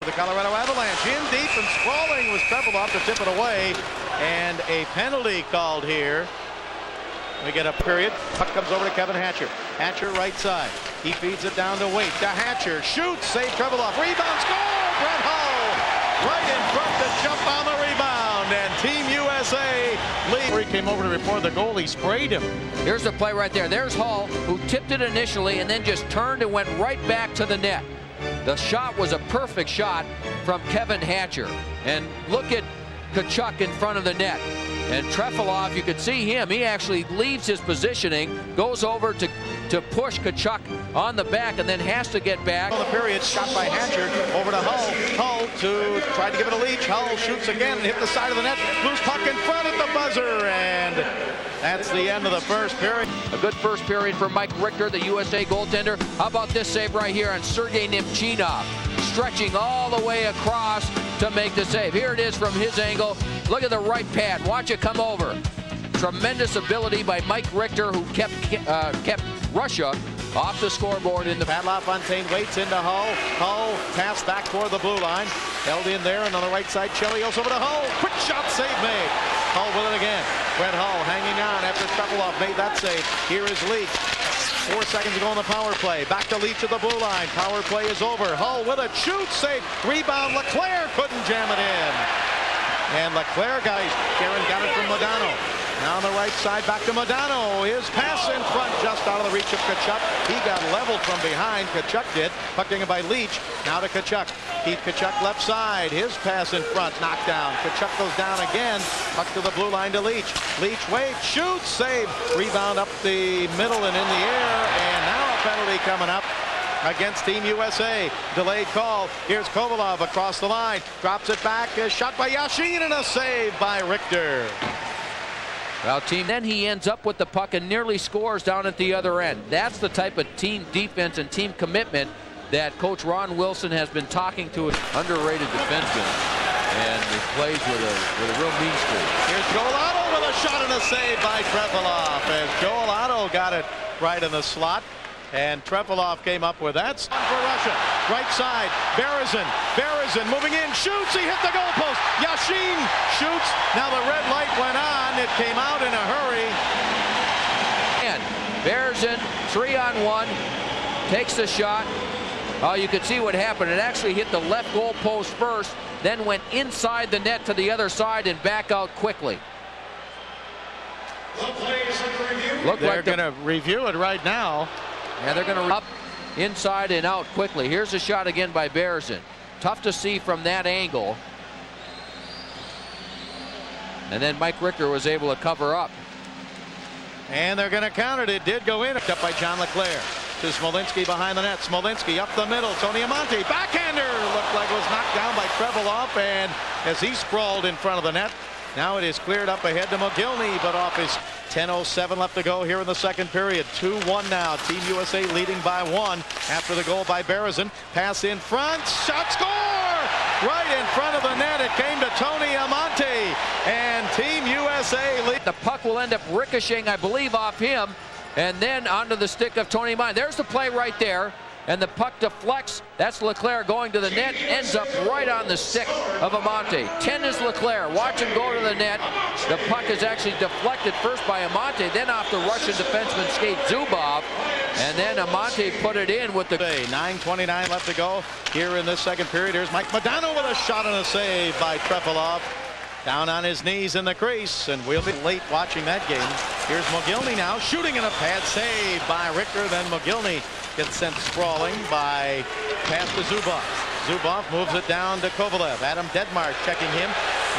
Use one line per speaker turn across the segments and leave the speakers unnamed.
The Colorado Avalanche in deep and sprawling was Trefilov to tip it away, and a penalty called here. We get a period. Puck comes over to Kevin Hatcher. Hatcher right side. He feeds it down to Waite. To Hatcher. Shoots. Save Trefilov. Rebound. Score. Brett Hull right in front to jump on the rebound. And Team USA lead. He came over to report the goal. He sprayed him.
Here's the play right there. There's Hull, who tipped it initially and then just turned and went right back to the net. The shot was a perfect shot from Kevin Hatcher. And look at Tkachuk in front of the net. And Trefilov, you can see him. He actually leaves his positioning, goes over to push Tkachuk on the back, and then has to get back.
On the period, shot by Hatcher over to Hull. Hull to try to give it a Leach. Hull shoots again and hit the side of the net. Loose puck in front at the buzzer, and that's the end of the first period.
A good first period for Mike Richter, the USA goaltender. How about this save right here on Sergei Nemchinov, stretching all the way across to make the save. Here it is from his angle. Look at the right pad. Watch it come over. Tremendous ability by Mike Richter, who kept Russia off the scoreboard in the.
Pat LaFontaine waits into Hull. Hull pass back toward the blue line. Held in there, and on the right side, Chelios over to Hull. Quick shot save made. Hull with it again. Brett Hull hanging on after Trefilov made that save. Here is Leach. 4 seconds to go on the power play. Back to Leach at the blue line. Power play is over. Hull with a shoot save. Rebound. Leclerc couldn't jam it in. And Leclerc, guys, Karen got it from Modano. Now on the right side, back to Modano. His pass in front, just out of the reach of Tkachuk. He got leveled from behind. Tkachuk did. Puck taken by Leach. Now to Tkachuk. Keith Tkachuk left side. His pass in front, knocked down. Tkachuk goes down again. Puck to the blue line to Leach. Leach waits, shoots, save. Rebound up the middle and in the air. And now a penalty coming up against Team USA. Delayed call. Here's Kovalov across the line. Drops it back. A shot by Yashin and a save by Richter.
Well, then he ends up with the puck and nearly scores down at the other end. That's the type of team defense and team commitment that Coach Ron Wilson has been talking to. An underrated defenseman, and he plays with a real mean streak.
Here's Joel Otto with a shot and a save by Trefilov, as Joel Otto got it right in the slot. And Trefilov came up with that. For Russia, right side, Berezin moving in, shoots, he hit the goalpost. Yashin shoots, now the red light went on, it came out in a hurry.
And Berezin, 3-on-1, takes the shot. Oh, you could see what happened. It actually hit the left goalpost first, then went inside the net to the other side and back out quickly.
They're going to review it right now.
And they're going to up inside and out quickly. Here's a shot again by Berezin. Tough to see from that angle. And then Mike Richter was able to cover up.
And they're going to count it. It did go in. Up by John Leclerc to Smolinski behind the net. Smolinski up the middle. Tony Amonte. Backhander. Looked like it was knocked down by Trefilov. And as he sprawled in front of the net, now it is cleared up ahead to Mogilny, but off his 10:07 left to go here in the second period. 2-1 now. Team USA leading by 1 after the goal by Berezin. Pass in front. Shot, score! Right in front of the net. It came to Tony Amonte. And Team USA lead.
The puck will end up ricocheting, I believe, off him. And then onto the stick of Tony Amonte. There's the play right there. And the puck deflects. That's Leclerc going to the net. Ends up right on the stick of Amonte. 10 is Leclerc. Watch him go to the net. The puck is actually deflected first by Amonte, then off the Russian defenseman skate Zubov. And then Amonte put it in with the.
9:29 left to go here in this second period. Here's Mike Modano with a shot and a save by Trefilov. Down on his knees in the crease, and we'll be late watching that game. Here's Mogilny now, shooting in a pad save by Richter. Then Mogilny gets sent sprawling by pass to Zubov. Zubov moves it down to Kovalev. Adam Dedmark checking him.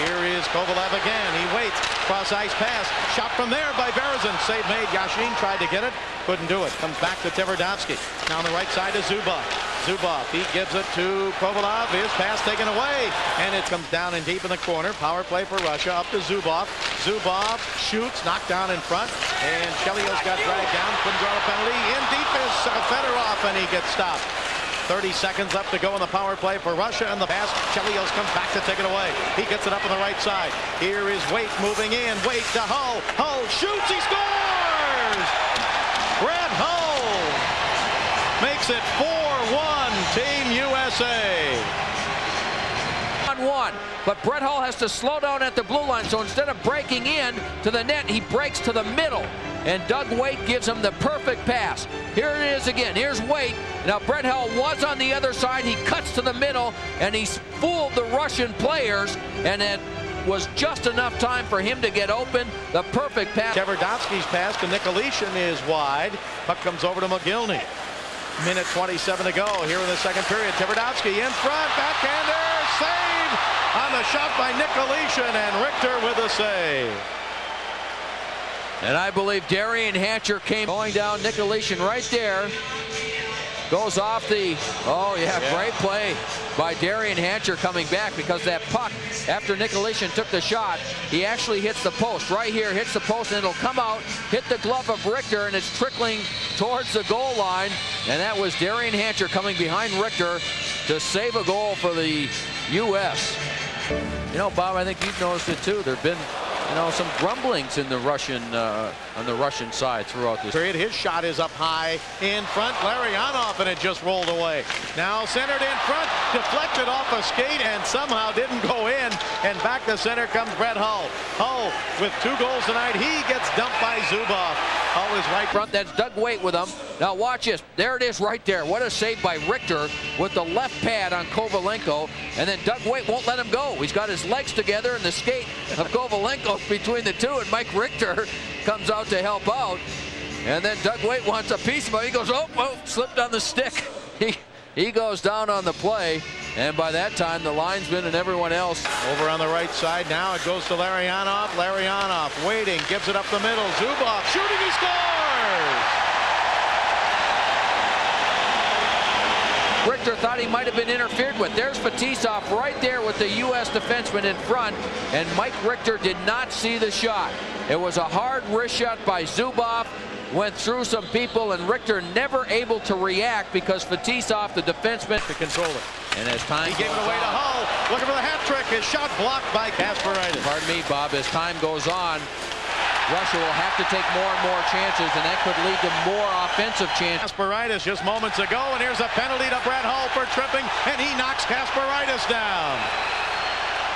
Here is Kovalev again. He waits. Cross ice pass. Shot from there by Berezin. Save made. Yashin tried to get it. Couldn't do it. Comes back to Tverdovsky. Now on the right side to Zubov. Zubov, he gives it to Kovalov. His pass taken away. And it comes down and deep in the corner. Power play for Russia. Up to Zubov. Zubov shoots. Knocked down in front. And Chelios got dragged down. Couldn't draw a penalty. In deep is Fedorov, and he gets stopped. 30 seconds left to go in the power play for Russia, and the pass. Chelios comes back to take it away. He gets it up on the right side. Here is Waite moving in. Waite to Hull. Hull shoots. He scores! Brett Hull makes it 4-1 Team USA.
on. But Brett Hull has to slow down at the blue line, so instead of breaking in to the net, he breaks to the middle. And Doug Weight gives him the perfect pass. Here it is again. Here's Weight. Now Brett Hull was on the other side. He cuts to the middle, and he's fooled the Russian players, and it was just enough time for him to get open. The perfect pass.
Tverdovsky's pass to Nikolishin is wide. Puck comes over to Mogilny. Minute 27 to go here in the second period. Tverdovsky in front, backhander, save on the shot by Nikolishin, and Richter with a save.
And I believe Darian Hatcher came going down. Nikolishin right there. Goes off the, great play by Darian Hatcher coming back, because that puck, after Nikolishin took the shot, he actually hits the post. Right here, hits the post, and it'll come out, hit the glove of Richter, and it's trickling towards the goal line. And that was Darian Hatcher coming behind Richter to save a goal for the U.S. You know, Bob, I think you've noticed it too. There have been, some grumblings in the Russian on the Russian side throughout this
period. His shot is up high in front. Larionov, and it just rolled away. Now centered in front, deflected off a skate, and somehow didn't go in. And back to center comes Brett Hull. Hull with 2 goals tonight. He gets dumped by Zubov. Hull is right
front. That's Doug Weight with him. Now watch this. There it is right there. What a save by Richter with the left pad on Kovalenko. And then Doug Weight won't let him go. He's got his legs together, and the skate of Kovalenko between the two, and Mike Richter comes out to help out. And then Doug Weight wants a piece of it. He goes, oh, slipped on the stick. He goes down on the play. And by that time, the linesman and everyone else.
Over on the right side now, it goes to Larionov. Larionov waiting, gives it up the middle. Zubov shooting, he scores!
Richter thought he might have been interfered with. There's Fetisov right there with the U.S. defenseman in front, and Mike Richter did not see the shot. It was a hard wrist shot by Zubov, went through some people, and Richter never able to react because Fetisov, the defenseman,
to control it.
And as time
he gave it away to Hull, looking for the hat trick. His shot blocked by Kasparaitis.
Pardon me, Bob. As time goes on, Russia will have to take more and more chances, and that could lead to more offensive chances.
Kasparaitis just moments ago, and here's a penalty to Brett Hull for tripping, and he knocks Kasparaitis down.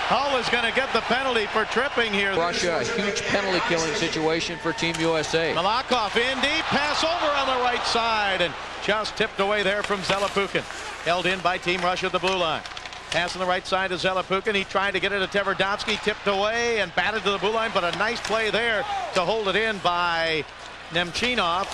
Hull is going to get the penalty for tripping here.
Russia, a huge penalty killing situation for Team USA.
Malakhov in deep, pass over on the right side, and just tipped away there from Zelepukin. Held in by Team Russia at the blue line. Pass on the right side to Zelepukin. He tried to get it to Tverdovsky, tipped away and batted to the blue line, but a nice play there to hold it in by Nemchinov.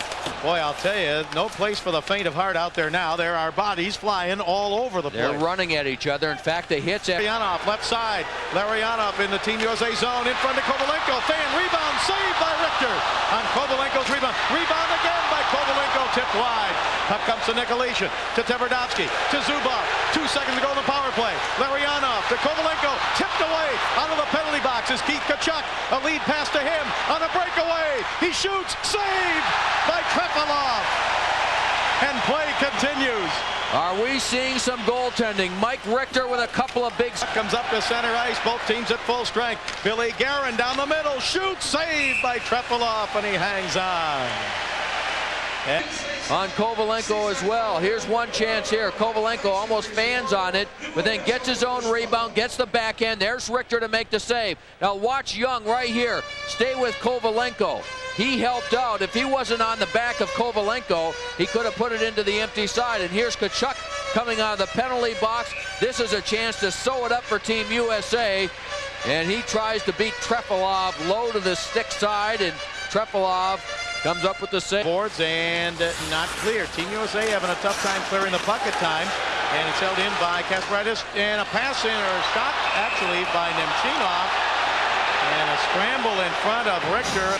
Boy, I'll tell you, no place for the faint of heart out there now. There are bodies flying all over the place.
They're running at each other. In fact, they hit
Larionov, left side. Larionov in the Team USA zone in front of Kovalenko. Fan rebound, saved by Richter on Kovalenko's rebound. Rebound again by Kovalenko, tipped wide. Puck comes to Nikolishin, to Tverdovsky, to Zubov. 2 seconds to go in the power play. Larionov to Kovalenko, tipped away out of the penalty box is Keith Tkachuk. A lead pass to him on a breakaway. He shoots, saved by Trefilov. And play continues.
Are we seeing some goaltending? Mike Richter with a couple of big...
Comes up to center ice, both teams at full strength. Billy Guerin down the middle, shoots, saved by Trefilov, and he hangs on.
On Kovalenko as well. Here's one chance here. Kovalenko almost fans on it, but then gets his own rebound, gets the backhand. There's Richter to make the save. Now watch Young right here. Stay with Kovalenko. He helped out. If he wasn't on the back of Kovalenko, he could have put it into the empty side. And here's Tkachuk coming out of the penalty box. This is a chance to sew it up for Team USA. And he tries to beat Trefilov low to the stick side, and Trefilov comes up with the save.
Boards and not clear. Team USA having a tough time clearing the puck at time. And it's held in by Kasparaitis. And a pass in, or a shot actually, by Nemchinov. And a scramble in front of Richter.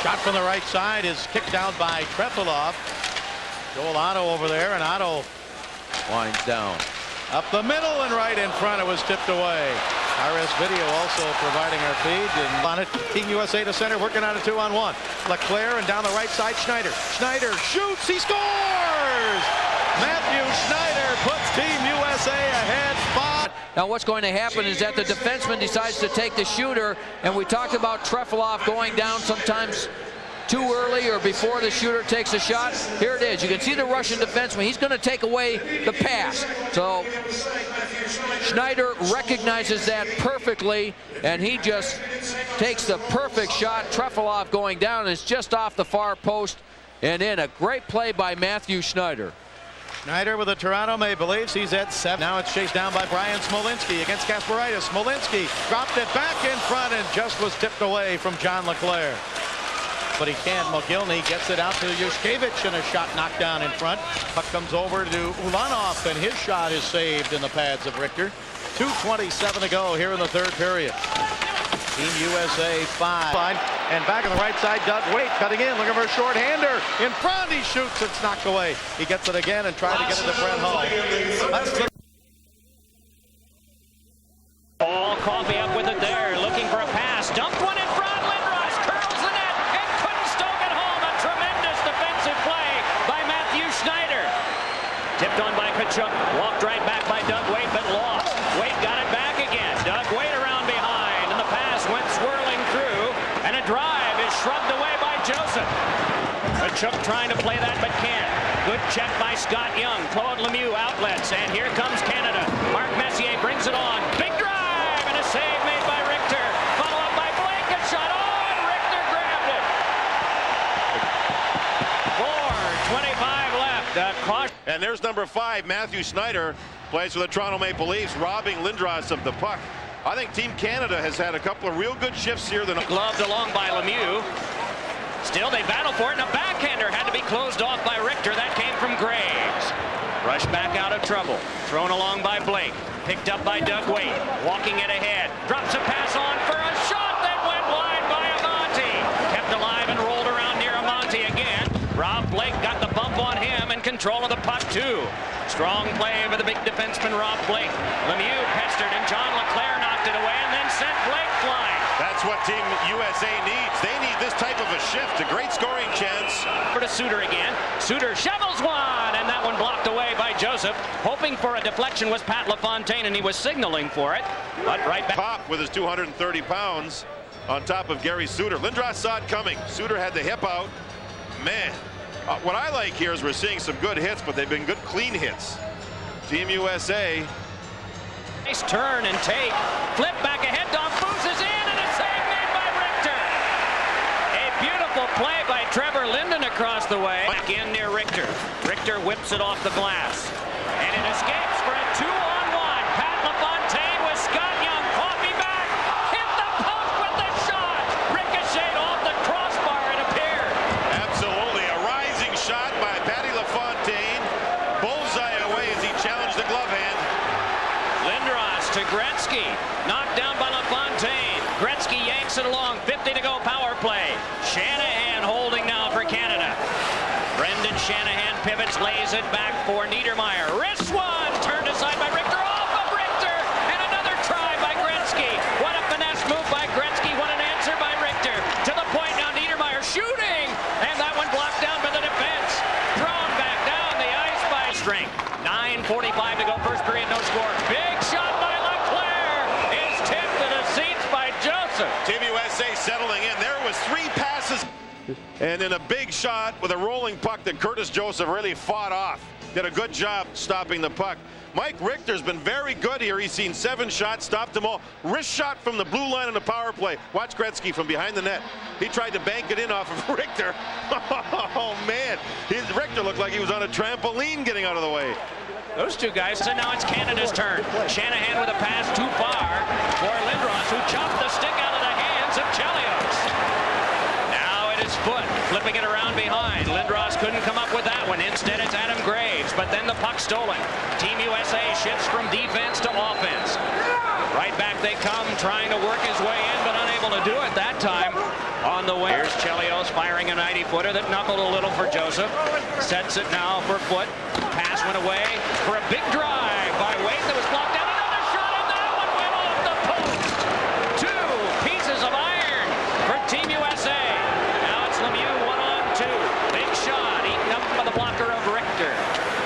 Shot from the right side is kicked down by Trefilov. Joel Otto over there, and Otto
winds down.
Up the middle and right in front. It was tipped away. RS Video also providing our feed. And on it, Team USA to center, working on a 2-on-1. Leclerc, and down the right side, Schneider. Schneider shoots, he scores! Matthew Schneider puts Team USA ahead 5.
Now what's going to happen is that the defenseman decides to take the shooter, and we talked about Trefilov going down sometimes too early or before the shooter takes a shot. Here it is. You can see the Russian defenseman. He's going to take away the pass. So Schneider recognizes that perfectly, and he just takes the perfect shot. Trefilov going down is just off the far post, and in a great play by Matthew Schneider.
Schneider with the Toronto Maple Leafs. He's at 7. Now it's chased down by Brian Smolinski against Kasparaitis. Smolinski dropped it back in front and just was tipped away from John LeClair. But he can't. Mogilny gets it out to Yushkevich, and a shot knocked down in front. Puck comes over to Ulanov, and his shot is saved in the pads of Richter. 2:27 to go here in the third period. Team USA 5. And back on the right side, Doug Weight cutting in, looking for a short-hander. In front, he shoots, it's knocked away. He gets it again and tries to get it to Brett Hull. That's the
ball. Coffey up with it there, looking for a pass. Dumped one in front. Lindros curls the net and couldn't stoke it home. A tremendous defensive play by Matthew Schneider. Tipped on by Tkachuk. Walked right back by Doug Weight, but lost. Weight got it back again. Doug Weight around behind, and the pass went swirling through, and a drive is shrugged away by Joseph. Tkachuk trying to play that, but can't. Good check by Scott Young. Claude Lemieux outlets, and here comes Canada. Mark Messier brings it on. Big drive, and a save made by Richter. Follow up by Blake. A shot on. Richter grabbed it. 4:25 left. Caution.
And there's number 5, Matthew Schneider, plays for the Toronto Maple Leafs, robbing Lindros of the puck. I think Team Canada has had a couple of real good shifts here.
Gloved along by Lemieux. Still, they battle for it, and a backhander had to be closed off by Richter. That came from Graves. Rushed back out of trouble. Thrown along by Blake. Picked up by Doug Weight. Walking it ahead. Drops a pass on for a shot that went wide by Amonte. Kept alive and rolled around near Amonte again. Rob Blake got the bump on him and control of the puck, too. Strong play by the big defenseman, Rob Blake. Lemieux pestered, and John LeClair knocked it away and then sent Blake flying.
That's what Team USA needs. They need this type of a shift. A great scoring chance.
For to Suter again. Suter shovels one, and that one blocked away by Joseph. Hoping for a deflection was Pat LaFontaine, and he was signaling for it. But right back.
Pop with his 230 pounds on top of Gary Suter. Lindros saw it coming. Suter had the hip out. Man, what I like here is we're seeing some good hits, but they've been good clean hits. Team USA.
Nice turn and take. Flip back ahead. Don Foose is in, and a save made by Richter. A beautiful play by Trevor Linden across the way. Back in near Richter. Richter whips it off the glass. And it escapes for a 2-on-1. Pat LaFontaine with Scott Young. Coffey back. Hit the post with the shot. Ricocheted off the crossbar, it appeared.
Absolutely. A rising shot by Patty LaFontaine. Bullseye away as he challenged the glove hand.
Lindros to Gretzky. Knocked down by LaFontaine. Gretzky yanks it along. 50 to go power play. Shanahan holding now for Canada. Brendan Shanahan pivots, lays it back for Niedermeyer. Wrist one. Turned aside by Richter. Off of Richter. And another try by Gretzky. What a finesse move by Gretzky. What an answer by Richter. To the point now Niedermeyer shooting. And that one blocked down by the defense. Thrown back down the ice by strength. 9:45 to go. First period, no score. Big shot by LeClair. Is tipped to the seats by Joseph.
Team USA settling in. There was 3 passes. And then a big shot with a rolling puck that Curtis Joseph really fought off. Did a good job stopping the puck. Mike Richter's been very good here. He's seen 7 shots, stopped them all. Wrist shot from the blue line on the power play. Watch Gretzky from behind the net. He tried to bank it in off of Richter. Oh, man. Richter looked like he was on a trampoline getting out of the way.
Those two guys, and now it's Canada's turn. Shanahan with a pass too far for Lindros, who chopped the stick out of the hands of Chelios. Now it is Foote flipping it around behind. Lindros couldn't come up with that one. Instead, it's Adam Graves, but then the puck stolen. Team USA shifts from defense to offense. Right back they come, trying to work his way in, but unable to do it that time. On the way, here's Chelios firing a 90-footer that knuckled a little for Joseph. Sets it now for Foote. Pass went away for a big drive by Weight that was blocked out. Another shot, and that one went off the post. 2 pieces of iron for Team USA. Now it's Lemieux 1-on-2. Big shot eaten up by the blocker of Richter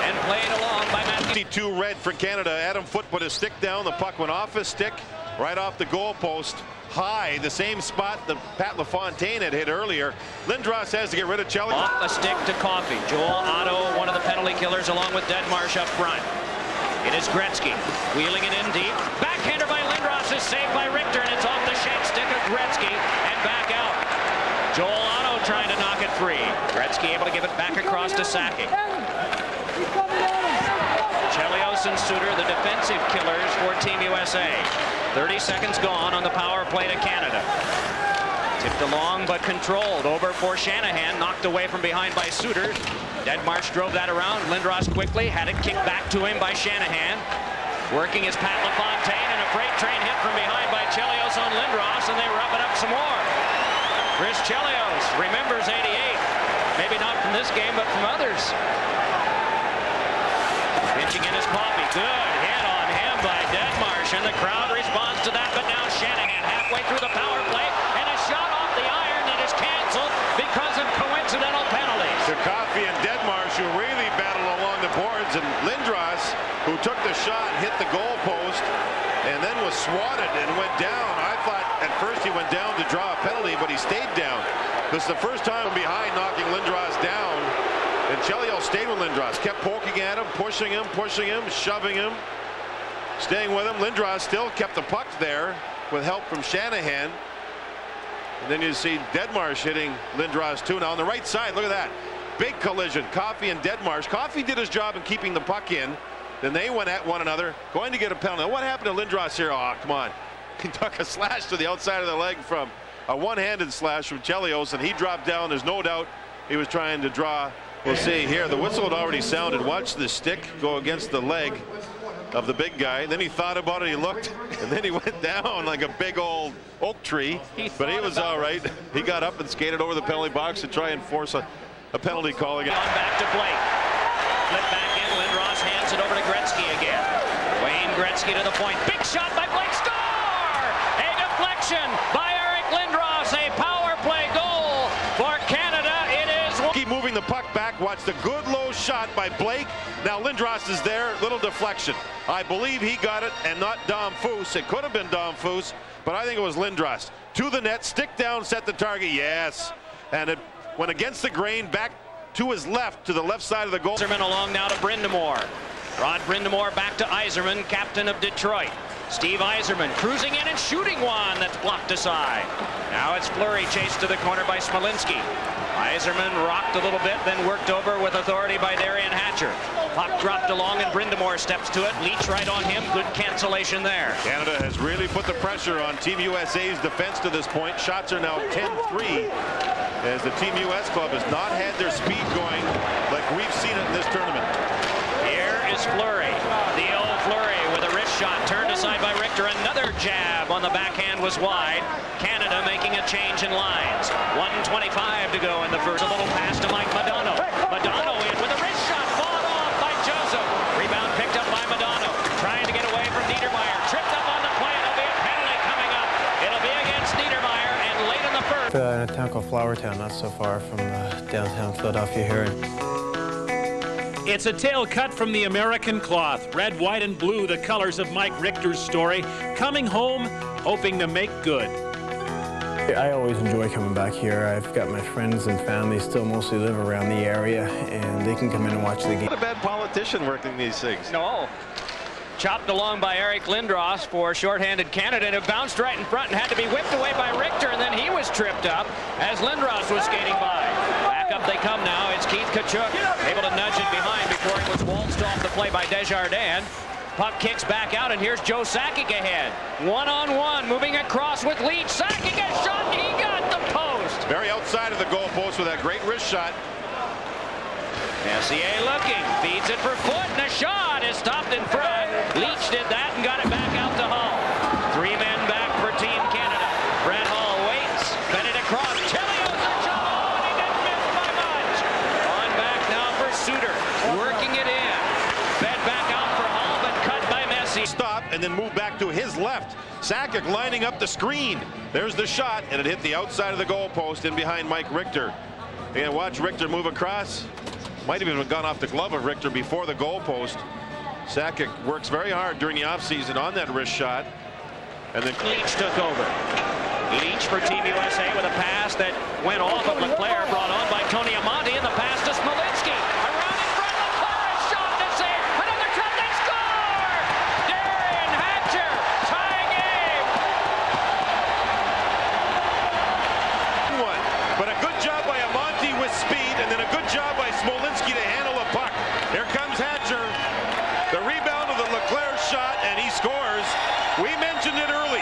and played along by Matthew.
2 red for Canada. Adam Foote put his stick down. The puck went off his stick, right off the goal post. High, the same spot that Pat LaFontaine had hit earlier. Lindros has to get rid of Chelios.
Off the stick to Coffey. Joel Otto, one of the penalty killers, along with Deadmarsh up front. It is Gretzky wheeling it in deep. across to Sakic. Chelios and Suter, the defensive killers for Team USA. 30 seconds gone on the power play to Canada. Tipped along but controlled over for Shanahan, knocked away from behind by Suter. Deadmarsh drove that around. Lindros quickly had it kicked back to him by Shanahan. Working his Pat LaFontaine, and a freight train hit from behind by Chelios on Lindros, and they rub it up some more. Chris Chelios remembers '88. Maybe not from this game, but from others. Pinching in his coffee. Good hit on him by Deadmarsh, and the crowd responds to that, but now Shanahan halfway through the power play, and a shot off the iron that is canceled because of coincidental penalties.
To Coffey and Deadmarsh, who really battled along the boards, and Lindros, who took the shot, hit the goal post, and then was swatted and went down. I thought at first he went down to draw a penalty, but he stayed down. This is the first time behind knocking Lindros down, and Chelios stayed with Lindros, kept poking at him, pushing him, shoving him, staying with him. Lindros still kept the puck there with help from Shanahan. And then you see Deadmarsh hitting Lindros too. Now on the right side, look at that. Big collision. Coffey and Deadmarsh. Coffey did his job in keeping the puck in. Then they went at one another, going to get a penalty. Now, what happened to Lindros here? Oh, come on. He took a slash to the outside of the leg from a one-handed slash from Chelios, and he dropped down. There's no doubt he was trying to draw. We'll see here. The whistle had already sounded. Watch the stick go against the leg of the big guy. Then he thought about it. He looked, and then he went down like a big old oak tree. But he was all right. He got up and skated over the penalty box to try and force a penalty call again.
Back to Blake. Flip back in. Lindros hands it over to Gretzky again. Wayne Gretzky to the point. Big shot by Blake. Score! A deflection by Eric Lindros. A power play goal for Canada. It is.
Keep moving the puck back. Watch the good low shot by Blake. Now Lindros is there. Little deflection. I believe he got it, and not Dom Foose. It could have been Dom Foose, but I think it was Lindros. To the net. Stick down. Set the target. Yes. And it went against the grain. Back to his left, to the left side of the goal.
Yzerman along now to Brind'Amour. Rod Brind'Amour back to Yzerman, captain of Detroit. Steve Yzerman cruising in and shooting one that's blocked aside. Now it's Fleury chased to the corner by Smolinski. Yzerman rocked a little bit, then worked over with authority by Darian Hatcher. Puck dropped along and Brind'Amour steps to it. Leach right on him. Good cancellation there.
Canada has really put the pressure on Team USA's defense to this point. Shots are now 10-3 as the Team US club has not had their speed going like we've seen it in this tournament.
Here is Fleury. The old Fleury with a wrist shot turned aside by Richter. Another jab on the backhand was wide. Canada making a change in lines. 1:25 to go in the first. A little pass to Mike Modano. Modano in with a wrist shot. Fought off by Joseph. Rebound picked up by Modano. Trying to get away from Niedermayer. Tripped up on the play. It'll be a penalty coming up. It'll be against Niedermayer, and late in the first.
In a town called Flowertown, not so far from downtown Philadelphia here.
It's a tale cut from the American cloth. Red, white, and blue, the colors of Mike Richter's story. Coming home, hoping to make good.
I always enjoy coming back here. I've got my friends and family still mostly live around the area, and they can come in and watch the game.
Not a bad politician working these things.
No. Chopped along by Eric Lindros for shorthanded Canada, and it bounced right in front and had to be whipped away by Richter, and then he was tripped up as Lindros was skating by. Back up they come now. It's Keith Tkachuk able to nudge it behind before he was waltzed off the play by Desjardins. Puck kicks back out, and here's Joe Sakic ahead. One-on-one, moving across with Leach. Sakic gets shot, and he got the post.
Very outside of the goal post with that great wrist shot.
Messier looking, feeds it for foot, and a shot is stopped in front. Leach did that and got it back out to Hull. 3 men back for Team Canada. Brett Hull waits, fed it across. Chelios a shot, and he didn't miss by much. On back now for Suter, working it in. Fed back out for Hull, but cut by Messier.
Stop and then move back to his left. Sakic lining up the screen. There's the shot, and it hit the outside of the goal post in behind Mike Richter. And watch Richter move across. Might have even gone off the glove of Richter before the goal post. Sakic works very hard during the offseason on that wrist shot. And then
Leach took over. Leach for Team USA with a pass that went off of Leclerc, brought on by Tony Amonte, and the pass to Smolinski. Around in front, Leclerc, a shot to save. Another shot, they score! Darian Hatcher, tie game.
But a good job by Amonte with speed, and then a good job by Smolinski. We mentioned it early.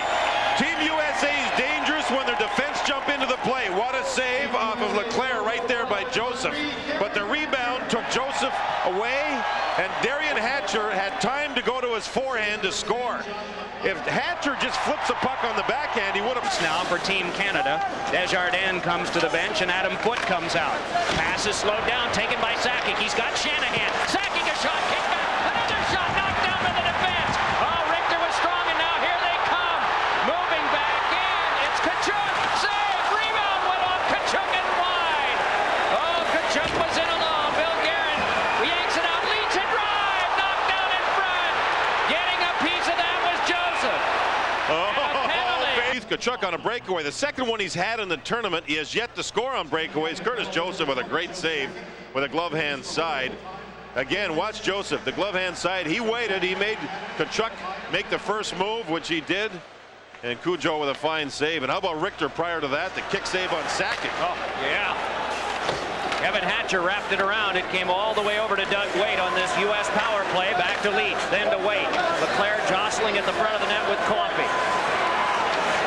Team USA is dangerous when their defense jump into the play. What a save off of Leclerc right there by Joseph. But the rebound took Joseph away, and Derian Hatcher had time to go to his forehand to score. If Hatcher just flips the puck on the backhand, he would have.
Now for Team Canada. Desjardins comes to the bench, and Adam Foote comes out. Pass is slowed down, taken by Sakic. He's got Shanahan. Sakic, a shot, kick back. Another shot, knocked down by the defense. Oh, Richter was strong, and now here they come. Moving back in. It's Tkachuk. Save. Rebound went off Tkachuk and wide. Oh, Tkachuk was in alone. Bill Guerin yanks it out. Leach and drive. Knocked down in front. Getting a piece of that was Joseph.
Tkachuk on a breakaway. The second one he's had in the tournament. He has yet to score on breakaways. Curtis Joseph with a great save with a glove hand side. Again, watch Joseph, the glove hand side. He waited. He made Tkachuk make the first move, which he did. And Cujo with a fine save. And how about Richter prior to that? The kick save on Sakic.
Oh, yeah. Kevin Hatcher wrapped it around. It came all the way over to Doug Weight on this U.S. power play. Back to Leach, then to Weight. Leclerc jostling at the front of the net with Coffey.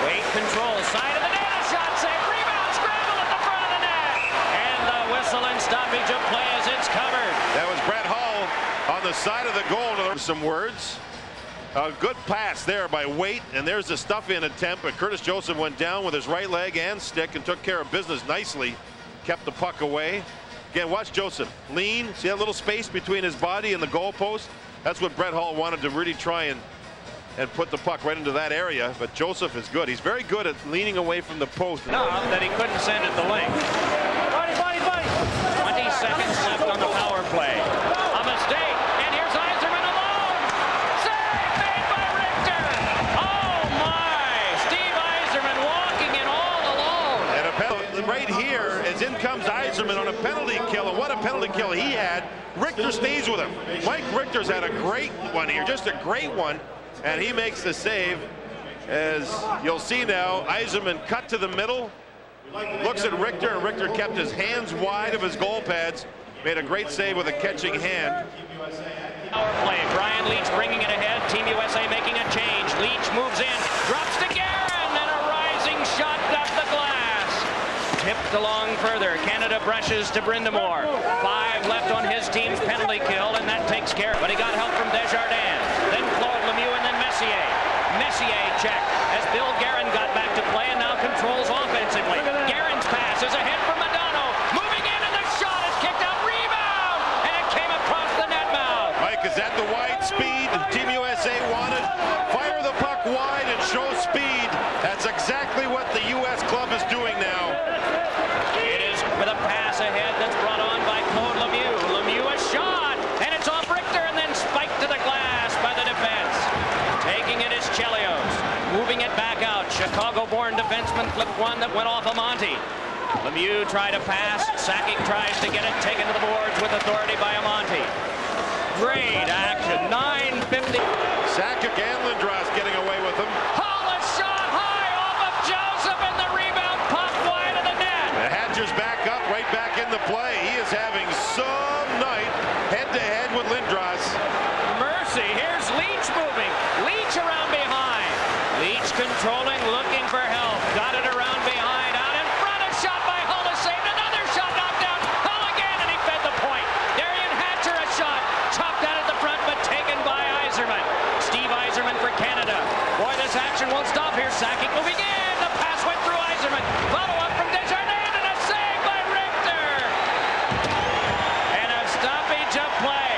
Weight controls, side of the net, a shot save, rebound, scramble at the front of the net. And the whistle and stoppage of play as it's covered.
That was Brett Hull on the side of the goal. Some words. A good pass there by Weight, and there's the stuff-in attempt, but Curtis Joseph went down with his right leg and stick and took care of business nicely. Kept the puck away. Again, watch Joseph lean. See that little space between his body and the goalpost? That's what Brett Hull wanted to really try and put the puck right into that area. But Joseph is good. He's very good at leaning away from the post.
No, that he couldn't send it the length. 20 seconds left on the power play. A mistake, and here's Yzerman alone. Save made by Richter. Oh my! Steve Yzerman walking in all alone.
And a penalty right here as in comes Yzerman on a penalty kill. And what a penalty kill he had. Richter stays with him. Mike Richter's had a great one here, just a great one. And he makes the save. As you'll see now, Yzerman cut to the middle, looks at Richter, and Richter kept his hands wide of his goal pads. Made a great save with a catching hand.
Power play. Brian Leach bringing it ahead. Team USA making a change. Leach moves in, drops to Guerin, and a rising shot off the glass. Tipped along further. Canada brushes to Brind'Amour. 5 left on his team's penalty kill, and that takes care of it. But he got help from Desjardins. Then Claude Lemieux, and then Messier. Messier check as Bill Guerin got back to play and now controls offensively. Guerin's pass is ahead for Modano. Moving in, and the shot is kicked out. Rebound! And it came across the net mouth.
Mike, is that the wide speed Team USA wanted? Fire the puck wide and show speed. That's exactly what the U.S. club is doing now.
It is with a pass ahead that's brought on by Claude Lemieux. Lemieux a shot, and it's off Richter, and then spiked to the glass by the defense. Taking it is Chelios. Moving it back out. Chicago-born defenseman flipped one that went off Amonte. Lemieux tried to pass. Sakic tries to get it taken to the boards with authority by Amonte. Great action. 9:50.
Sakic and Lindros getting away with him.
Hall a shot high off of Joseph, and the rebound popped wide of the net.
The Hatcher's back up, right back in the play. He is having some night head-to-head with Lindros.
Mercy. Here's Leach moving. Leach around behind. Leach controlling, looking for help. Got it around behind. Out in front. A shot by Hull is saved. Another shot knocked down. Hull again, and he fed the point. Derian Hatcher a shot. Chopped out at the front, but taken by Yzerman. Steve Yzerman for Canada. Boy, this action won't stop here. Sakic moving in. The pass went through Yzerman. Follow up from Desjardins, and a save by Richter. And a stoppage of play.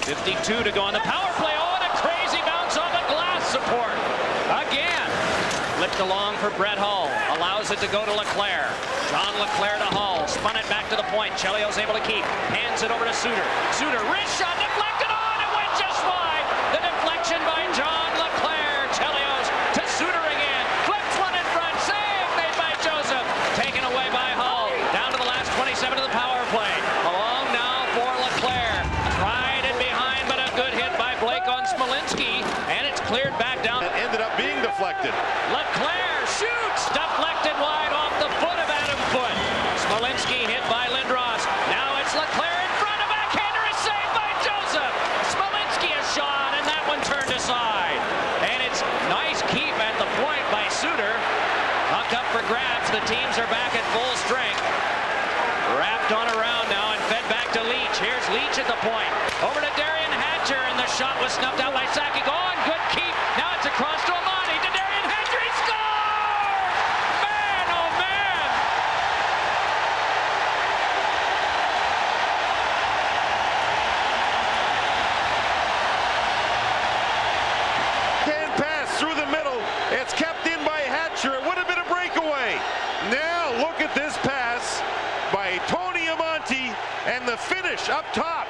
52 to go on the power play. Oh, and a crazy bounce on the glass support. Again. Flipped along for Brett Hull. Allows it to go to Leclerc. John Leclerc to Hull. Spun it back to the point. Chelios able to keep. Hands it over to Suter. Suter, wrist shot deflected on. It went just wide. The deflection by John Leclerc. Chelios to Suter again. Flips one in front. Save made by Joseph. Taken away by Hull. Down to the last 27 of the power play. Along now for Leclerc. Tried it behind, but a good hit by Blake on Smolinski. And it's cleared back down.
It ended up being deflected.
Leclerc shoots. Deflected wide off the foot of Adam Foote. Smolinski hit by Lindros. Now it's Leclerc in front. A backhander is saved by Joseph. Smolinski a shot, and that one turned aside. for grabs. The teams are back at full strength. Wrapped on around now and fed back to Leach. Here's Leach at the point. Over to Darian Hatcher, and the shot was snuffed out by Sakic. On, good keep. Now it's across to Amani. To Darian Hatcher, he scores! Man, oh man!
Hand pass through the middle. It's kept in by Hatcher. It would have been a breakaway. Now look at this pass by Tony Amonte, and the finish up top.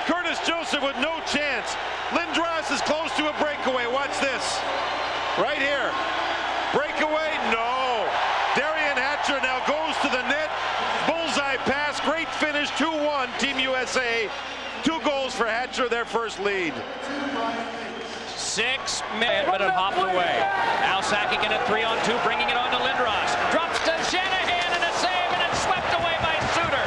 Curtis Joseph with no chance. Lindros is close to a breakaway. Watch this. Right here. Breakaway? No. Darian Hatcher now goes to the net. Bullseye pass. Great finish. 2-1 Team USA. 2 goals for Hatcher, their first lead.
6 minutes, but it hopped away. Now Sakic in a 3-on-2, bringing it on to Lindros. Drops to Shanahan and a save, and it's swept away by Suter.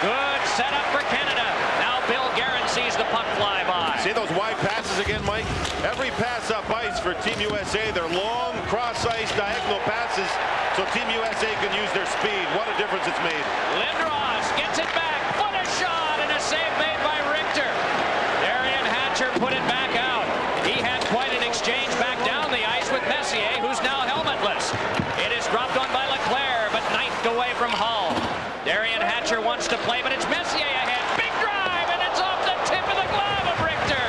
Good setup for Canada. Now Bill Guerin sees the puck fly by.
See those wide passes again, Mike? Every pass up ice for Team USA. They're long, cross-ice, diagonal passes, so Team USA can use their speed. What a difference it's made.
Lindros gets it back. What a shot, and a save made by Richter. Darian Hatcher put it back out. He had quite an exchange back down the ice with Messier, who's now helmetless. It is dropped on by Leclerc, but knifed away from Hull. Darian Hatcher wants to play, but it's Messier ahead. Big drive, and it's off the tip of the glove of Richter.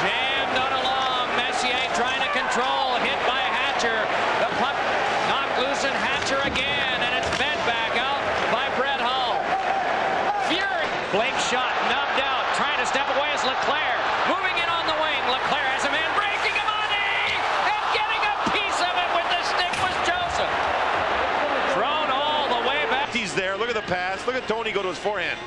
Jammed on along. Messier trying to control. Hit by Hatcher. The puck knocked loose, and Hatcher again, and it's fed back out by Brett Hull. Fury. Blake shot, nubbed out. Trying to step away is Leclerc. Moving in on the wing. Leclerc has a man breaking him on E! And getting a piece of it with the stick was Joseph. Thrown all the way back.
He's there. Look at the pass. Look at Tony go to his forehand.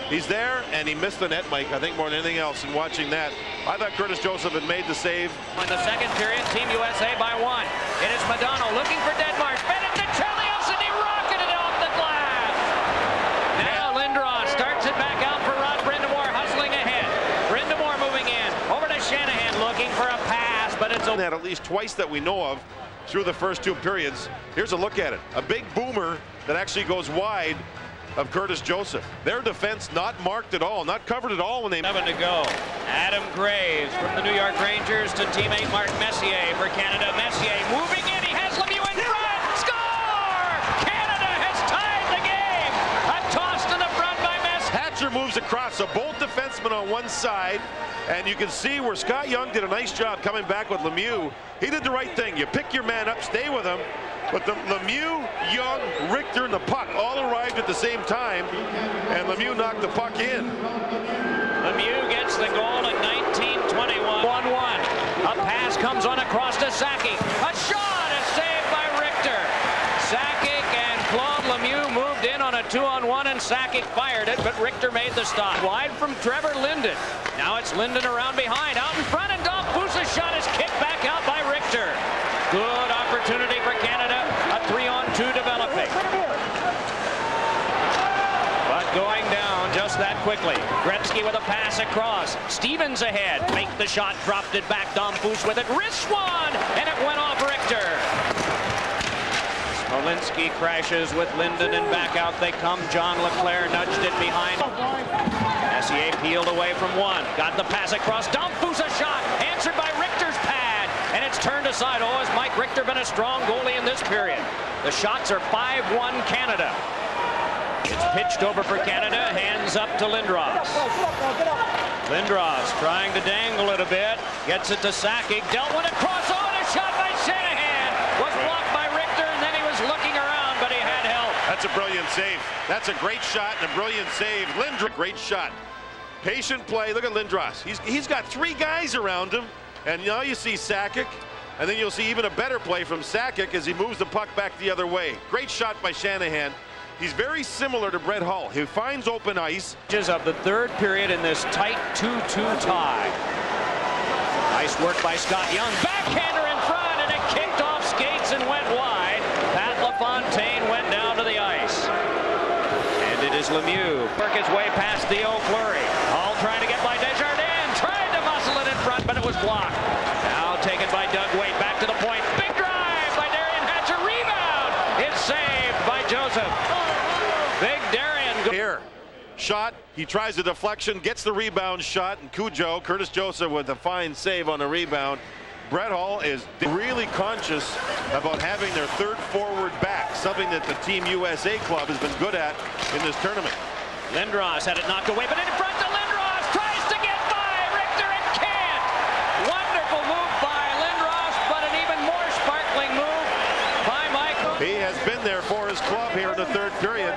He's there, and he missed the net, Mike, I think more than anything else. In watching that, I thought Curtis Joseph had made the save.
In the second period, Team USA by 1. It is Madonna looking for Denmark. Fed it to Chelios, and he rocketed it off the glass. Now Lindros starts it back out for Rod Brind'Amour, hustling ahead. Brind'Amour moving in. Over to Shanahan, looking for a pass, but it's a...
At least twice that we know of through the first 2 periods. Here's a look at it. A big boomer that actually goes wide of Curtis Joseph. Their defense not marked at all, not covered at all when they...
7 to go. Adam Graves from the New York Rangers to teammate Mark Messier for Canada. Messier moving in. He has Lemieux in front. Score! Canada has tied the game. A toss to the front by Messier.
Hatcher moves across, so both defensemen on one side, and you can see where Scott Young did a nice job coming back with Lemieux. He did the right thing. You pick your man up, stay with him. But the Lemieux, Young, Richter, and the puck all arrived at the same time, and Lemieux knocked the puck in.
Lemieux gets the goal at 19:21. 1-1. A pass comes on across to Sakic. A shot is saved by Richter. Sakic and Claude Lemieux moved in on a 2-on-1, and Sakic fired it, but Richter made the stop. Wide from Trevor Linden. Now it's Linden around behind. Out in front, and Domfusa's shot is kicked back out by Richter. Good opportunity for Canada. A 3-on-2 developing. But going down just that quickly. Gretzky with a pass across. Stevens ahead. Make the shot. Dropped it back. Domfus with it. Wrist one. And it went off Richter. Smolinski crashes with Linden, and back out they come. John Leclerc nudged it behind. Messier peeled away from one. Got the pass across. Domfus a shot. Answered by Richter's pad. And it's turned aside. Oh, has Mike Richter been a strong goalie in this period? The shots are 5-1 Canada. It's pitched over for Canada. Hands up to Lindros. Lindros trying to dangle it a bit. Gets it to Sakic. Dealt with it. Cross. Oh, and a shot by Shanahan. Was blocked by Richter, and then he was looking around, but he had help.
That's a brilliant save. That's a great shot and a brilliant save. Lindros, great shot. Patient play. Look at Lindros. He's got 3 guys around him. And now you see Sakic, and then you'll see even a better play from Sakic as he moves the puck back the other way. Great shot by Shanahan. He's very similar to Brett Hull. He finds open ice.
Of the third period in this tight 2-2 tie. Nice work by Scott Young. Backhander in front, and it kicked off skates and went wide. Pat LaFontaine went down to the ice. And it is Lemieux. Work his way past Theo Fleury. All trying to get by Desjardins. Tried to muscle it in front, but it was blocked. Now taken by Doug Weight. Back to the point. Big drive by Darian Hatcher.
shot. He tries the deflection, gets the rebound shot, and Cujo, Curtis Joseph with a fine save on the rebound. Brett Hull is really conscious about having their third forward back, something that the Team USA club has been good at in this tournament.
Lindros had it knocked away, but in front to Lindros, tries to get by Richter and can't. Wonderful move by Lindros, but an even more sparkling move by Mike.
He has been there for his club here in the third period.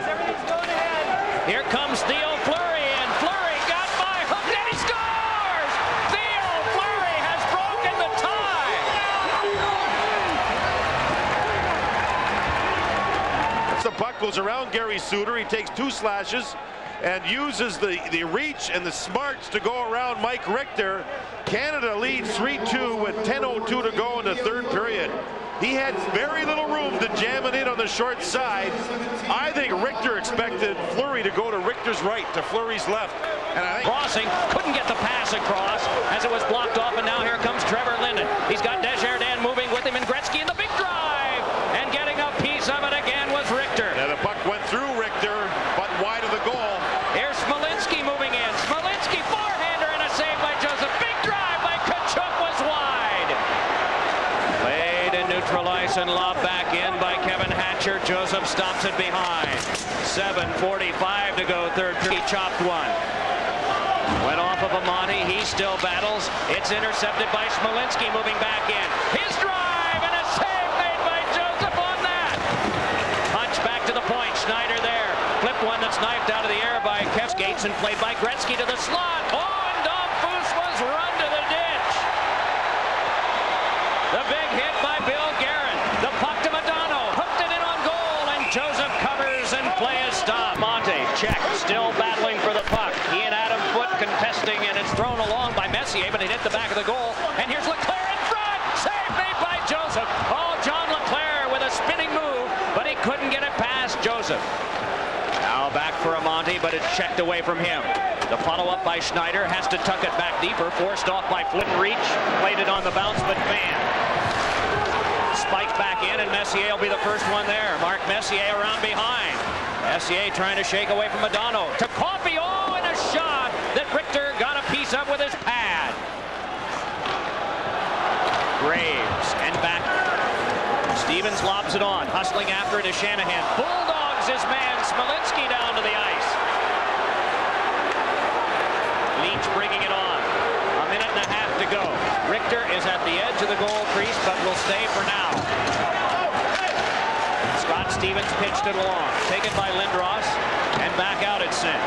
Here comes Theo Fleury, and Fleury got by, hooked, and he scores! Theo Fleury has broken the tie!
The puck goes around Gary Suter. He takes 2 slashes and uses the reach and the smarts to go around Mike Richter. Canada leads 3-2 with 10:02 to go in the third period. He had very little room to jam it in on the short side. I think Richter expected Fleury to go to Richter's right, to Fleury's left. And I think
Crossing, couldn't get the pass across as it was blocked off, and now here comes Trevor Linden. He's got Desjardins moving with him, and Gretzky in the big drive, and getting a piece of it again was Richter.
yeah, the puck went through Richter, but wide of the goal.
Here's Smolinski moving in. Smolinski forehander and a save by Joseph. Big drive by Tkachuk was wide. Played in neutral ice and lobbed back in by Kevin Hatcher. Joseph stops it behind. 7:45 to go third period. He chopped one. Went off of Amani. He still battles. It's intercepted by Smolinski moving back in. His drive and a save made by Joseph on that. Punch back to the point. Schneider there. Flip one that's knifed out of the air by Kev Skates and played by Gretzky to the slot. Oh, and Dom Foose was run to the ditch. The big hit by Bill Guerin. The puck to Modano. Hooked it in on goal, and Joseph covers and play is stopped. Monte, check, still battling for the puck. He and Adam Foote contesting, and it's thrown along by Messier, but it hit the back of the goal. And here's Leclerc in front. Save made by Joseph. Oh, John Leclerc with a spinning move, but he couldn't get it past Joseph. Now back for Amonte, but it's checked away from him. The follow-up by Schneider, has to tuck it back deeper, forced off by Flynn Reach, played it on the bounce, but man. Spiked back in, and Messier will be the first one there. Mark Messier around behind. Messier trying to shake away from Modano. To Coffey, oh, and a shot that Richter got a piece of with his pad. Graves, and back. Stevens lobs it on, hustling after it to Shanahan. Bulldogs his man, Smolinski down to the ice. Leach bringing it on. A minute and a half to go. Richter is at the edge of the goal crease, but will stay for now. Scott Stevens pitched it along. Taken by Lindros, and back out it's sent.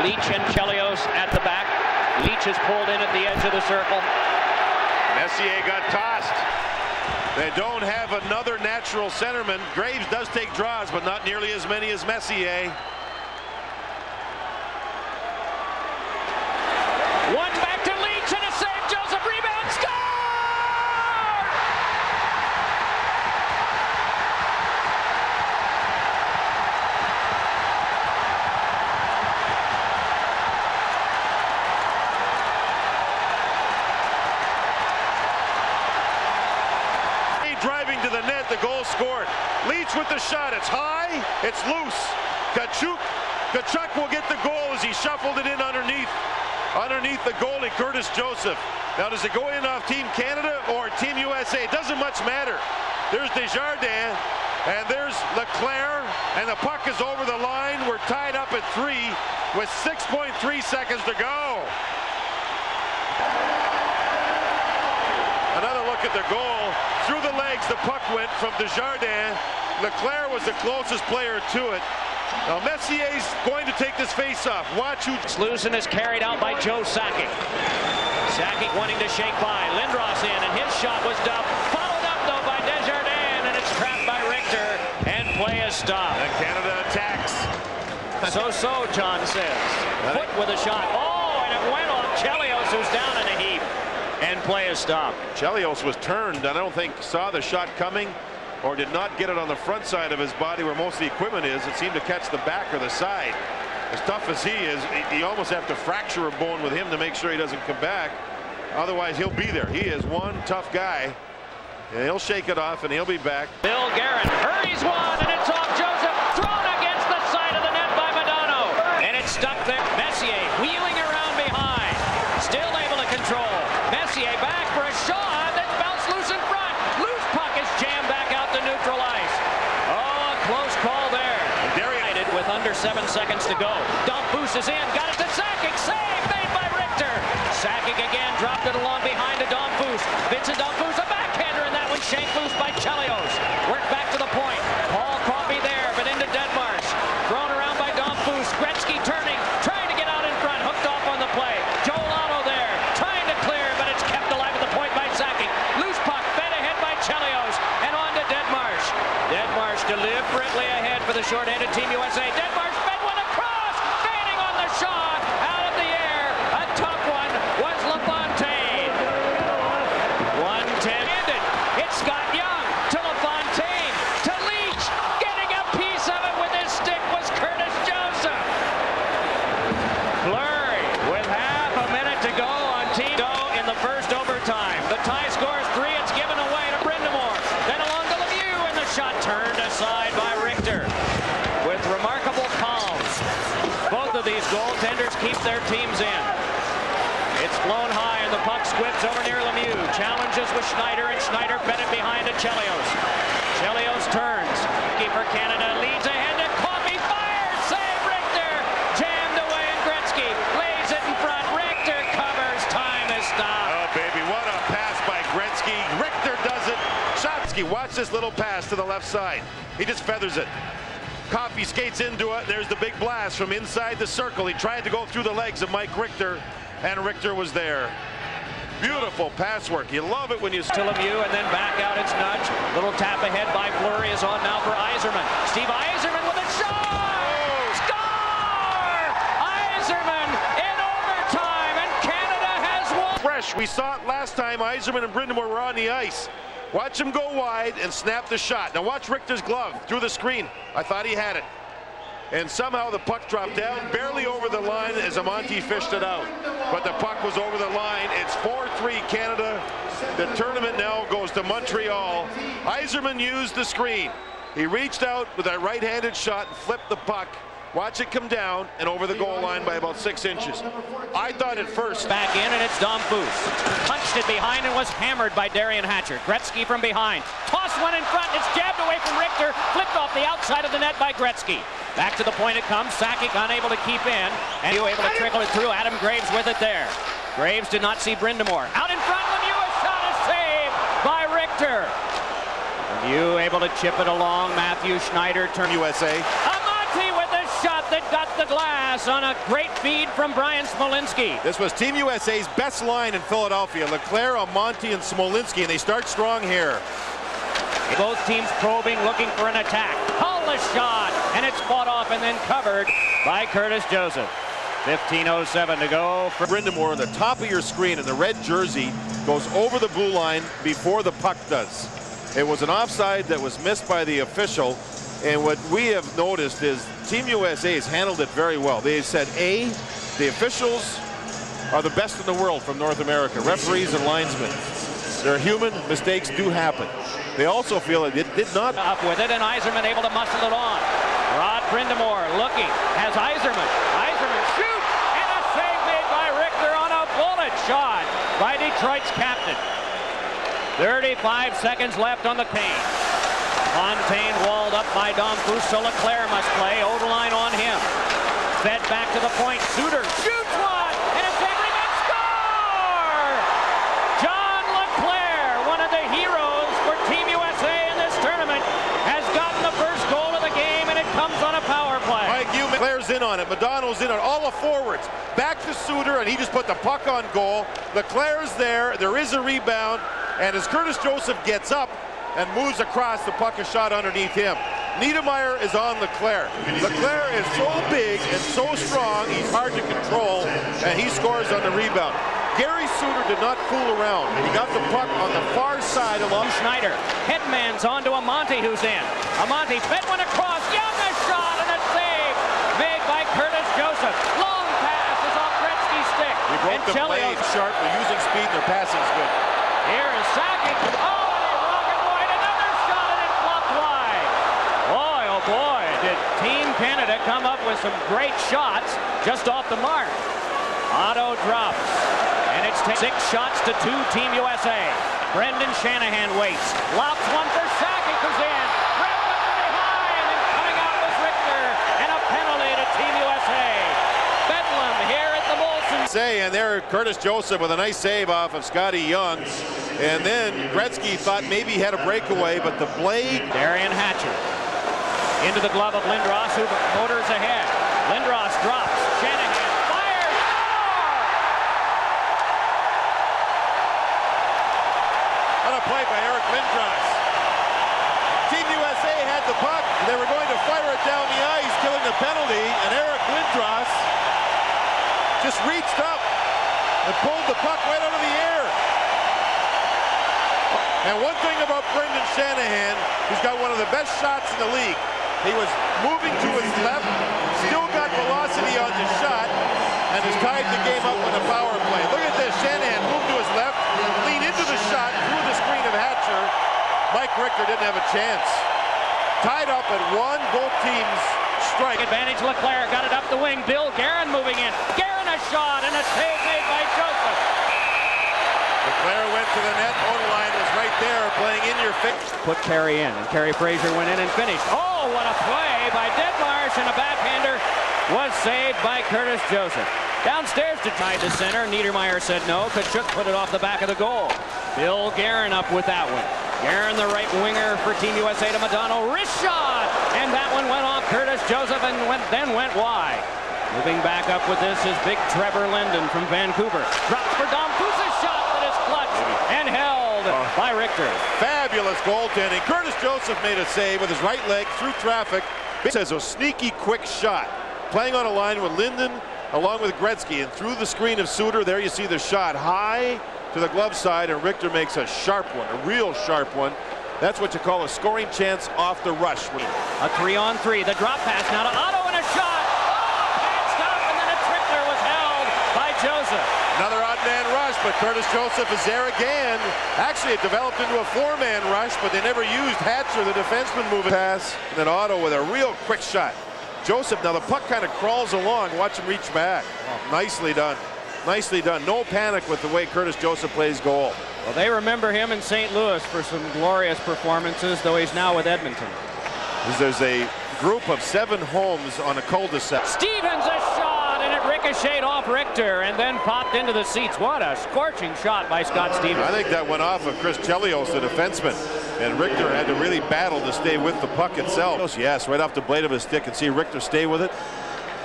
Leach and Chelios at the back. Leach is pulled in at the edge of the circle.
Messier got tossed. They don't have another natural centerman. Graves does take draws, but not nearly as many as Messier.
One back to Leach and a save. Joseph rebound, score!
Driving to the net, the goal scored. Leach with the shot. It's high, it's loose. Tkachuk will get the goal as he shuffled it in underneath the goalie, Curtis Joseph. Now, does it go in off Team Canada or Team USA? It doesn't much matter. There's Desjardins, and there's Leclerc, and the puck is over the line. We're tied up at 3 with 6.3 seconds to go. Another look at the goal. Through the legs, the puck went from Desjardins. Leclerc was the closest player to it. Now Messier's going to take this face-off. Watch who...
Slusen is carried out by Joe Sakic. Sakic wanting to shake by. Lindros in, and his shot was dumped. Followed up, though, by Desjardins, and it's trapped by Richter, and play is stopped.
And Canada attacks.
So, John says. Foot with a shot. Oh, and it went off Chelios, who's down in a heap. And play is stopped.
Chelios was turned. I don't think saw the shot coming or did not get it on the front side of his body where most of the equipment is. It seemed to catch the back or the side. As tough as he is, you almost have to fracture a bone with him to make sure he doesn't come back. Otherwise, he'll be there. He is one tough guy. And he'll shake it off, and he'll be back.
Bill Guerin hurries one, and it's off Joseph. Thrown against the side of the net by Modano. And it's is in. Got it to Sakic. Save made by Richter. Sakic again dropped it along behind to Domfus. Vincent Domfus, a backhander, and that one shanked loose by Chelios. Work back to the point. Paul Coffey there, but into Deadmarsh. Thrown around by Domfus. Gretzky turning, trying to get out in front. Hooked off on the play. Joel Otto there, trying to clear, but it's kept alive at the point by Sakic. Loose puck, fed ahead by Chelios, and on to Deadmarsh. Deadmarsh deliberately ahead for the short-handed Team USA. Deadmarsh fed one across, fading on the shot, out of the air. A tough one was LaFontaine. 110 ended. It's Scott Young to LaFontaine to Leach. Getting a piece of it with his stick was Curtis Joseph. Fleury with half a minute to go on Team in the first overtime. The tie score is 3. It's given away to Brind'Amour. Then along to Lemieux, and the shot turned aside by Richter with remarkable palms. Both of these goaltenders keep their teams in. It's flown high, and the puck squibs over near Lemieux. Challenges with Schneider, and Schneider fed it behind to Chelios. Chelios turns. Keeper Canada leads ahead to Coffey. Fires! Save Richter! Jammed away, and Gretzky lays it in front. Richter covers. Time is stopped.
Oh, baby, what a pass by Gretzky. Richter does it. Shotsky, watch this little pass to the left side. He just feathers it. Coffey skates into it. There's the big blast from inside the circle. He tried to go through the legs of Mike Richter, and Richter was there. Beautiful pass work. You love it when you...
To Lemieux, and then back out. It's Nudge. Little tap ahead by Fleury is on now for Yzerman. Steve Yzerman with a shot! Score! Yzerman in overtime, and Canada has won.
Fresh. We saw it last time Yzerman and Brind'Amour were on the ice. Watch him go wide and snap the shot. Now watch Richter's glove through the screen. I thought he had it. And somehow the puck dropped down, barely over the line as Amonte fished it out. But the puck was over the line. It's 4-3 Canada. The tournament now goes to Montreal. Yzerman used the screen. He reached out with a right-handed shot and flipped the puck. Watch it come down and over the goal line by about 6 inches. I thought at first...
Back in, and it's Domfus. Punched it behind and was hammered by Darian Hatcher. Gretzky from behind. Tossed one in front. It's jabbed away from Richter. Flipped off the outside of the net by Gretzky. Back to the point it comes. Sakic unable to keep in. And you able to trickle it through. Adam Graves with it there. Graves did not see Brind'Amour. Out in front, Lemieux, a shot is saved by Richter. Lemieux able to chip it along. Matthew Schneider turn USA. Amonte with a shot that got the glass on a great feed from Brian Smolinski.
This was Team USA's best line in Philadelphia. Leclaire, Amonte, and Smolinski, and they start strong here.
Both teams probing, looking for an attack. Hull a shot, and it's fought off and then covered by Curtis Joseph. 15:07 to go for
Brind'Amour on the top of your screen, and the red jersey goes over the blue line before the puck does. It was an offside that was missed by the official, and what we have noticed is Team USA has handled it very well. They said, A, the officials are the best in the world from North America, referees and linesmen. They're human, mistakes do happen. They also feel that it did not...
Up with it, and Yzerman able to muscle it on. Rod Brind'Amour looking, has Yzerman. Yzerman shoots, and a save made by Richter on a bullet shot by Detroit's captain. 35 seconds left on the pane. Fontaine walled up by Domfus, so Leclaire must play. Odeline on him. Fed back to the point. Suter shoots one, and it's everything score! John Leclaire, one of the heroes for Team USA in this tournament, has gotten the first goal of the game, and it comes on a power play.
Mike, Leclaire's in on it. Madonna's in on it. All the forwards. Back to Suter, and he just put the puck on goal. Leclaire's there. There is a rebound, and as Curtis Joseph gets up and moves across, the puck is shot underneath him. Niedermeyer is on Leclaire. Leclaire is so big and so strong, he's hard to control, and he scores on the rebound. Gary Suter did not fool around. He got the puck on the far side along
Schneider. Headman's on to Amonte, who's in. Amonte fed one across. Young a shot, and a save made by Curtis Joseph. Long pass is off Gretzky's stick.
He broke the blade sharp. They're using speed. Their passing is good.
Here is Sakic. Oh, and a rocket wide. Another shot, and it flopped wide. Boy, oh boy, did Team Canada come up with some great shots just off the mark. Otto drops, and it's 6 shots to 2 Team USA. Brendan Shanahan waits. Lobs one for Sakic, who's in. Wrapped up pretty high, and then coming out was Richter, and a penalty to Team USA.
USA, and there Curtis Joseph with a nice save off of Scotty Young. And then Gretzky thought maybe he had a breakaway, but the blade.
Darian Hatcher into the glove of Lindros, who motors ahead. Lindros drops. Shanahan fires.
On a play by Eric Lindros. Team USA had the puck. They were going to fire it down the ice, killing the penalty, and Eric Lindros just reached up and pulled the puck right out of the air. And one thing about Brendan Shanahan, he's got one of the best shots in the league. He was moving to his left, still got velocity on the shot, and has tied the game up with a power play. Look at this. Shanahan moved to his left, leaned into the shot, through the screen of Hatcher. Mike Richter didn't have a chance. Tied up at one, both teams strike.
Advantage, Leclerc got it up the wing. Bill Guerin moving in. Guerin a shot, and a save made by Joseph.
Leclerc went to the net. Oderline was right there, playing in your face.
Put Carey in, and Carey Fraser went in and finished. Oh, what a play by Detmarsh, and a backhander was saved by Curtis Joseph. Downstairs to try to center. Niedermeyer said no. Kachuk put it off the back of the goal. Bill Guerin up with that one. Guerin, the right winger for Team USA, to Modano. Wrist shot, and that one went off Curtis Joseph and then went wide. Moving back up with this is big Trevor Linden from Vancouver. Drops for Dom Fusa's shot that is clutched and held by Richter.
Fabulous goaltending. Curtis Joseph made a save with his right leg through traffic. This is a sneaky, quick shot. Playing on a line with Linden along with Gretzky, and through the screen of Suter, there you see the shot high to the glove side, and Richter makes a sharp one, a real sharp one. That's what you call a scoring chance off the rush.
A 3-on-3. The drop pass now to Otto, and a shot. Patched up, and then a trickler was held by Joseph.
Another odd man rush, but Curtis Joseph is there again. Actually, it developed into a four-man rush, but they never used Hatcher, the defenseman, moving pass. And then Otto with a real quick shot. Joseph, now the puck kind of crawls along. Watch him reach back. Nicely done. Nicely done. No panic with the way Curtis Joseph plays goal.
Well, they remember him in St. Louis for some glorious performances, though he's now with Edmonton.
There's a group of 7 homes on a cul-de-sac.
Stevens a shot, and it ricocheted off Richter and then popped into the seats. What a scorching shot by Scott Stevens.
I think that went off of Chris Chelios, the defenseman. And Richter had to really battle to stay with the puck itself. Yes, right off the blade of his stick, and see Richter stay with it.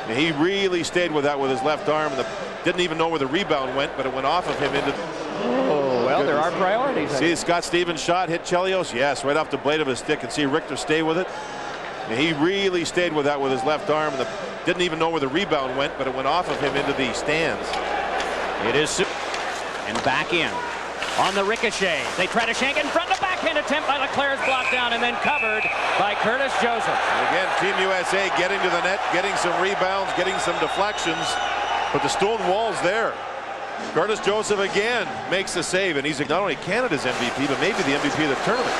And he really stayed with that with his left arm. And didn't even know where the rebound went, but it went off of him into.
Oh, well, there are priorities.
See Scott Stevens' shot hit Chelios? Yes, right off the blade of his stick, and see Richter stay with it. And he really stayed with that with his left arm. And didn't even know where the rebound went, but it went off of him into the stands.
It is and back in. On the ricochet, they try to shank it in front. The backhand attempt by Leclerc is blocked down and then covered by Curtis Joseph.
And again, Team USA getting to the net, getting some rebounds, getting some deflections, but the stone wall's there. Curtis Joseph again makes the save, and he's not only Canada's MVP, but maybe the MVP of the tournament.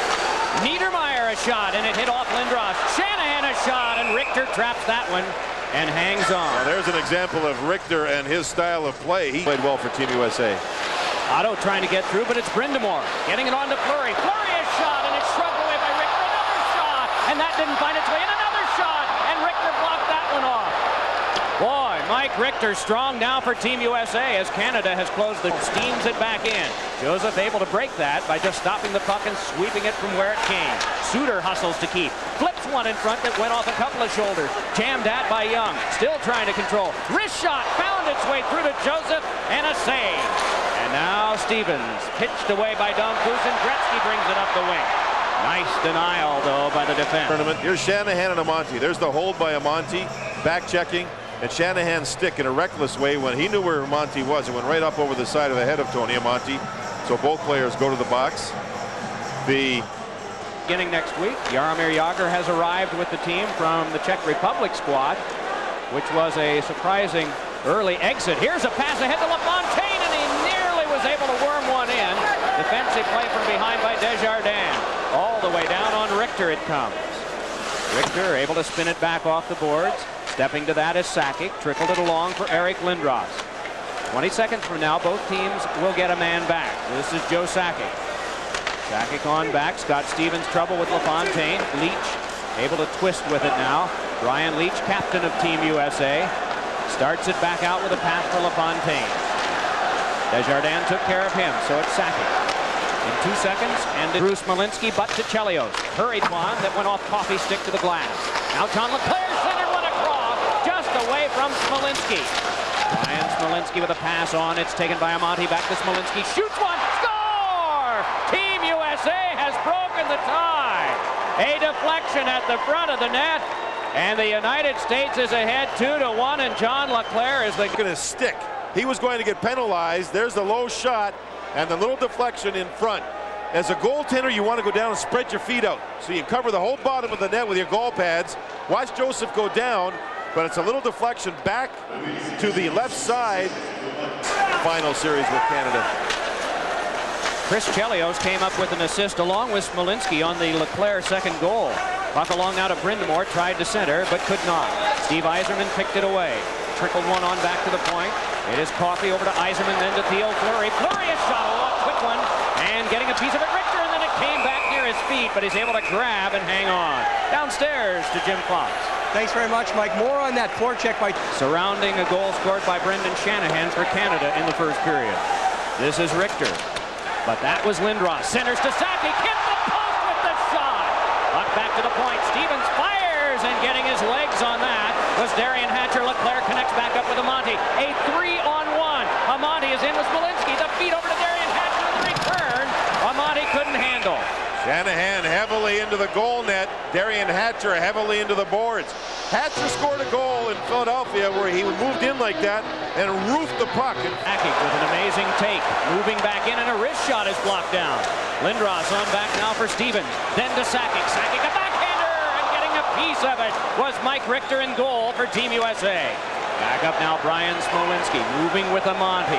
Niedermeyer a shot, and it hit off Lindros. Shanahan a shot, and Richter traps that one and hangs on.
Now there's an example of Richter and his style of play. He played well for Team USA.
Otto trying to get through, but it's Brindamore getting it on to Fleury. Fleury a shot, and it's shrugged away by Richter. Another shot, and that didn't find its way. And another shot, and Richter blocked that one off. Boy, Mike Richter strong now for Team USA as Canada has closed the steams it back in. Joseph able to break that by just stopping the puck and sweeping it from where it came. Suter hustles to keep. Flips one in front that went off a couple of shoulders. Jammed at by Young. Still trying to control. Wrist shot found its way through to Joseph and a save. And now Stevens pitched away by Dom Fusen. Gretzky brings it up the wing. Nice denial, though, by the defense.
Tournament. Here's Shanahan and Amonte. There's the hold by Amonte. Back checking. And Shanahan's stick in a reckless way when he knew where Amonte was. It went right up over the side of the head of Tony Amonte. So both players go to the box.
Beginning next week, Jaromir Jagr has arrived with the team from the Czech Republic squad, which was a surprising early exit. Here's a pass ahead to LaFontaine, and he nearly was able to worm one in. Defensive play from behind by Desjardins. All the way down on Richter it comes. Richter able to spin it back off the boards. Stepping to that is Sakic. Trickled it along for Eric Lindros. 20 seconds from now, both teams will get a man back. This is Joe Sakic. Sakic on back. Scott Stevens trouble with LaFontaine. Leach able to twist with it now. Brian Leach, captain of Team USA. Starts it back out with a pass for LaFontaine. Desjardins took care of him, so it's Sakic. In 2 seconds, and Bruce Smolinski, but to Chelios. Hurried one that went off Coffey's stick to the glass. Now John LeClair centered one across, just away from Smolinski. Ryan Smolinski with a pass on. It's taken by Amonte. Back to Smolinski. Shoots one. Score! Team USA has broken the tie. A deflection at the front of the net. And the United States is ahead 2-1, and John LeClair is the...
Going to stick. He was going to get penalized. There's the low shot and the little deflection in front. As a goaltender, you want to go down and spread your feet out. So you cover the whole bottom of the net with your goal pads. Watch Joseph go down, but it's a little deflection back to the left side. Final series with Canada.
Chris Chelios came up with an assist along with Smolinski on the LeClair second goal. Puck along now to Brind'Amour, tried to center, but could not. Steve Yzerman picked it away. Trickled one on back to the point. It is Coffey over to Yzerman, then to Theo Fleury. Fleury a shot, a quick one, and getting a piece of it, Richter, and then it came back near his feet, but he's able to grab and hang on. Downstairs to Jim Fox.
Thanks very much, Mike. More on that forecheck by...
Surrounding a goal scored by Brendan Shanahan for Canada in the first period. This is Richter, but that was Lindros. Centers to Sakic, hit the post with the shot. Puck back to the point. Stevens fires, and getting his legs on that was Darian Hatcher. Leclerc connects back up with Amonte. A 3-on-1. Amonte is in with Smolinski. The feed over to Darian Hatcher. The return. Amonte couldn't handle.
Shanahan heavily into the goal net. Darian Hatcher heavily into the boards. Hatcher scored a goal in Philadelphia where he moved in like that and roofed the puck.
Sakic with an amazing take. Moving back in, and a wrist shot is blocked down. Lindros on back now for Stevens. Then to Sakic. Sakic a backhander, and getting a piece of it was Mike Richter in goal for Team USA. Back up now Brian Smolinski, moving with Amonte.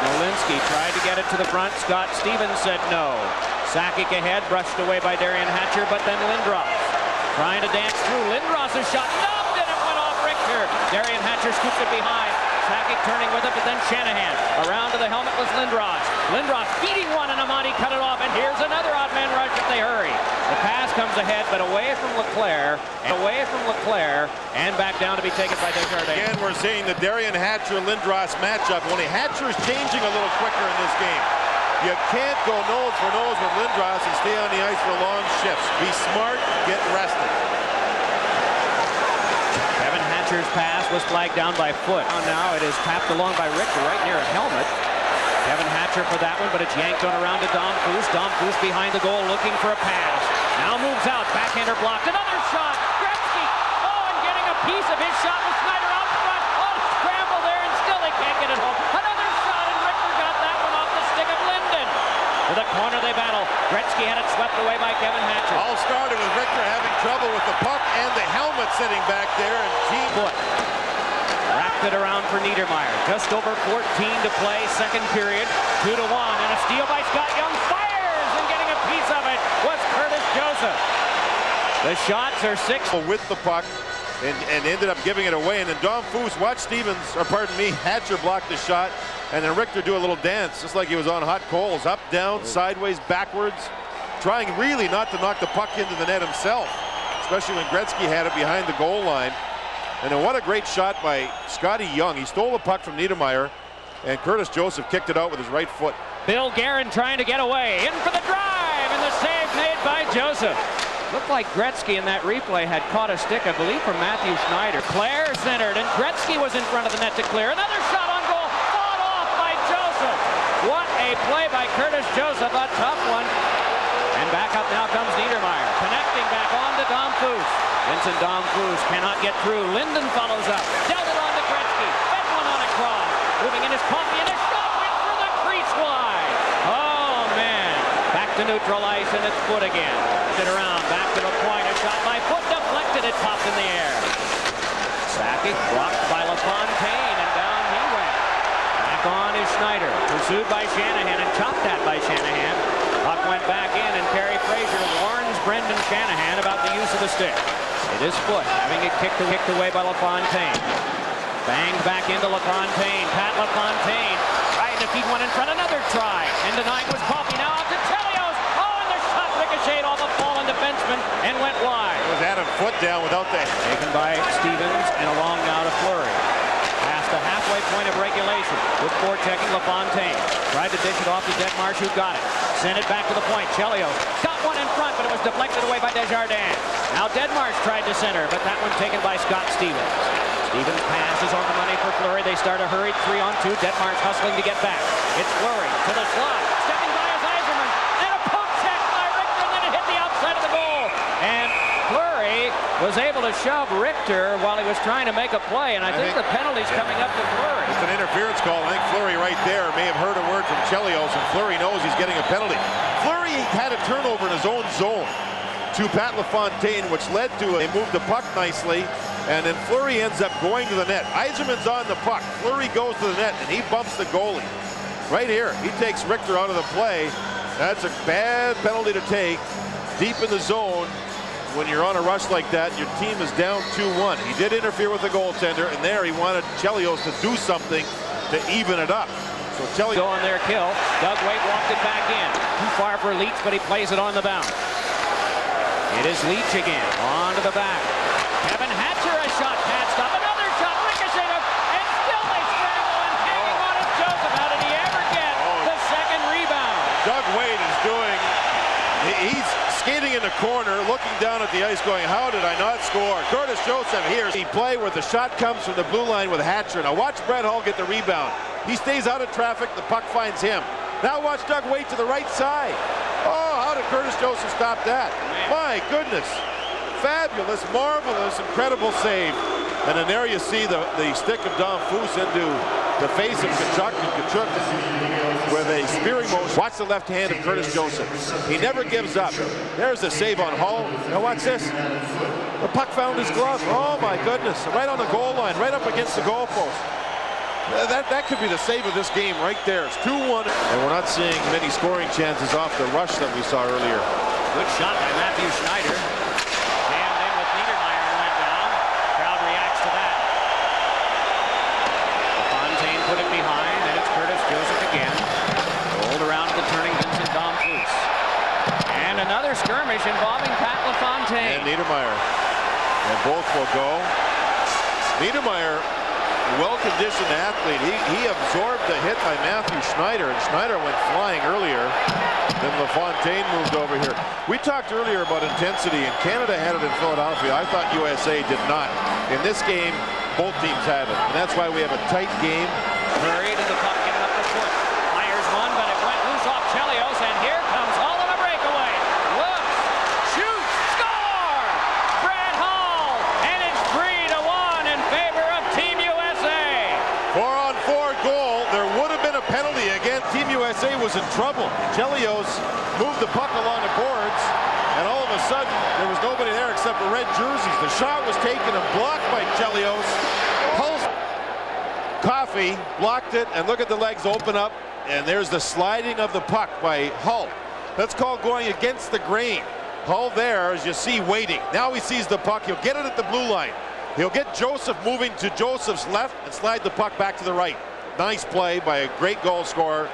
Smolinski tried to get it to the front. Scott Stevens said no. Sakic ahead, brushed away by Darian Hatcher, but then Lindros trying to dance through. Lindros' shot nubbed, and it went off Richter. Darian Hatcher scooped it behind. Sakic turning with it, but then Shanahan around to the helmetless Lindros. Lindros feeding one, and Amonte cut it off, and here's another odd man rush if they hurry. The pass comes ahead, but away from Leclair, and back down to be taken by Desjardins.
Again, we're seeing the Darian Hatcher-Lindros matchup. Only Hatcher is changing a little quicker in this game. You can't go nose for nose with Lindros and stay on the ice for long shifts. Be smart, get rested.
Kevin Hatcher's pass was flagged down by foot. Now it is tapped along by Richter right near a helmet. Kevin Hatcher for that one, but it's yanked on around to Dom Foose. Dom Foose behind the goal looking for a pass. Now moves out, backhander blocked. Another shot, Gretzky. Oh, and getting a piece of his shot with Snyder out front. Oh, scramble there, and still they can't get it home. Another shot, and Richter got that one off the stick of Linden. To the corner they battle. Gretzky had it swept away by Kevin Hatcher.
All started with Richter having trouble with the puck and the helmet sitting back there, and team
Foot. Wrapped it around for Niedermeyer. Just over 14 to play, second period. 2-1, and a steal by Scott Young. Fires, and getting a piece of it was Curtis Joseph. The shots are 6
with the puck and ended up giving it away. And then Dom Foose, watch Stevens, or pardon me, Hatcher blocked the shot, and then Richter do a little dance, just like he was on hot coals. Up, down, sideways, backwards, trying really not to knock the puck into the net himself, especially when Gretzky had it behind the goal line. And then what a great shot by Scotty Young. He stole the puck from Niedermeyer, and Curtis Joseph kicked it out with his right foot.
Bill Guerin trying to get away. In for the drive, and the save made by Joseph. Looked like Gretzky in that replay had caught a stick, I believe, from Matthew Schneider. Claire centered, and Gretzky was in front of the net to clear. Another shot on goal, fought off by Joseph. What a play by Curtis Joseph, a tough one. And back up now comes Niedermeyer, connecting back on to Dom Foose. Vincent Dom Foose cannot get through. Linden follows up, dealt it on to Gretzky, fed one on across. Moving in his Coffey, and a shot went for the crease wide. Oh, man. Back to neutral ice, and it's Foot again. It around, back to the point, a shot by Foot, deflected, it popped in the air. Sakic blocked by LaFontaine, and down he went. Back on is Schneider, pursued by Shanahan, and chopped at by Shanahan. Puck went back in, and Kerry Fraser warns Brendan Shanahan about the use of the stick. It is Foot, having it kicked away by LaFontaine. Banged back into LaFontaine. Pat LaFontaine trying to feed one in front. Another try. And denying was Coffey. Now out to Chelios. Oh, and the shot ricocheted off a fallen defenseman and went wide.
It was Adam Foot down without the...
Taken by Stevens, and along now to Fleury. point of regulation. With forechecking, LaFontaine tried to dish it off to Detmarsh, who got it. Sent it back to the point. Chelios got one in front, but it was deflected away by Desjardins. Now Detmarsh tried to center, but that one taken by Scott Stevens. Stevens passes on the money for Fleury. They start a hurried 3-on-2. Detmarsh hustling to get back. It's Fleury to the slot. Stepping by is Yzerman. And a poke check by Richter, and then it hit the outside of the goal. And Fleury was able to shove Richter while he was trying to make a play, and I think the penalty's coming up to Fleury.
It's an interference call. I think Fleury right there may have heard a word from Chelios, and Fleury knows he's getting a penalty. Fleury had a turnover in his own zone to Pat LaFontaine, which led to they moved the puck nicely, and then Fleury ends up going to the net. Yzerman's on the puck. Fleury goes to the net, and he bumps the goalie. Right here, he takes Richter out of the play. That's a bad penalty to take deep in the zone when you're on a rush like that. Your team is down 2-1. He did interfere with the goaltender, and there he wanted Chelios to do something to even it up. So Chelios
on their kill. Doug Weight walked it back in. Too far for Leach, but he plays it on the bounce. It is Leach again. On to the back. Kevin Hatcher, a shot patched up. Another shot ricocheted up, and still they scramble, and hanging on is Joseph. How did he ever get the second rebound?
Doug Weight is doing, he's skating in the corner, looking down at the ice going, how did I not score? Curtis Joseph here. He play where the shot comes from the blue line with Hatcher. Now watch Brett Hull get the rebound. He stays out of traffic, the puck finds him. Now watch Doug Weight to the right side. Oh, how did Curtis Joseph stop that? My goodness. Fabulous, marvelous, incredible save. And then there you see the stick of Don Foose into the face of Tkachuk, and Tkachuk with a spearing motion. Watch the left hand of Curtis Joseph. He never gives up. There's a save on Hull. Now watch this. The puck found his glove. Oh my goodness. Right on the goal line, right up against the goalpost. That could be the save of this game right there. It's 2-1. And we're not seeing many scoring chances off the rush that we saw earlier.
Good shot by Matthew Schneider. Jammed in with Niedermeyer and went down. Crowd reacts to that. LaFontaine put it behind, and it's Curtis Joseph again. Rolled around to the turning Vincent Domfus. And another skirmish involving Pat LaFontaine.
And Niedermeyer. And both will go. Niedermeyer, well-conditioned athlete. He absorbed the hit by Matthew Schneider, and Schneider went flying earlier. Then LaFontaine moved over here. We talked earlier about intensity, and Canada had it in Philadelphia. I thought USA did not. In this game, both teams have it, and that's why we have a tight game.
Murray to the puck, giving up the foot. Fires one, but it went loose off Chelios, and here comes Hull on a breakaway. Looks, shoots, score! Brad Hull, and it's 3-1 in favor of Team USA.
4-on-4 goal. There would have been a penalty again. Team USA was in trouble. Chelios moved the puck along the boards, and all of a sudden there was nobody there except for red jerseys. The shot was taken and blocked by Chelios. Hull's Coffey blocked it, and look at the legs open up, and there's the sliding of the puck by Hull. That's called going against the grain. Hull there, as you see, waiting. Now he sees the puck. He'll get it at the blue line. He'll get Joseph moving to Joseph's left and slide the puck back to the right. Nice play by a great goal scorer.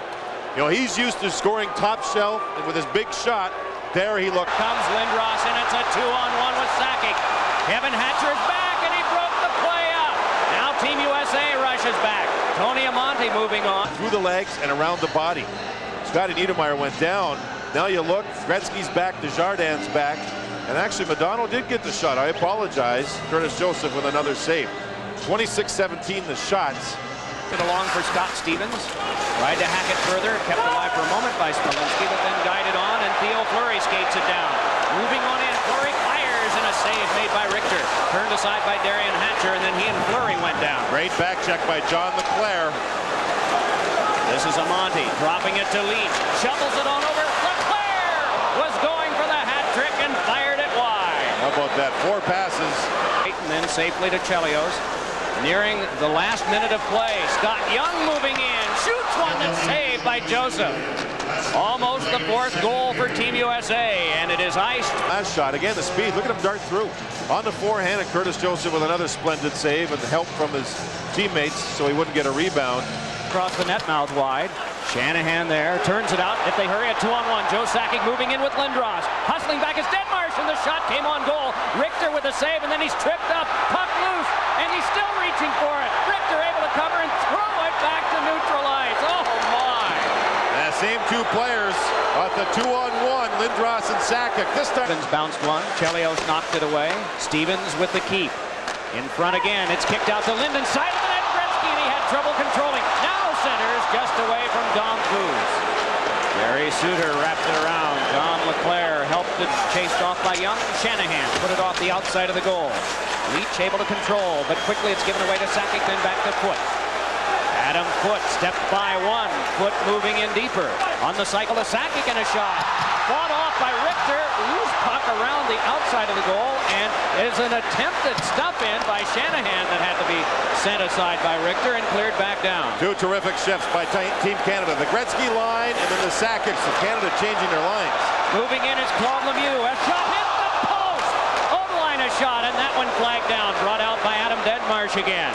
You know, he's used to scoring top shelf, and with his big shot, there he looked.
Comes Lindros, and it's a 2-on-1 with Sakic. Kevin Hatcher is back, and he broke the play up. Now Team USA rushes back. Tony Amonte moving on.
Through the legs and around the body. Scotty Niedermeyer went down. Now you look, Gretzky's back, Desjardins back. And actually, Madonna did get the shot. I apologize. Curtis Joseph with another save. 26-17 the shots.
It along for Scott Stevens. Tried to hack it further. Kept alive for a moment by Smolinski, but then guided on, and Theo Fleury skates it down. Moving on in, Fleury fires, and a save made by Richter. Turned aside by Darian Hatcher, and then he and Fleury went down.
Great back check by John LeClaire.
This is Amonte dropping it to Leach. Shovels it on over. LeClaire was going for the hat trick and fired it wide.
How about that? 4 passes.
And then safely to Chelios. Nearing the last minute of play. Scott Young moving in. Shoots one that's saved by Joseph. Almost the 4th goal for Team USA, and it is iced.
Last shot. Again, the speed. Look at him dart through. On the forehand, and Curtis Joseph with another splendid save and help from his teammates so he wouldn't get a rebound.
Across the net, mouth wide. Shanahan there. Turns it out. If they hurry, a 2-on-1. Joe Sakic moving in with Lindros. Hustling back is Detmarsh. and the shot came on goal. Richter with a save, and then he's tripped up. Puck loose, and he's still reaching for it. Richter able to cover and throw it back to neutral ice. Oh, my.
Same two players at the 2-on-1, Lindros and Sakic. This time
Stevens bounced one. Chelios knocked it away. Stevens with the keep. In front again. It's kicked out to Linden. Side of the net, Gretzky, and he had trouble controlling. Now centers just away from Dom Foos. Gary Suter wrapped it around. John LeClair helped it, chased off by Young. Shanahan put it off the outside of the goal. Leach able to control, but quickly it's given away to Sakic, then back to Foote. Adam Foote stepped by one. Foote moving in deeper. On the cycle to Sakic and a shot. Fought off by Richter. Loose puck around the outside of the goal, and is an attempted stuff in by Shanahan that had to be sent aside by Richter and cleared back down.
two terrific shifts by Team Canada. The Gretzky line and then the Sakic. So Canada changing their lines.
Moving in is Claude Lemieux. A shot hit the post. Oberline a shot, and that one flagged down. Brought out by Adam Deadmarsh again.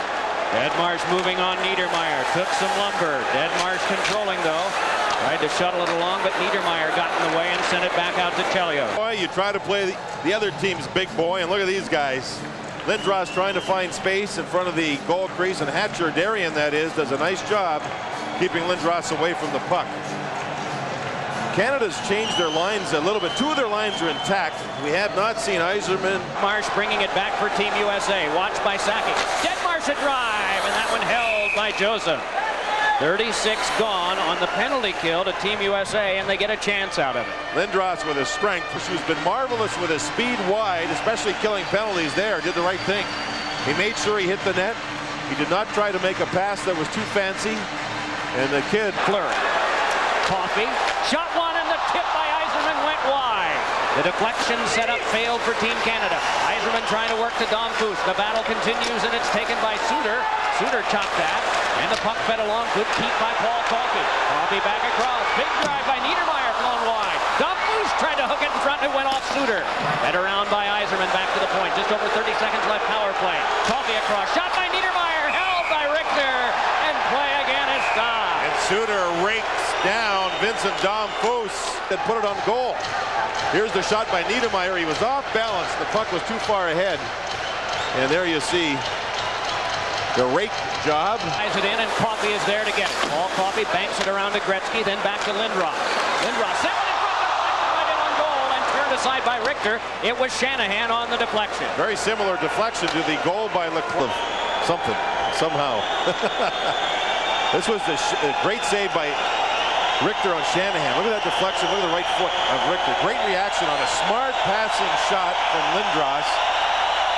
Deadmarsh moving on Niedermayer. Took some lumber. Deadmarsh controlling though. Tried to shuttle it along, but Niedermayer got in the way and sent it back out to Chelios.
Boy, you try to play the other team's big boy, and look at these guys. Lindros trying to find space in front of the goal crease, and Hatcher, Darian that is, does a nice job keeping Lindros away from the puck. Canada's changed their lines a little bit. Two of their lines are intact. We have not seen Yzerman.
Marsh bringing it back for Team USA. Watched by Sakic. Deadmarsh a drive, and that one held by Joseph. 36 gone on the penalty kill to Team USA, and they get a chance out of it.
Lindros with his strength, who's been marvelous with his speed wide, especially killing penalties there, did the right thing. He made sure he hit the net. He did not try to make a pass that was too fancy. And the kid
Fleury. Coffee. Shot one, and the tip by Yzerman went wide. The deflection setup failed for Team Canada. Yzerman trying to work to Dom Foos. The battle continues, and it's taken by Suter. Suter chopped that, and the puck fed along. Good keep by Paul Coffey. Coffey back across. Big drive by Niedermayer, flown wide. Dom Foos tried to hook it in front, and it went off Suter. Fed around by Yzerman, back to the point. Just over 30 seconds left, power play. Coffey across. Shot by Niedermayer, held by Richter, and play again is stopped.
And Suter rakes down Vincent Dom Foos and put it on goal. Here's the shot by Niedermayer. He was off balance. The puck was too far ahead. And there you see the rake job.
Ties it in, and Coffey is there to get it. Paul Coffey banks it around to Gretzky, then back to Lindros. Lindros sent it in front, deflected right in on goal, and turned aside by Richter. It was Shanahan on the deflection.
Very similar deflection to the goal by Leclerc. Something, somehow. This was a great save by Richter on Shanahan. Look at that deflection. Look at the right foot of Richter. Great reaction on a smart passing shot from Lindros.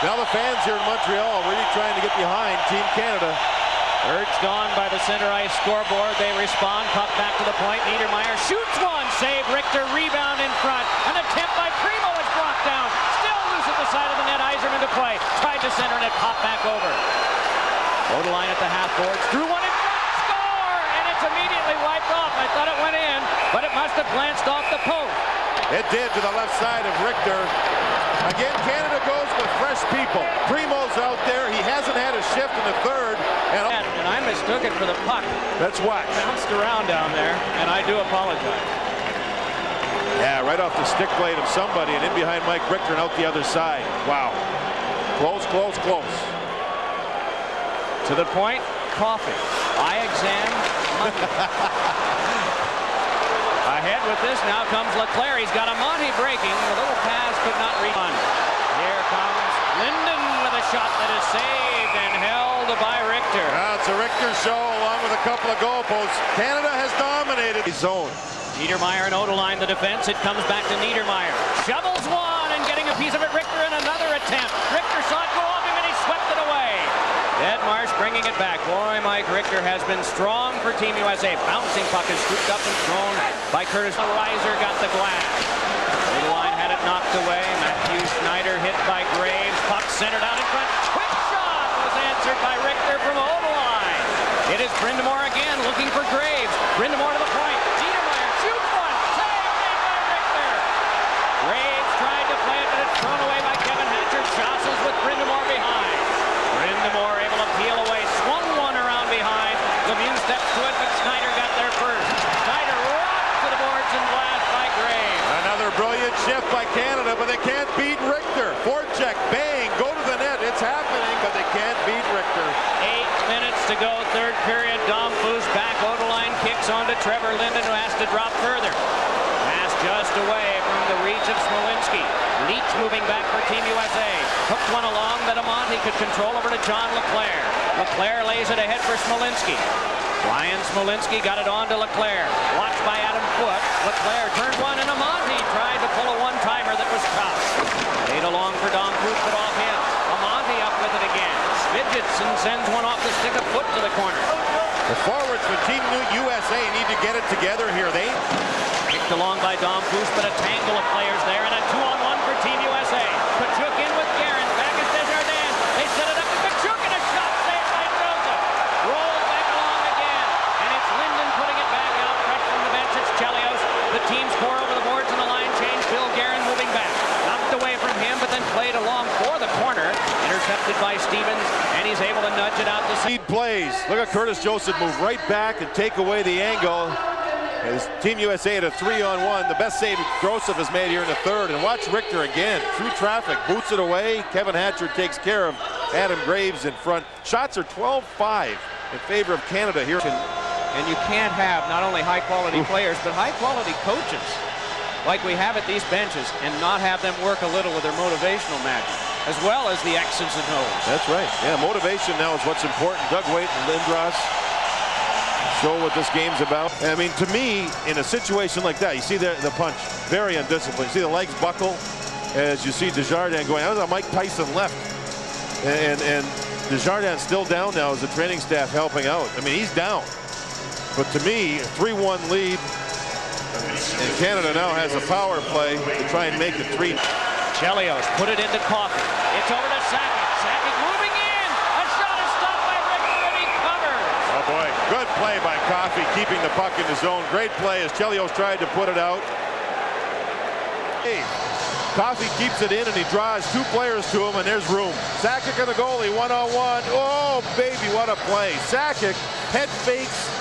Now the fans here in Montreal really trying to get behind Team Canada.
Urged on by the center ice scoreboard. They respond. Puck back to the point. Niedermayer shoots one. Save. Richter rebound in front. An attempt by Primo is brought down. Still loose at the side of the net. Yzerman to play. Tried to center and it popped back over. Odeline at the half boards. Threw one in front. Score! And it's immediately wiped off. I thought it went in, but it must have glanced off the post.
It did to the left side of Richter. Again, Canada goes with fresh people. Primo's out there. He hasn't had a shift in the third.
And I mistook it for the puck.
Let's watch.
Bounced around down there, and I do apologize.
Yeah, right off the stick blade of somebody and in behind Mike Richter and out the other side. Wow. Close, close, close.
To the point, Coffey. Eye exam. Ahead with this, now comes LeClair. He's got a Monty breaking. A little pass, could not reach on. Here comes Linden with a shot that is saved and held by Richter.
Well, it's a Richter show along with a couple of goalposts. Canada has dominated the zone.
Niedermayer and Odeline the defense. It comes back to Niedermayer. Shovels one and getting a piece of it. Richter in another attempt. Richter saw it go off him and he swept it away. Deadmarsh bringing it back. Boy, Mike Richter has been strong for Team USA. Bouncing puck is scooped up and thrown by Curtis. Reiser got the glass. Odeline had it knocked away. Matthew Schneider hit by Graves. Puck centered out in front. Quick shot was answered by Richter from Odeline. It is Brind'Amour again looking for Graves. Brind'Amour to the point. Niedermayer shoots one. Save made by Richter. Graves tried to play it, but it's thrown away by Kevin Hatcher. Jostles with Brind'Amour behind. Brind'Amour able to peel away. Swung one around behind. Lemieux steps to it, but Schneider got there first. Schneider rocked to the boards and blast by Graves.
Another brilliant shift by Canada, but they can't beat Richter. Forecheck, bang, go to the net. It's happening, but they can't beat Richter.
8 minutes to go, third period. Dom Foose back, Odeline kicks onto Trevor Linden, who has to drop further. Pass just away from the reach of Smolinski. Leach moving back for Team USA. Hooked one along that Amonte could control over to John LeClaire. LeClaire lays it ahead for Smolinski. Ryan Smolinski got it on to LeClaire. Watched by Adam Foote. LeClaire turned one, and Amonte tried to pull a one-timer that was tough. Laid along for Dom Foose, but off him. Amonte up with it again. Vidgetson sends one off the stick of Foote to the corner.
The forwards for Team USA need to get it together here. They
Kicked along by Dom Foose, but a tangle of players there, and a 2-on-1 for Team USA. Kachuk in with Guerin. Back is Desjardins. They set it up to Kachuk, and a shot saved by Joseph. Rolled back along again, and it's Linden putting it back out. Fresh from the bench, it's Chelios. The teams pour over the boards in the line change. Bill Guerin moving back. Knocked away from him, but then played along for the corner. Intercepted by Stevens, and he's able to nudge it out to
lead plays. Look at Curtis Joseph move right back and take away the angle. As Team USA at a 3-on-1. The best save Joseph has made here in the third. And watch Richter again through traffic. Boots it away. Kevin Hatcher takes care of Adam Graves in front. Shots are 12-5 in favor of Canada here.
And you can't have not only high-quality players, but high-quality coaches like we have at these benches and not have them work a little with their motivational magic, as well as the X's and O's.
That's right. Yeah, motivation now is what's important. Doug Waite and Lindros show what this game's about. I mean, to me, in a situation like that, you see the punch, very undisciplined. You see the legs buckle as you see Desjardins going. That was a Mike Tyson left. And Desjardins still down now as the training staff helping out. I mean, he's down. But to me, a 3-1 lead. And Canada now has a power play to try and make it 3.
Chelios put it into Coffey. It's over to Sakic. Sakic moving in. A shot is stopped by Richter, and he covers.
Oh boy, good play by Coffey, keeping the puck in the zone. Great play as Chelios tried to put it out. Hey, Coffey keeps it in, and he draws 2 players to him, and there's room. Sakic and the goalie, 1-on-1. Oh baby, what a play. Sakic head fakes,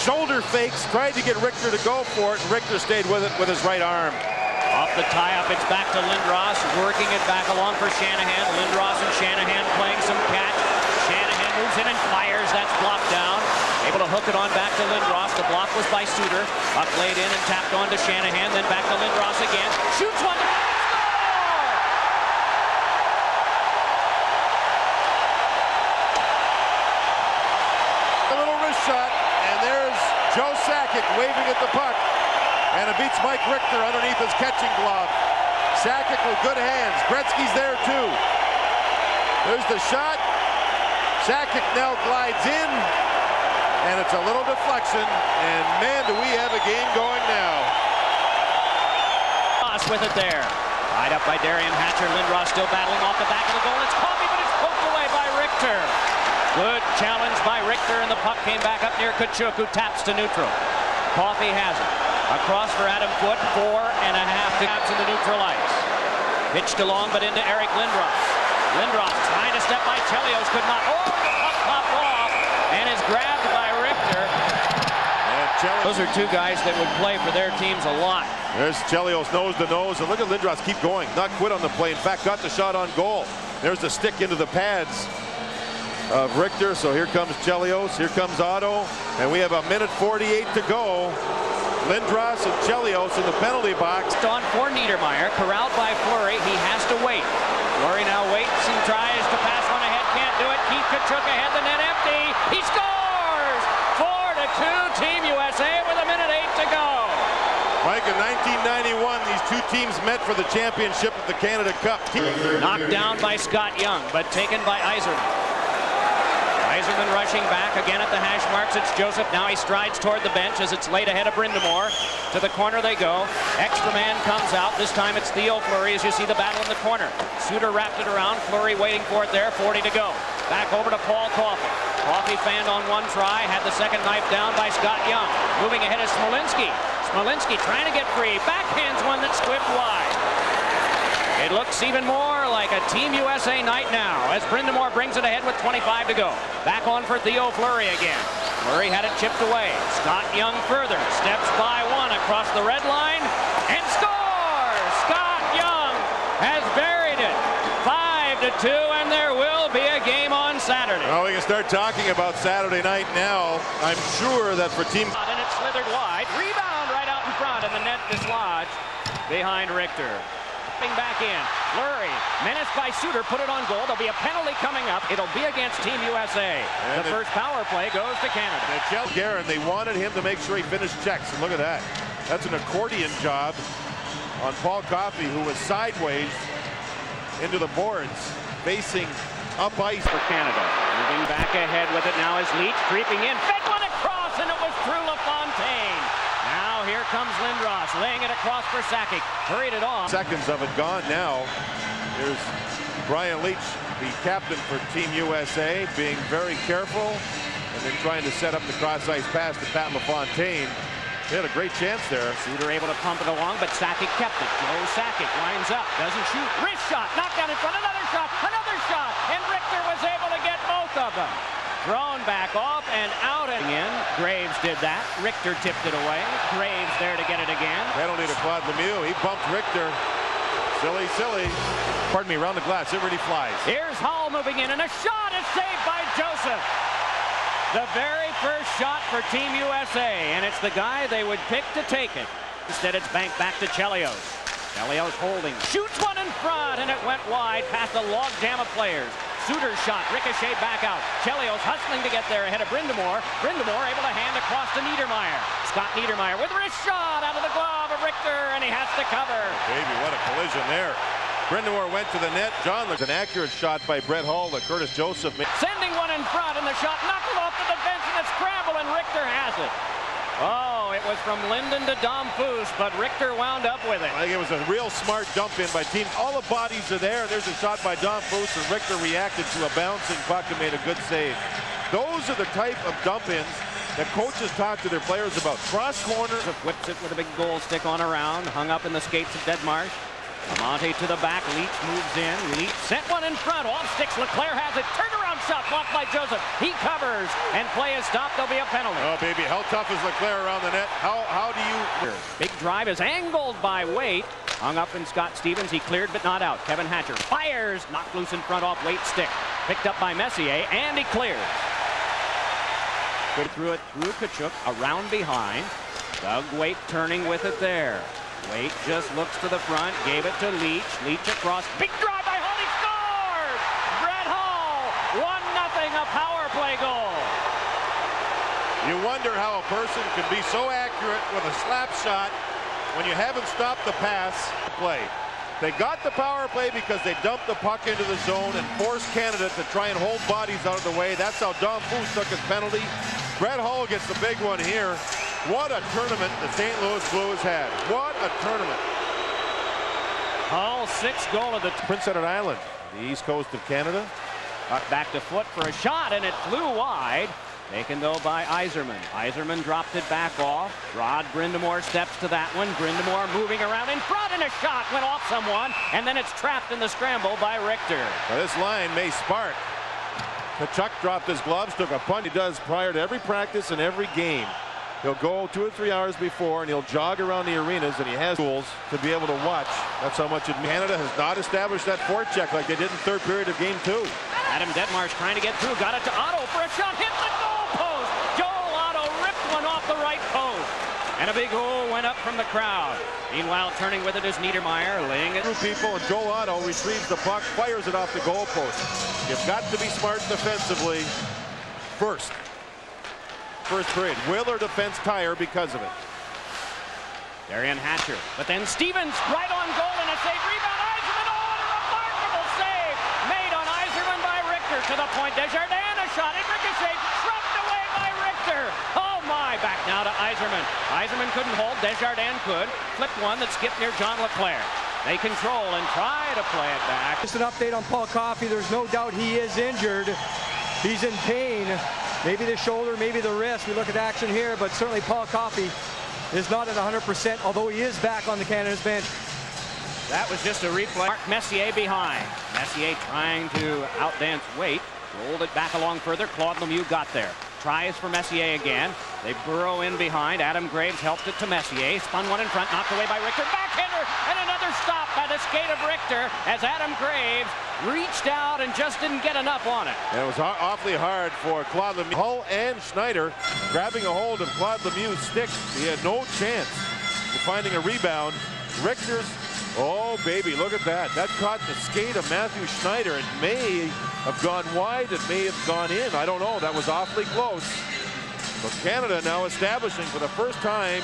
shoulder fakes, tried to get Richter to go for it, and Richter stayed with it with his right arm.
Off the tie-up, it's back to Lindros, working it back along for Shanahan. Lindros and Shanahan playing some catch. Shanahan moves in and fires. That's blocked down. Able to hook it on back to Lindros. The block was by Suter. Puck laid in and tapped on to Shanahan. Then back to Lindros again. Shoots one.
A little wrist shot, and there's Joe Sakic waving at the puck. And it beats Mike Richter underneath his catching glove. Sakic with good hands. Gretzky's there too. There's the shot. Sakic now glides in. And it's a little deflection. And man, do we have a game going now.
Lindros with it there. Tied up by Darian Hatcher. Lindros still battling off the back of the goal. It's Coffey, but it's poked away by Richter. Good challenge by Richter, and the puck came back up near Kachuk, who taps to neutral. Coffey has it. Across for Adam Foote, 4.5 taps in the neutral ice. Pitched along, but into Eric Lindros. Lindros trying to step by Chelios, could not. Oh, the puck popped off and is grabbed by Richter. Those are 2 guys that would play for their teams a lot.
There's Chelios nose to nose, and look at Lindros keep going, not quit on the play. In fact, got the shot on goal. There's the stick into the pads of Richter. So here comes Chelios, here comes Otto, and we have 1:48 to go. Lindros and Chelios in the penalty box.
On for Niedermeyer, corralled by Fleury. He has to wait. Fleury now waits and tries to pass one ahead. Can't do it. Keith Kachuk ahead. The net empty. He scores! 4-2. Team USA with 1:08 to go.
Mike, in 1991, these 2 teams met for the championship of the Canada Cup.
Knocked down by Scott Young, but taken by Yzerman. Yzerman rushing back again at the hash marks. It's Joseph. Now he strides toward the bench as it's laid ahead of Brindamore. To the corner they go. Extra man comes out. This time it's Theo Fleury as you see the battle in the corner. Suter wrapped it around. Fleury waiting for it there. 40 to go. Back over to Paul Coffey. Coffey fanned on one try. Had the second knife down by Scott Young. Moving ahead is Smolinski. Smolinski trying to get free. Backhands one that squibbed wide. It looks even more like a Team USA night now as Brindamore brings it ahead with 25 to go. Back on for Theo Fleury again. Fleury had it chipped away. Scott Young further. Steps by one across the red line and scores! Scott Young has buried
2, and there will be a game on Saturday.
Well, we can start talking about Saturday night now. I'm sure that for team...
And it slithered wide. Rebound right out in front, and the net dislodged behind Richter. Back in. Fleury, menaced by Suter, put it on goal. There'll be a penalty coming up. It'll be against Team USA.
And
the first power play goes to Canada.
Guerin, they wanted him to make sure he finished checks, and look at that. That's an accordion job on Paul Coffey, who was sideways into the boards, facing up ice for Canada.
Moving back ahead with it now is Leach creeping in. Fed one across, and it was through LaFontaine. Now here comes Lindros, laying it across for Sakic. Hurried it on.
Seconds of it gone now. Here's Brian Leach, the captain for Team USA, being very careful and then trying to set up the cross-ice pass to Pat LaFontaine. He had a great chance there.
Suter able to pump it along, but Sakic kept it. Joe Sakic winds up, doesn't shoot. Wrist shot, knocked down in front, another shot, and Richter was able to get both of them. Thrown back off and out and in. Graves did that. Richter tipped it away. Graves there to get it again.
Penalty to Claude Lemieux. He bumped Richter. Silly, silly. Pardon me, around the glass. It really flies.
Here's Hall moving in, and a shot is saved by Joseph. The very first shot for Team USA, and it's the guy they would pick to take it. Instead, it's banked back to Chelios. Chelios holding. Shoots one in front, and it went wide past a log jam of players. Suter's shot, ricochet back out. Chelios hustling to get there ahead of Brindamore. Brindamore able to hand across to Niedermeyer. Scott Niedermeyer with a wrist shot out of the glove of Richter, and he has to cover.
Baby, what a collision there. Brindamore went to the net. John, there's an accurate shot by Brett Hull that Curtis Joseph made.
Sending one in front, and the shot knocked off the defense, and it's scramble, and Richter has it. Oh, it was from Linden to Dom Foose, but Richter wound up with it.
I think it was a real smart dump in by team. All the bodies are there. There's a shot by Dom Foose, and Richter reacted to a bouncing puck and made a good save. Those are the type of dump ins that coaches talk to their players about. Cross corner.
Whips it with a big goal stick on around, hung up in the skates of Deadmarsh. Amonte to the back, Leach moves in. Leach sent one in front, off sticks. Leclaire has it. Turnaround shot blocked by Joseph. He covers, and play is stopped. There'll be a penalty.
Oh, baby, how tough is Leclaire around the net? How do you...
Big drive is angled by Waite. Hung up in Scott Stevens. He cleared, but not out. Kevin Hatcher fires, knocked loose in front off Waite's stick. Picked up by Messier, and he clears. Good through it through Tkachuk, around behind. Doug Waite turning with it there. Waite just looks to the front, gave it to Leach. Leach across, big drive by Hull, he scores! Brett Hull, 1-0, a power play goal.
You wonder how a person can be so accurate with a slap shot when you haven't stopped the pass play. They got the power play because they dumped the puck into the zone and forced Canada to try and hold bodies out of the way. That's how Dom Foose took his penalty. Brett Hull gets the big one here. What a tournament the St. Louis Blues had. What a tournament.
Hull, 6th goal of the
Prince Edward Island, the east coast of Canada.
back to foot for a shot, and it flew wide. Taken though by Yzerman. Yzerman dropped it back off. Rod Brindamore steps to that one. Brindamore moving around in front, and a shot went off someone, and then it's trapped in the scramble by Richter.
Now this line may spark. Tkachuk dropped his gloves, took a punt. He does prior to every practice and every game. He'll go 2 or 3 hours before, and he'll jog around the arenas, and he has tools to be able to watch. That's how much Canada has not established that forecheck like they did in third period of game 2.
Adam Deadmarsh trying to get through. Got it to Otto for a shot. Hit the goal post. Joel Otto ripped one off the right post. And a big hole went up from the crowd. Meanwhile, turning with it is Niedermeyer, laying it
through people, and Joel Otto retrieves the puck, fires it off the goalpost. You've got to be smart defensively first. First period. Will their defense tire because of it?
Darian Hatcher. But then Stevens right on goal and a save rebound. Yzerman, oh, and a remarkable save made on Yzerman by Richter. To the point. Desjardins, a shot. It ricocheted. Shrugged away by Richter. Oh my, back now to Yzerman. Yzerman couldn't hold. Desjardins could. Flipped one that skipped near John Leclaire. They control and try to play it back.
Just an update on Paul Coffey. There's no doubt he is injured. He's in pain. Maybe the shoulder, maybe the wrist. We look at action here, but certainly Paul Coffey is not at 100%, although he is back on the Canada's bench.
That was just a replay. Mark Messier behind. Messier trying to outdance Waite. Rolled it back along further. Claude Lemieux got there. Tries for Messier again. They burrow in behind. Adam Graves helped it to Messier. Spun one in front, knocked away by Richter. Backhander, and another stop by the skate of Richter as Adam Graves reached out and just didn't get enough on it.
And it was awfully hard for Claude Lemieux. Hull and Schneider grabbing a hold of Claude Lemieux's stick. He had no chance of finding a rebound. Richter's, oh baby, look at that. That caught the skate of Matthew Schneider. It may have gone wide, it may have gone in. I don't know, that was awfully close. So Canada now establishing for the first time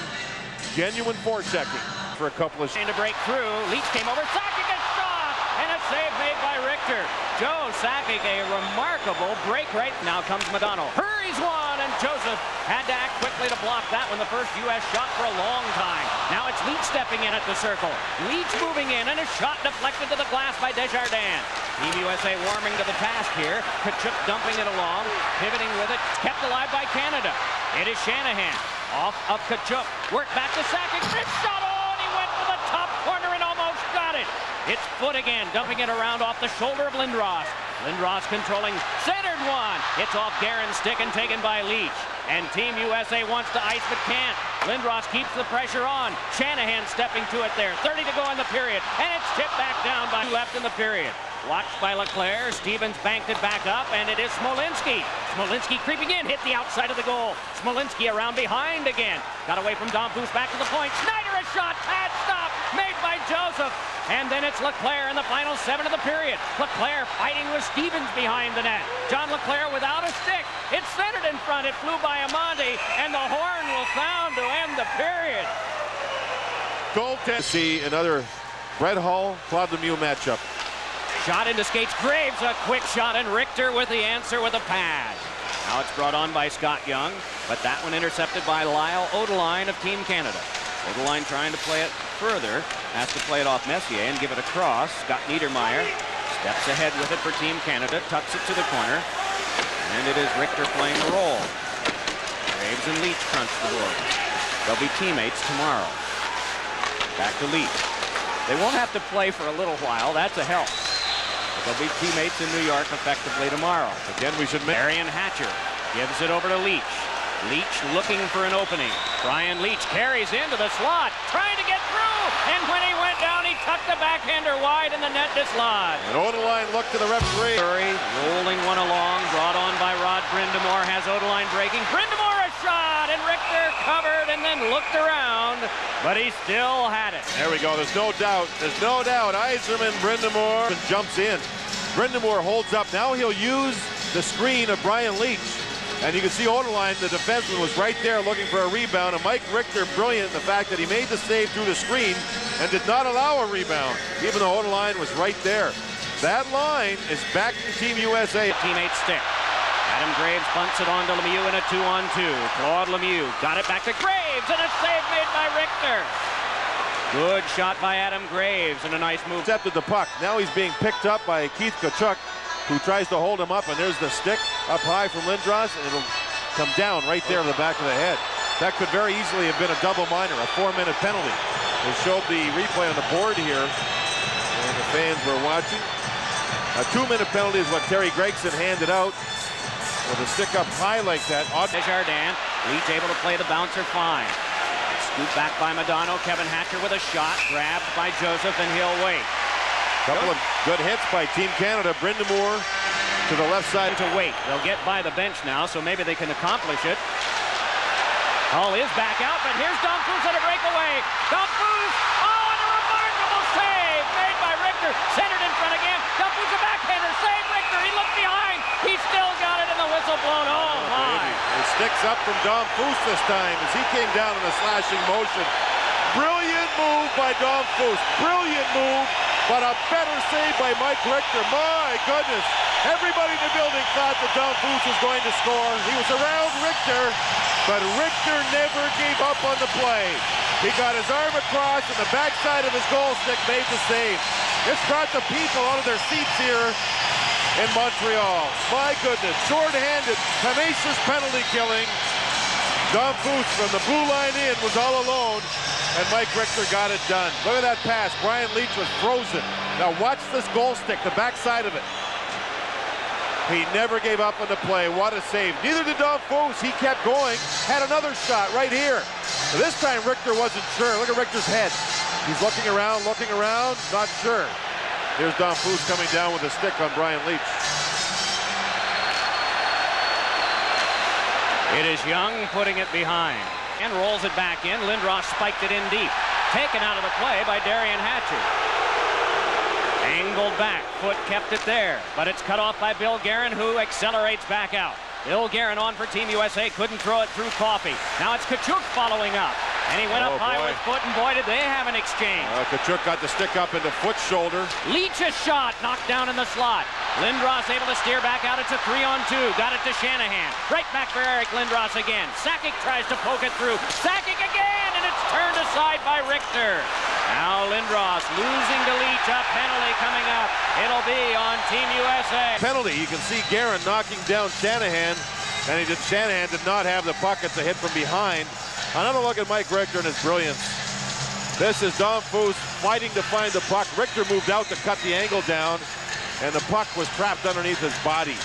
genuine forechecking for a couple of...
To break through, Leach came over, Sakic a shot, and a save made by Richter. Joe Sakic, a remarkable break right. Now comes Modano, hurries one, and Joseph had to act quickly to block that one, the first U.S. shot for a long time. Now it's Leach stepping in at the circle. Leach moving in, and a shot deflected to the glass by Desjardins. Team USA warming to the task here. Tkachuk dumping it along, pivoting with it, kept alive by Canada. It is Shanahan, off of Tkachuk, worked back to Sakic, this shot, oh, and he went for the top corner and almost got it. It's Foot again, dumping it around off the shoulder of Lindros. Lindros controlling, centered one. It's off Guerin's stick and taken by Leach. And Team USA wants to ice but can't. Lindros keeps the pressure on. Shanahan stepping to it there. 30 to go in the period. And it's tipped back down by left in the period. Watched by Leclerc. Stevens banked it back up, and it is Smolinski. Smolinski creeping in, hit the outside of the goal. Smolinski around behind again. Got away from Domfus, back to the point. Schneider a shot, pad stop, made by Joseph. And then it's Leclerc in the final 7 of the period. Leclerc fighting with Stevens behind the net. John Leclerc without a stick. It's centered in front. It flew by Amandi, and the horn will sound to end the period.
Goaltender. See another Brett Hull, Claude Lemieux matchup.
Shot into skates. Graves, a quick shot, and Richter with the answer with a pad. Now it's brought on by Scott Young, but that one intercepted by Lyle Odeline of Team Canada. Odeline trying to play it further, has to play it off Messier and give it across. Scott Niedermayer steps ahead with it for Team Canada, tucks it to the corner, and it is Richter playing the role. Graves and Leach crunch the board. They'll be teammates tomorrow. Back to Leach. They won't have to play for a little while, that's a help. They'll be teammates in New York effectively tomorrow.
Again, we should...
Marion Hatcher gives it over to Leach. Leach looking for an opening. Brian Leach carries into the slot, trying to get through, and when he went down, he tucked the backhander wide and the net dislodged.
And Odeline looked to the referee.
Rolling one along, brought on by Rod Brindamore, has Odeline breaking. Brindamore a shot, and Richter covered and then looked around, but he still had it.
There we go, there's no doubt. There's no doubt. Yzerman, Brindamore jumps in. Brindamore holds up. Now he'll use the screen of Brian Leach. And you can see Odeline, the defenseman, was right there looking for a rebound. And Mike Richter, brilliant in the fact that he made the save through the screen and did not allow a rebound, even though Odeline was right there. That line is back to Team USA.
Teammate stick. Adam Graves bunts it on to Lemieux in a 2-on-2. Claude Lemieux got it back to Graves, and a save made by Richter. Good shot by Adam Graves, and a nice move.
Accepted the puck. Now he's being picked up by Keith Tkachuk, who tries to hold him up, and there's the stick up high from Lindros, and it'll come down right there in the back of the head. That could very easily have been a double minor, a 4-minute penalty. They showed the replay on the board here, and the fans were watching. A 2-minute penalty is what Terry Gregson handed out with a stick up high like that.
Desjardins, Leach able to play the bouncer fine. Scooped back by Modano. Kevin Hatcher with a shot, grabbed by Joseph, and he'll wait.
Couple of good hits by Team Canada. Brindamore to the left side.
To wait. They'll get by the bench now, so maybe they can accomplish it. Hull is back out, but here's Domfus on a breakaway. Domfus, oh, and a remarkable save made by Richter. Centered in front again. Domfus a backhander. Save Richter. He looked behind. He still got it, and the whistle blown. Oh, my.
It sticks up from Domfus this time as he came down in a slashing motion. Brilliant move by Domfus. Brilliant move. But a better save by Mike Richter. My goodness. Everybody in the building thought that Domfus was going to score. He was around Richter, but Richter never gave up on the play. He got his arm across and the backside of his goal stick made the save. This brought the people out of their seats here in Montreal. My goodness. Short-handed, tenacious penalty killing. Domfus from the blue line in was all alone. And Mike Richter got it done. Look at that pass. Brian Leach was frozen. Now watch this goal stick, the backside of it. He never gave up on the play. What a save. Neither did Dom Foos. He kept going. Had another shot right here. This time Richter wasn't sure. Look at Richter's head. He's looking around, not sure. Here's Dom Foos coming down with a stick on Brian Leetch.
It is Young putting it behind and rolls it back in. Lindros spiked it in deep. Taken out of the play by Derian Hatcher. Angled back. Foot kept it there, but it's cut off by Bill Guerin, who accelerates back out. Bill Guerin on for Team USA. Couldn't throw it through Coffey. Now it's Tkachuk following up. And he went up high with Foot, and boy, did they have an exchange.
Tkachuk got the stick up into Foot's shoulder.
Leach's shot knocked down in the slot. Lindros able to steer back out. It's a 3-on-2. Got it to Shanahan. Right back for Eric Lindros again. Sakic tries to poke it through. Sakic again, and it's turned aside by Richter. Now Lindros losing to Leach. A penalty coming up. It'll be on Team USA.
Penalty. You can see Guerin knocking down Shanahan, and Shanahan did not have the puck. It's a hit from behind. Another look at Mike Richter and his brilliance. This is Dom Foos fighting to find the puck. Richter moved out to cut the angle down, and the puck was trapped underneath his body.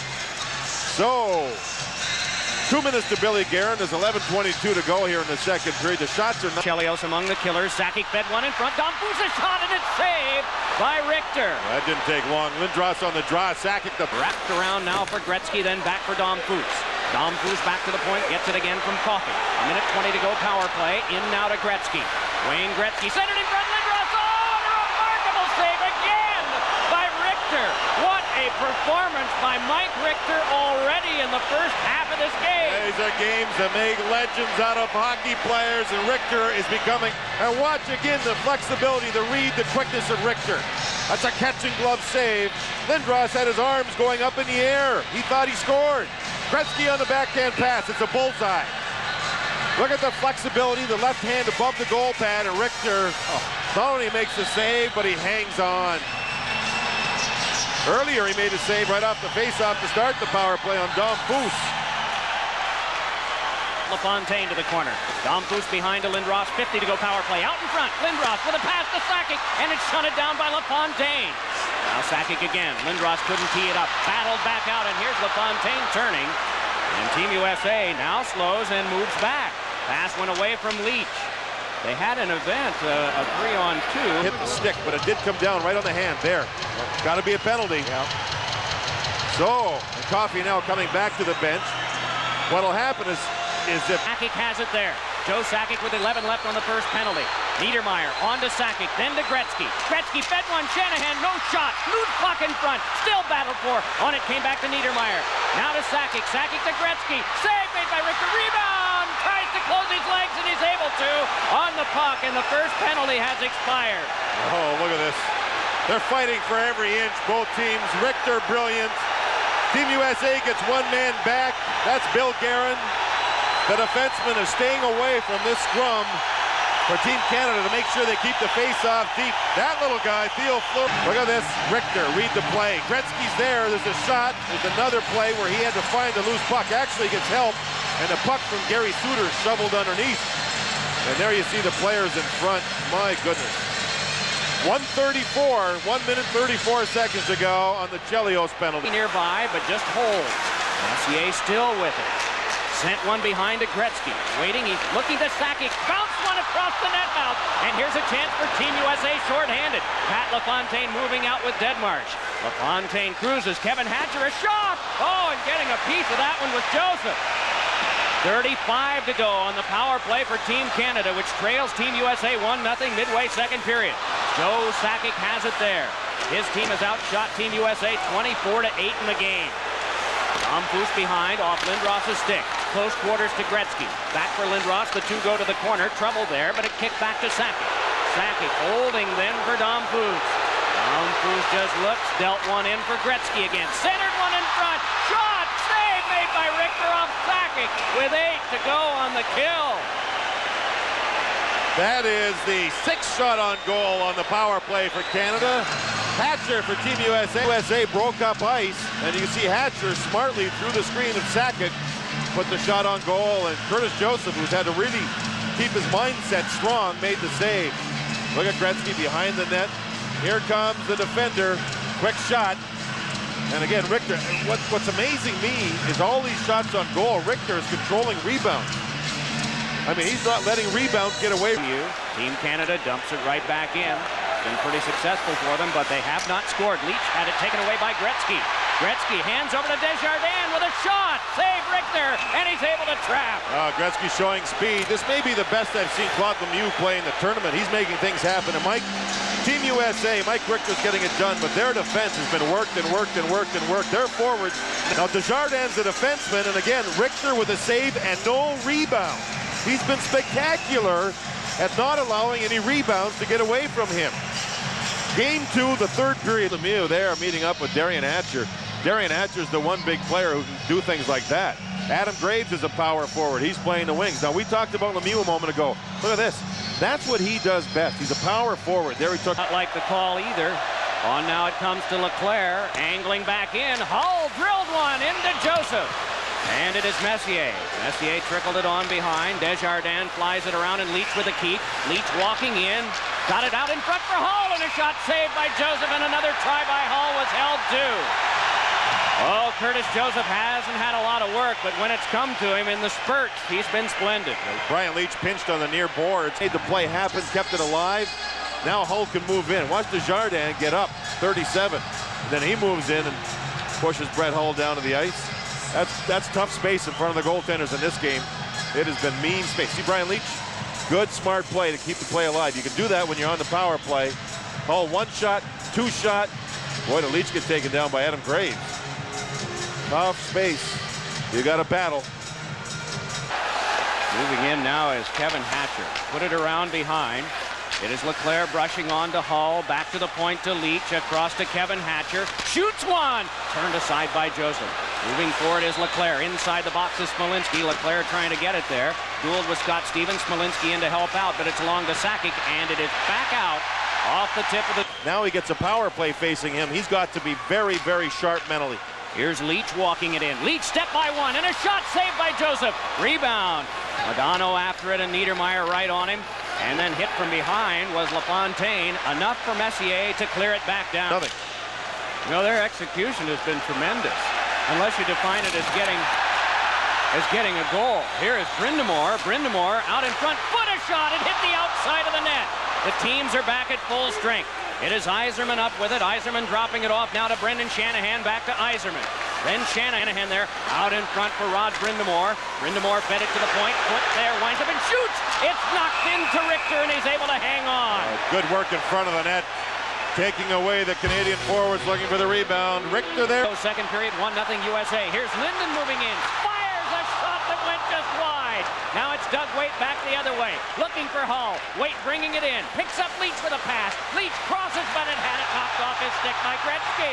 So, 2 minutes to Billy Guerin. There's 11:22 to go here in the second period. The shots are not...
Chelios among the killers. Sakic fed one in front. Dom Foos a shot, and it's saved by Richter.
That didn't take long. Lindros on the draw. Sakic the...
Wrapped around now for Gretzky, then back for Dom Foos. Dom Foos back to the point, gets it again from Coffey. 1:20 to go, power play. In now to Gretzky. Wayne Gretzky centered in front. Lindros. Oh, and a remarkable save again by Richter. What a performance by Mike Richter already in the first half of this game.
These are games that make legends out of hockey players, and Richter is becoming... And watch again the flexibility, the read, the quickness of Richter. That's a catch and glove save. Lindros had his arms going up in the air. He thought he scored. Gretzky on the backhand pass. It's a bullseye. Look at the flexibility, the left hand above the goal pad, and Richter not only makes the save, but he hangs on. Earlier, he made a save right off the faceoff to start the power play on Dom Foos.
LaFontaine to the corner. Dom Foos behind to Lindros. 50 to go, power play. Out in front. Lindros with a pass to Sakic, and it's shunted down by LaFontaine. Now Sakic again. Lindros couldn't tee it up. Battled back out, and here's LaFontaine turning. And Team USA now slows and moves back. Pass went away from Leach. They had an event, a 3-on-2.
Hit the stick, but it did come down right on the hand. There. Got to be a penalty.
Yeah.
So, Coffey now coming back to the bench. What'll happen is if...
Sakic has it there. Joe Sakic with 11 left on the first penalty. Niedermeyer on to Sakic, then to Gretzky. Gretzky fed one, Shanahan, no shot. Loose puck in front, still battled for. On it came back to Niedermeyer. Now to Sakic, Sakic to Gretzky. Save made by Richter, rebound! Tries to close his legs, and he's able to on the puck, and the first penalty has expired.
Oh, look at this. They're fighting for every inch, both teams. Richter, brilliant. Team USA gets one man back. That's Bill Guerin. The defenseman is staying away from this scrum for Team Canada to make sure they keep the face-off deep. That little guy, Theo Fleury. Look at this. Richter, read the play. Gretzky's there. There's a shot. There's another play where he had to find the loose puck. Actually gets help, and the puck from Gary Suter shoveled underneath. And there you see the players in front. My goodness. 1:34, 1 minute 34 seconds to go on the Chelios penalty.
Nearby, but just holds. Messier still with it. Sent one behind to Gretzky. Waiting, he's looking to Sakic. Bounce one across the net mouth. And here's a chance for Team USA shorthanded. Pat LaFontaine moving out with Deadmarsh. LaFontaine cruises. Kevin Hatcher, a shot. Oh, and getting a piece of that one was Joseph. 35 to go on the power play for Team Canada, which trails Team USA 1-0 midway second period. Joe Sakic has it there. His team has outshot Team USA 24-8 in the game. Dom Foos behind, off Lindros' stick. Close quarters to Gretzky. Back for Lindros, the two go to the corner. Trouble there, but it kicked back to Sakic. Sakic holding then for Dom Foos. Dom Foos just looks, dealt one in for Gretzky again. Centered one in front. Shot! Save made by Richter off Sakic with 8 to go on the kill.
That is the 6th shot on goal on the power play for Canada. Hatcher for Team USA. USA broke up ice, and you can see Hatcher smartly through the screen of Sakic, put the shot on goal, and Curtis Joseph, who's had to really keep his mindset strong, made the save. Look at Gretzky behind the net. Here comes the defender. Quick shot. And again, Richter, what's amazing me is all these shots on goal, Richter is controlling rebounds. I mean, he's not letting rebounds get away from you.
Team Canada dumps it right back in. Been pretty successful for them, but they have not scored. Leach had it taken away by Gretzky. Gretzky hands over to Desjardins with a shot. Save Richter, and he's able to trap.
Gretzky showing speed. This may be the best I've seen Claude Lemieux play in the tournament. He's making things happen. And Team USA, Mike Richter's getting it done, but their defense has been worked and worked and worked and worked. Their forwards. Now Desjardins the defenseman, and again, Richter with a save and no rebound. He's been spectacular at not allowing any rebounds to get away from him. Game 2, the third period. Lemieux there meeting up with Derian Hatcher. Derian Hatcher's the one big player who can do things like that. Adam Graves is a power forward. He's playing the wings. Now, we talked about Lemieux a moment ago. Look at this. That's what he does best. He's a power forward. There he took.
Not like the call either. On now it comes to Leclerc. Angling back in. Hull drilled one into Joseph. And it is Messier. Messier trickled it on behind. Desjardins flies it around, and Leach with a keep. Leach walking in. Got it out in front for Hull, and a shot saved by Joseph, and another try by Hull was held too. Oh, Curtis Joseph hasn't had a lot of work, but when it's come to him in the spurts, he's been splendid.
Brian Leach pinched on the near boards. Made the play happen, kept it alive. Now Hull can move in. Watch Desjardins get up, 37. And then he moves in and pushes Brett Hull down to the ice. That's tough space in front of the goaltenders in this game. It has been mean space. See Brian Leach? Good, smart play to keep the play alive. You can do that when you're on the power play. Hull 1 shot, 2 shot. Boy, the Leach gets taken down by Adam Graves. Tough space. You got to battle.
Moving in now is Kevin Hatcher. Put it around behind. It is Leclerc brushing on to Hull. Back to the point to Leach. Across to Kevin Hatcher. Shoots one. Turned aside by Joseph. Moving forward is Leclerc. Inside the box is Smolinski. Leclerc trying to get it there. Dueled with Scott Stevens. Smolinski in to help out, but it's along to Sakic, and it is back out off the tip of the...
Now he gets a power play facing him. He's got to be very, very sharp mentally.
Here's Leach walking it in. Leach step by one, and a shot saved by Joseph. Rebound. Modano after it, and Niedermeyer right on him. And then hit from behind was LaFontaine. Enough for Messier to clear it back down.
Nothing.
You know, their execution has been tremendous. Unless you define it as getting a goal. Here is Brind'Amour. Brind'Amour out in front. Foot a shot. It hit the outside of the net. The teams are back at full strength. It is Yzerman up with it. Yzerman dropping it off now to Brendan Shanahan. Back to Yzerman. Then Shanahan there out in front for Rod Brind'Amour. Brind'Amour fed it to the point. Foot there, winds up and shoots. It's knocked into Richter, and he's able to hang on.
Good work in front of the net. Taking away the Canadian forwards looking for the rebound. Richter there.
Second period, 1-0 USA. Here's Linden moving in. Fires a shot that went just wide. Now it's Doug Weight back the other way. Looking for Hull. Weight bringing it in. Picks up Leach with a pass. Leach crosses, but it had it knocked off his stick by Gretzky.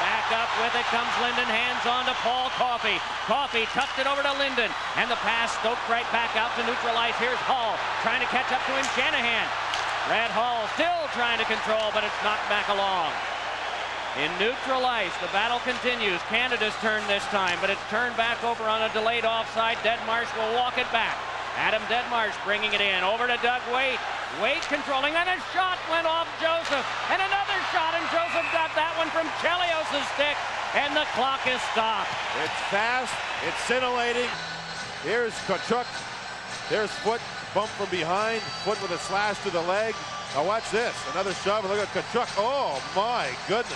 Back up with it comes Linden. Hands on to Paul Coffey. Coffey tucked it over to Linden. And the pass stoked right back out to neutralize. Here's Hull trying to catch up to him. Shanahan. Brad Hull still trying to control, but it's knocked back along. In neutral ice, the battle continues. Canada's turn this time, but it's turned back over on a delayed offside. Deadmarsh will walk it back. Adam Deadmarsh bringing it in. Over to Doug Weight. Weight controlling, and a shot went off Joseph. And another shot, and Joseph got that one from Chelios' stick, and the clock is stopped.
It's fast. It's scintillating. Here's Tkachuk. There's Foot. Bump from behind, Foot with a slash to the leg. Now watch this, another shove, and look at Tkachuk. Oh my goodness.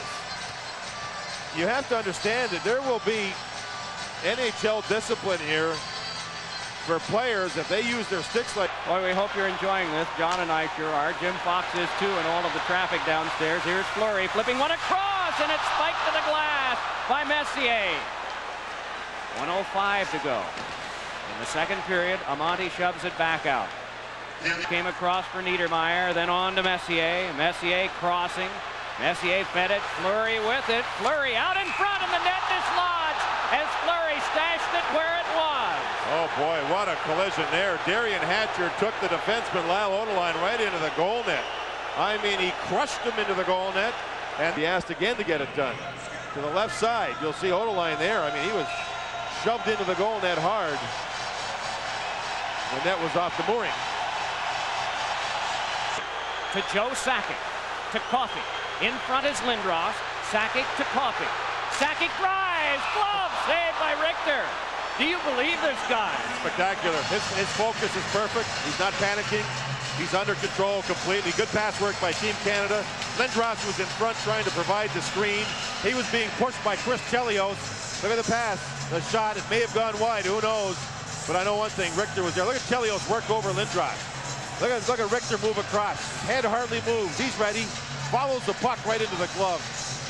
You have to understand that there will be NHL discipline here for players if they use their sticks like...
Boy, we hope you're enjoying this. John and I sure are. Jim Fox is too, and all of the traffic downstairs. Here's Fleury flipping one across, and it's spiked to the glass by Messier. 1:05 to go. In the second period, Amonte shoves it back out. Came across for Niedermeyer, then on to Messier. Messier crossing. Messier fed it. Fleury with it. Fleury out in front, and the net dislodged as Fleury stashed it where it was.
Oh boy, what a collision there. Derian Hatcher took the defenseman Lyle Odoline right into the goal net. I mean, he crushed him into the goal net, and he asked again to get it done. To the left side, you'll see Odoline there. I mean, he was shoved into the goal net hard. The net was off the mooring.
To Joe Sakic. To Coffey. In front is Lindros. Sakic to Coffey. Sakic drives, glove, saved by Richter. Do you believe this guy?
Spectacular. His focus is perfect. He's not panicking. He's under control completely. Good pass work by Team Canada. Lindros was in front trying to provide the screen. He was being pushed by Chris Chelios. Look at the pass, the shot. It may have gone wide. Who knows? But I know one thing. Richter was there. Look at Chelios work over Lindros. Look at Richter move across. Head hardly moves. He's ready. Follows the puck right into the glove.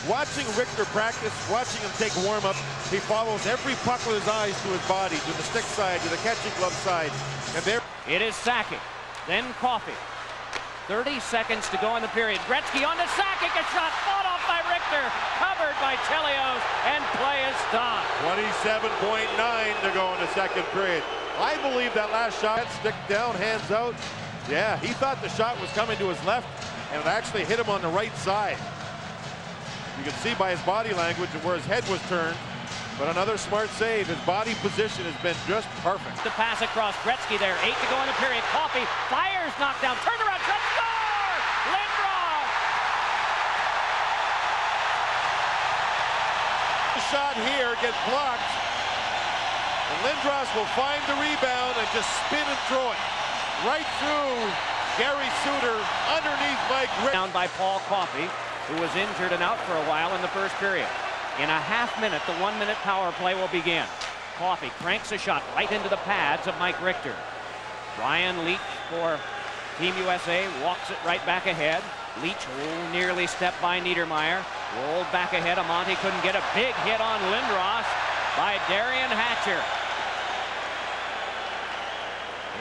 Watching Richter practice, watching him take warm-up, he follows every puck with his eyes to his body, to the stick side, to the catching glove side. And there
It is Sakic, then Coffey. 30 seconds to go in the period. Gretzky on to Sakic, a shot fought off by Richter, covered by Chelios, and play is stopped.
27.9 to go in the second period. I believe that last shot, stick down, hands out. Yeah, he thought the shot was coming to his left, and it actually hit him on the right side. You can see by his body language and where his head was turned. But another smart save. His body position has been just perfect.
The pass across Gretzky there. 8 to go in the period. Coffey fires, knocked down, turn around, shot, score! Lindros!
The shot here gets blocked. And Lindros will find the rebound and just spin and throw it right through Gary Suter underneath Mike Richter.
Down by Paul Coffey, who was injured and out for a while in the first period. In a half minute, the 1-minute power play will begin. Coffey cranks a shot right into the pads of Mike Richter. Ryan Leach for Team USA walks it right back ahead. Leach nearly stepped by Niedermayer. Rolled back ahead. Amonte couldn't get a big hit on Lindros by Darian Hatcher.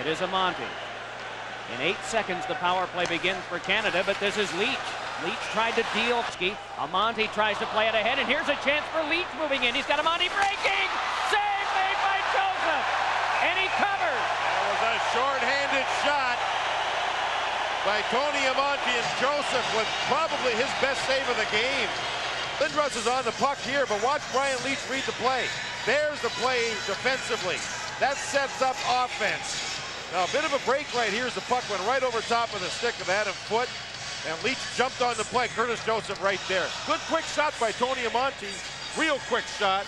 It is Amonte. In 8 seconds, the power play begins for Canada, but this is Leach. Leach tried to deal. Amonte tries to play it ahead, and here's a chance for Leach moving in. He's got Amonte breaking. Save made by Joseph, and he covers.
That was a short-handed shot by Tony Amonte, and Joseph with probably his best save of the game. Lindros is on the puck here, but watch Brian Leach read the play. There's the play defensively. That sets up offense. Now a bit of a break right here as the puck went right over top of the stick of Adam Foote. And Leach jumped on the play. Curtis Joseph right there. Good quick shot by Tony Amonte. Real quick shot.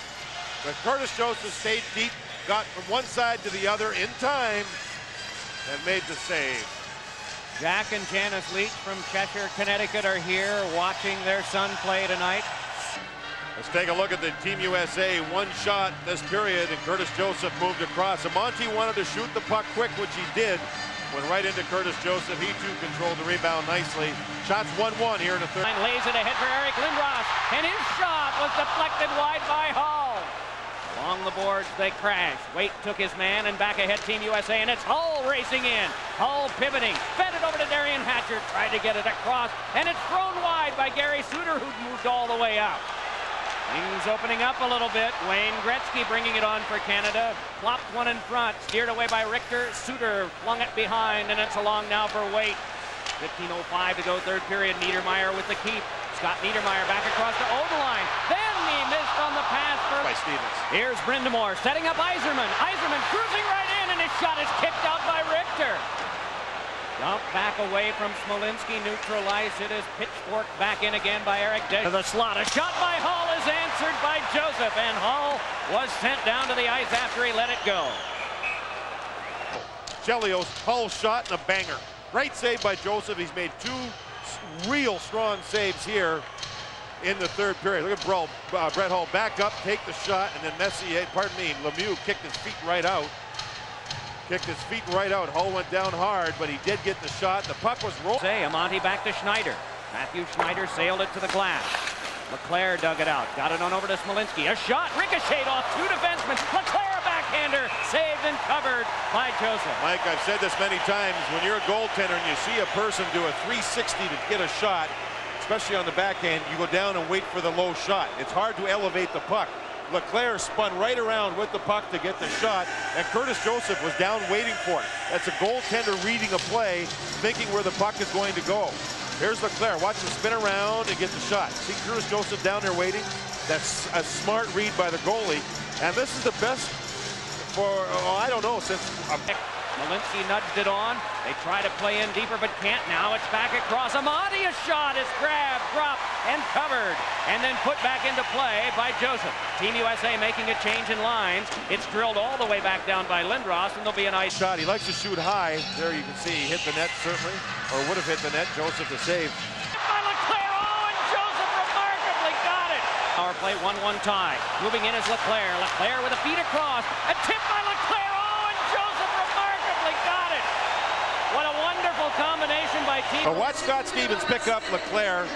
But Curtis Joseph stayed deep, got from one side to the other in time, and made the save.
Jack and Janice Leach from Cheshire, Connecticut are here watching their son play tonight.
Let's take a look at the Team USA. One shot this period, and Curtis Joseph moved across. Amonte wanted to shoot the puck quick, which he did. Went right into Curtis Joseph. He too controlled the rebound nicely. Shots 1-1 here in the third.
Lays it ahead for Eric Lindros, and his shot was deflected wide by Hull. Along the boards they crash. Waite took his man, and back ahead Team USA, and it's Hull racing in. Hull pivoting, fed it over to Darian Hatcher, tried to get it across, and it's thrown wide by Gary Suter, who'd moved all the way out. Things opening up a little bit. Wayne Gretzky bringing it on for Canada. Plopped one in front. Steered away by Richter. Suter flung it behind, and it's along now for Waite. 15:05 to go third period. Niedermayer with the keep. Scott Niedermayer back across to Odeline. Then he missed on the pass
by Stevens.
Here's Brindamore setting up Yzerman. Yzerman cruising right in, and his shot is kicked out by Richter. Dump back away from Smolinski, neutralized. It is pitchfork back in again by Eric Desch. To the slot. A shot by Hull is answered by Joseph, and Hull was sent down to the ice after he let it go.
Chelios, Hull shot and a banger. Great save by Joseph. He's made two real strong saves here in the third period. Look at Brett Hull back up, take the shot, and then Lemieux kicked his feet right out. Hull went down hard, but he did get the shot. The puck was rolled.
Amonte back to Schneider. Matthew Schneider sailed it to the glass. LeClaire dug it out. Got it on over to Smolinski. A shot ricocheted off two defensemen. LeClaire a backhander. Saved and covered by Joseph.
Mike, I've said this many times. When you're a goaltender and you see a person do a 360 to get a shot, especially on the backhand, you go down and wait for the low shot. It's hard to elevate the puck. LeClaire spun right around with the puck to get the shot, and Curtis Joseph was down waiting for it. That's a goaltender reading a play, thinking where the puck is going to go. Here's LeClaire. Watch him spin around and get the shot. See Curtis Joseph down there waiting? That's a smart read by the goalie. And this is the best for, I don't know, since...
Smolinski nudged it on. They try to play in deeper, but can't. Now it's back across. Amonte, a shot is grabbed, dropped, and covered, and then put back into play by Joseph. Team USA making a change in lines. It's drilled all the way back down by Lindros, and there'll be a nice
Shot. He likes to shoot high. There you can see he hit the net certainly, or would have hit the net. Joseph the save.
by Leclerc. Oh, and Joseph remarkably got it. Power play 1-1 tie. Moving in is Leclerc. Leclerc with a feed across. A tip by Leclerc. Oh, and Joseph remarkably got it. What a wonderful combination by team.
But watch Scott Stevens pick up Leclerc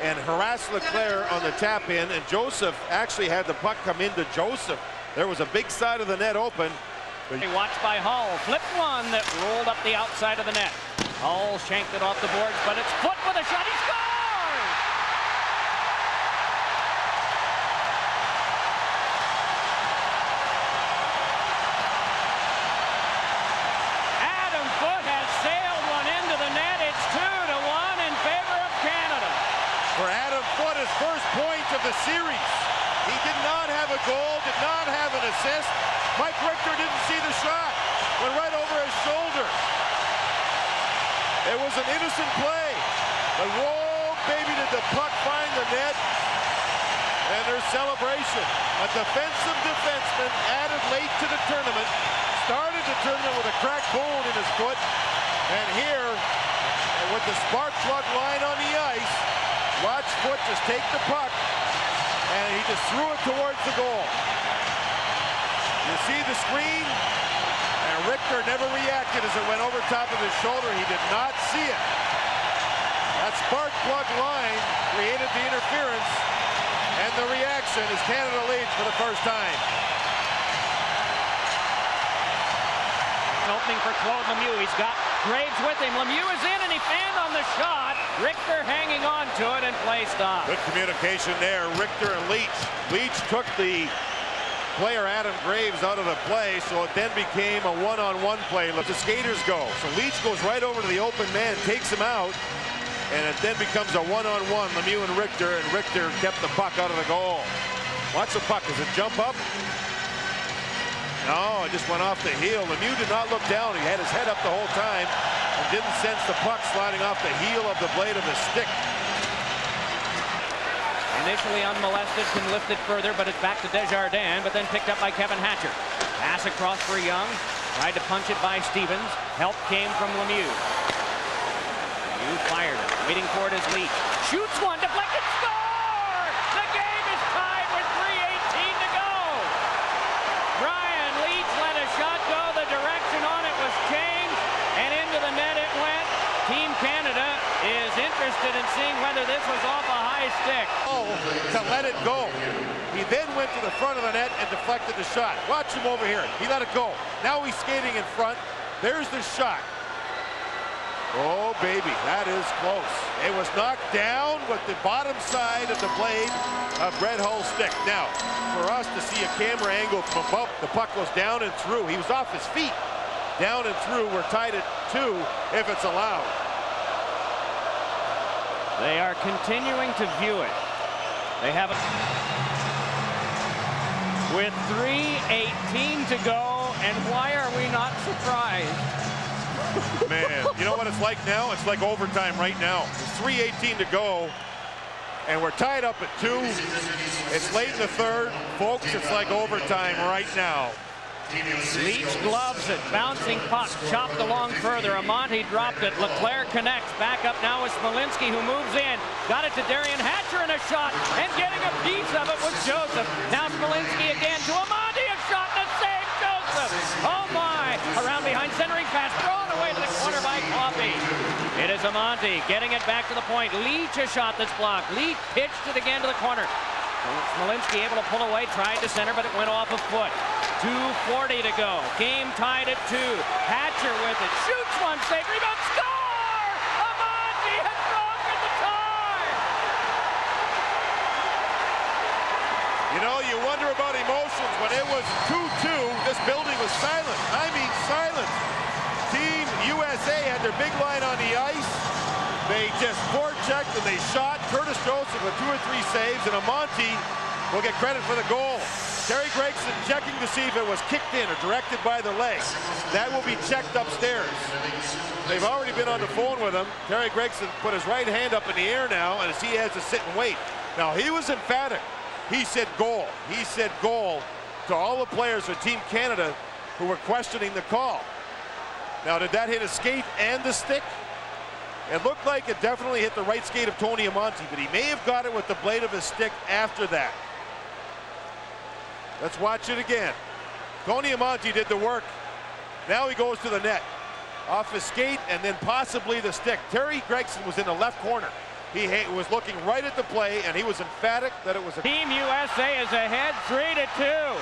and harass Leclerc on the tap in, and Joseph actually had the puck come into Joseph. There was a big side of the net open.
Watched by Hull. Flipped one that rolled up the outside of the net. Hull shanked it off the boards, but it's Foot with a shot. He scores! Adam Foot has sailed one into the net. It's 2-1 in favor of Canada.
For Adam Foot, his first point of the series. He did not have a goal, did not have an assist. Mike Richter didn't see the shot. Went right over his shoulder. It was an innocent play. But whoa, baby, did the puck find the net. And there's celebration. A defensive defenseman added late to the tournament. Started the tournament with a cracked bone in his foot. And here, with the spark plug line on the ice, watch Foot just take the puck. And he just threw it towards the goal. You see the screen, and Richter never reacted as it went over top of his shoulder. He did not see it. That spark plug line created the interference, and the reaction is Canada leads for the first time.
An opening for Claude Lemieux. He's got Graves with him. Lemieux is in, and he fanned on the shot. Richter hanging on to it, and play stopped.
Good communication there, Richter and Leach. Leach took the player Adam Graves out of the play, so it then became a one-on-one play. Let the skaters go. So Leach goes right over to the open man, takes him out, and it then becomes a one-on-one, Lemieux and Richter kept the puck out of the goal. Watch the puck. Does it jump up? No, it just went off the heel. Lemieux did not look down. He had his head up the whole time and didn't sense the puck sliding off the heel of the blade of his stick.
Initially unmolested, can lift it further, but it's back to Desjardins, but then picked up by Kevin Hatcher. Pass across for Young. Tried to punch it by Stevens. Help came from Lemieux. Lemieux fired it. Waiting for it is Leach. Shoots one, deflected, score! The game is tied with 3:18 to go. Brian Leach let a shot go. The direction on it was changed, and into the net it went. Team Canada is interested in seeing whether this was off a high stick.
Oh, to let it go. He then went to the front of the net and deflected the shot. Watch him over here. He let it go. Now he's skating in front. There's the shot. Oh, baby, that is close. It was knocked down with the bottom side of the blade of Brett Hull's stick. Now, for us to see a camera angle from above, the puck goes down and through. He was off his feet. Down and through. We're tied at 2 if it's allowed.
They are continuing to view it. They have it with 3:18 to go, and why are we not surprised?
Man, you know what it's like now? It's like overtime right now. It's 3:18 to go, and we're tied up at 2. It's late in the third. Folks, it's like overtime right now.
Leach gloves it, bouncing puck, chopped along further. Amonte dropped it. Leclerc connects. Back up now with Smolinski, who moves in. Got it to Darian Hatcher, and a shot, and getting a piece of it was Joseph. Now Smolinski again to Amonte, a shot and a save, Joseph. Oh my! Around behind, centering pass, thrown away to the corner by Coffey. It is Amonte getting it back to the point. Leach a shot that's blocked. Leach pitched it again to the corner. Smolinski able to pull away, tried to center, but it went off a foot. 2:40 to go. Game tied at 2. Hatcher with it. Shoots one, save, rebound, score! Amonte has broken the tie!
You know, you wonder about emotions. When it was 2-2, this building was silent. I mean silent. Team USA had their big line on the ice. They just forechecked and they shot. Curtis Joseph with 2 or 3 saves, and Amonte will get credit for the goal. Terry Gregson checking to see if it was kicked in or directed by the leg. That will be checked upstairs. They've already been on the phone with him. Terry Gregson put his right hand up in the air now, and as he has to sit and wait. Now, he was emphatic. He said goal. He said goal to all the players of Team Canada who were questioning the call. Now, did that hit a skate and the stick? It looked like it definitely hit the right skate of Tony Amonte, but he may have got it with the blade of his stick after that. Let's watch it again. Tony Amonte did the work. Now he goes to the net. Off his skate and then possibly the stick. Terry Gregson was in the left corner. He was looking right at the play, and he was emphatic that it was a...
Team USA is ahead 3-2.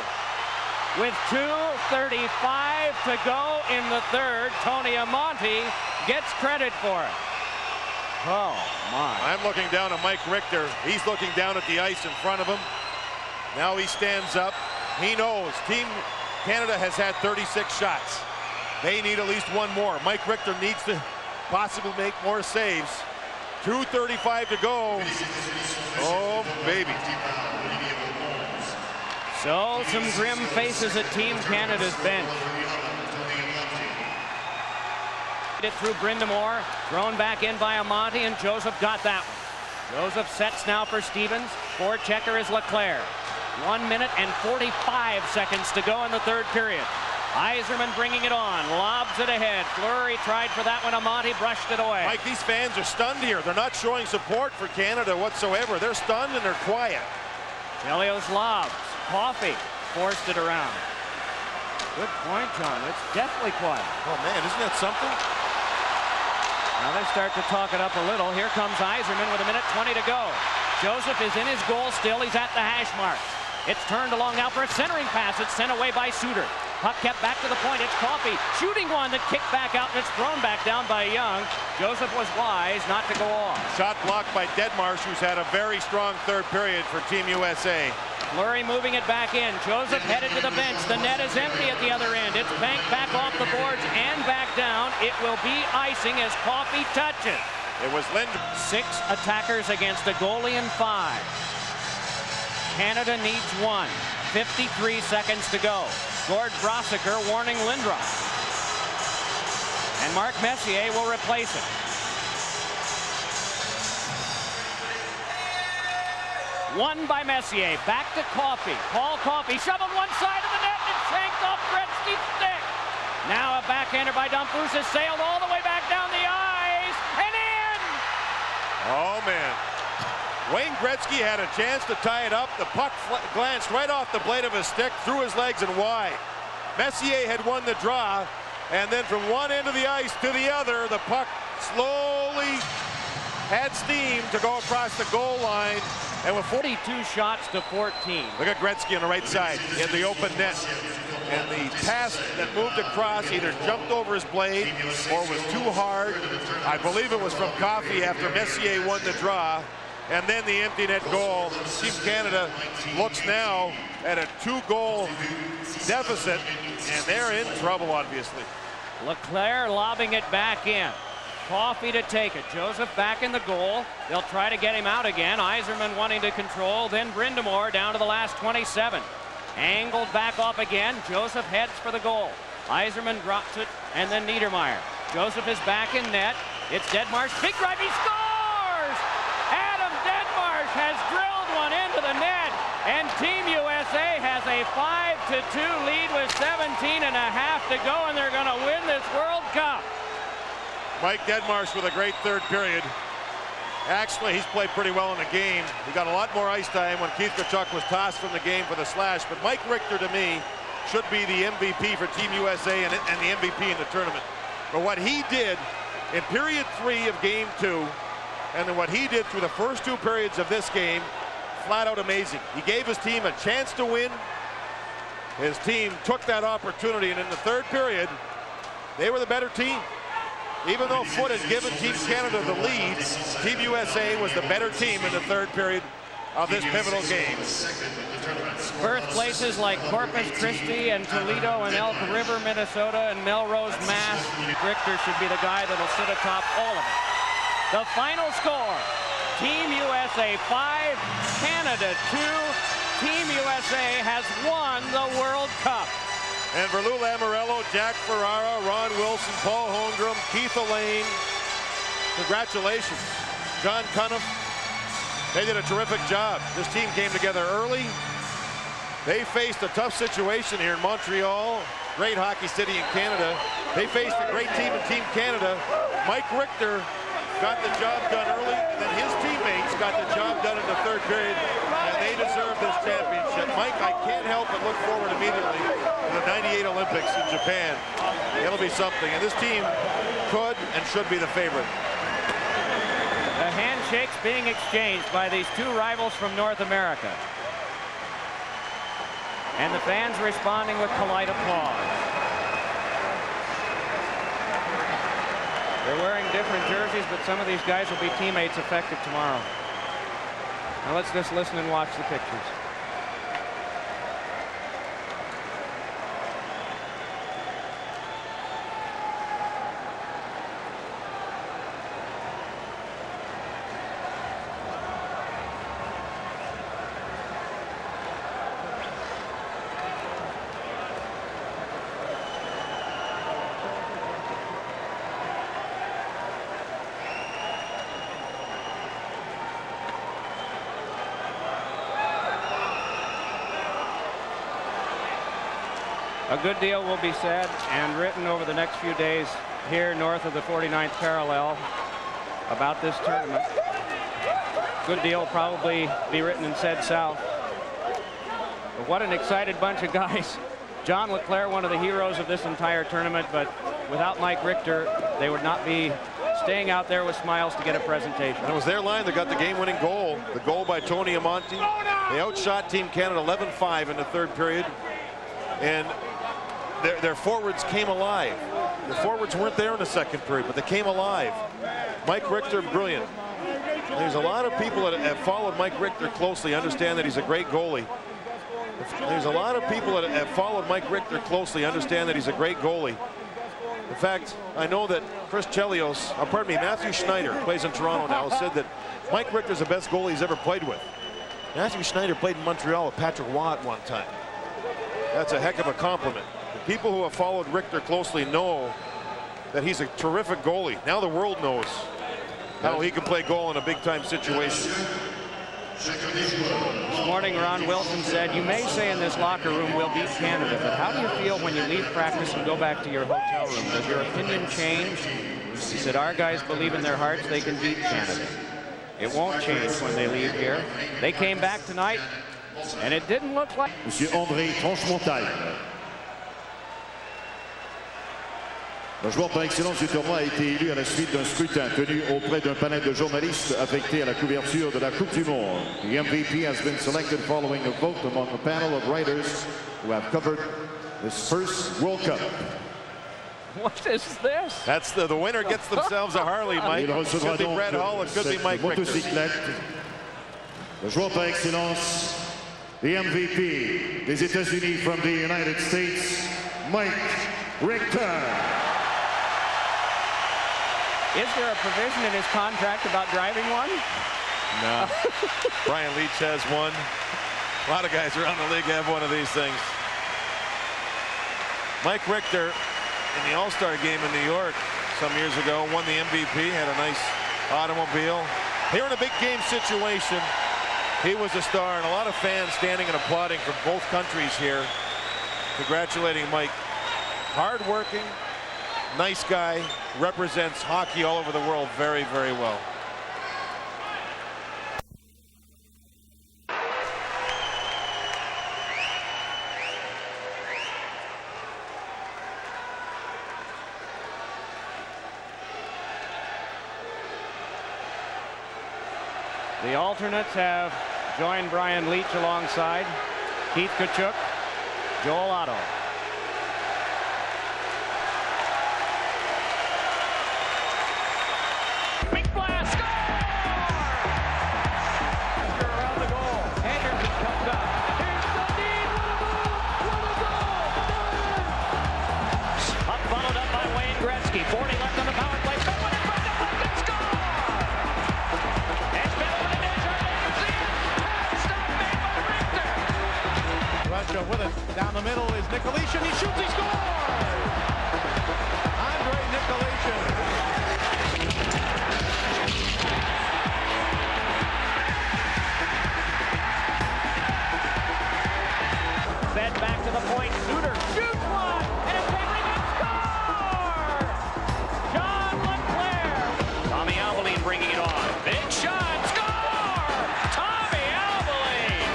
With 2:35 to go in the third, Tony Amonte gets credit for it. Oh, my.
I'm looking down at Mike Richter. He's looking down at the ice in front of him. Now he stands up. He knows Team Canada has had 36 shots. They need at least one more. Mike Richter needs to possibly make more saves. 2:35 to go. Oh, baby.
So, some grim faces at Team Canada's bench. It through Brind'Amour, thrown back in by Amonte, and Joseph got that one. Joseph sets now for Stevens. Forechecker is Leclerc. 1 minute and 45 seconds to go in the third period. Yzerman bringing it on, lobs it ahead. Fleury tried for that one. Amonte brushed it away.
Mike, these fans are stunned here. They're not showing support for Canada whatsoever. They're stunned and they're quiet.
Chelios lobs. Coffey forced it around. Good point, John. It's definitely quiet.
Oh, man, isn't that something?
Now they start to talk it up a little. Here comes Yzerman with 1:20 to go. Joseph is in his goal still. He's at the hash marks. It's turned along now for a centering pass. It's sent away by Suter. Puck kept back to the point. It's Coffey shooting one that kicked back out, and it's thrown back down by Young. Joseph was wise not to go off.
Shot blocked by Deadmarsh, who's had a very strong third period for Team USA.
Fleury moving it back in. Joseph headed to the bench. The net is empty at the other end. It's banked back off the boards and back down. It will be icing as Coffey touches.
It was Lind.
6 attackers against a goalie and 5. Canada needs 1. 53 seconds to go. Gord Brosiker warning Lindros. And Mark Messier will replace it. Won by Messier. Back to Coffey. Paul Coffey shoveled one side of the net and shanked off Gretzky's stick. Now a backhander by Dumfries has sailed all the way back down the ice and in.
Oh, man. Wayne Gretzky had a chance to tie it up. The puck glanced right off the blade of his stick, through his legs and wide. Messier had won the draw, and then from one end of the ice to the other, the puck slowly had steam to go across the goal line. And with
42 shots to 14.
Look at Gretzky on the right side in the open net. And the pass that moved across either jumped over his blade or was too hard. I believe it was from Coffey after Messier won the draw. And then the empty net goal. Team Canada looks now at a 2-goal deficit, and they're in trouble, obviously.
Leclerc lobbing it back in. Coffey to take it. Joseph back in the goal. They'll try to get him out again. Yzerman wanting to control. Then Brind'Amour down to the last 27. Angled back off again. Joseph heads for the goal. Yzerman drops it, and then Niedermayer. Joseph is back in net. It's Deadmarsh. Big drive. He scores! Adam Deadmarsh has drilled one into the net, and Team USA has a 5-2 lead with 17 and a half to go, and they're going to win this World Cup.
Mike Deadmarsh with a great third period. Actually, he's played pretty well in the game. He got a lot more ice time when Keith Tkachuk was tossed from the game for the slash. But Mike Richter, to me, should be the MVP for Team USA and the MVP in the tournament. But what he did in period 3 of game 2, and then what he did through the first 2 periods of this game, flat out amazing. He gave his team a chance to win. His team took that opportunity, and in the third period, they were the better team. Even though Foote had given Team Canada the lead, Team USA was the better team in the third period of this pivotal game.
Birthplaces like Corpus Christi and Toledo and Elk River, Minnesota, and Melrose, Mass. Richter should be the guy that'll sit atop all of it. The final score, Team USA 5, Canada 2. Team USA has won the World Cup.
And for Lou Lamoriello, Jack Ferrara, Ron Wilson, Paul Holmgren, Keith Elaine, congratulations. John Cunniff, they did a terrific job. This team came together early. They faced a tough situation here in Montreal, great hockey city in Canada. They faced a great team in Team Canada. Mike Richter got the job done early, and then his teammates got the job done in the third period, and they deserve this championship. Mike, I can't help but look forward immediately to the '98 Olympics in Japan. It'll be something, and this team could and should be the favorite.
The handshakes being exchanged by these two rivals from North America. And the fans responding with polite applause. They're wearing different jerseys, but some of these guys will be teammates effective tomorrow. Now let's just listen and watch the pictures. A good deal will be said and written over the next few days here north of the 49th parallel about this tournament. Good deal will probably be written and said south. But what an excited bunch of guys. John LeClair, one of the heroes of this entire tournament, but without Mike Richter, they would not be staying out there with smiles to get a presentation.
And it was their line that got the game-winning goal. The goal by Tony Amonte. They outshot Team Canada 11-5 in the third period. And their forwards came alive. The forwards weren't there in the second period, but they came alive. Mike Richter, brilliant. There's a lot of people that have followed Mike Richter closely, understand that he's a great goalie. There's a lot of people that have followed Mike Richter closely, understand that he's a great goalie. In fact, I know that Matthew Schneider, plays in Toronto now, said that Mike Richter's the best goalie he's ever played with. Matthew Schneider played in Montreal with Patrick Watt one time. That's a heck of a compliment. The people who have followed Richter closely know that he's a terrific goalie. Now the world knows how he can play goal in a big-time situation.
This morning, Ron Wilson said, "You may say in this locker room we'll beat Canada, but how do you feel when you leave practice and go back to your hotel room? Does your opinion change?" He said, "Our guys believe in their hearts they can beat Canada. It won't change when they leave here. They came back tonight, and it didn't look like..."
Monsieur André Tranchemontagne. Le joueur par excellence du tournoi a été élu à la suite d'un scrutin tenu auprès d'un panel de journalistes affectés à la couverture de la Coupe du Monde. The MVP has been selected following a vote among a panel of writers who have covered this first World Cup.
What is this?
That's the winner gets themselves a Harley, Mike. It could be Brett Hull, it could be Mike Richter.
Le joueur par excellence, the MVP des États-Unis from the United States, Mike Richter.
Is there a provision in his contract about driving one?
No. Brian Leetch has one. A lot of guys around the league have one of these things. Mike Richter, in the All-Star game in New York some years ago, won the MVP, had a nice automobile. Here in a big game situation, he was a star, and a lot of fans standing and applauding from both countries here, congratulating Mike. Hard-working, nice guy, represents hockey all over the world very, very well.
The alternates have joined Brian Leetch alongside Keith Tkachuk, Joel Otto. Big blast, score! Around the goal. Anderson comes up. Here's Sundin. What a goal! Up followed up by Wayne Gretzky. 40 left on the power play. Someone in front of the puck and score! And Melendez are there to see it. Stop made by Richter.
Russia with it. Down the middle is Nikolation. He shoots, he scores! Andrei Nikolation.
Fed back to the point. Suter shoots one, and it's favoring and score! John LeClair. Tommy Albaline bringing it on. Big shot, score! Tommy Albaline.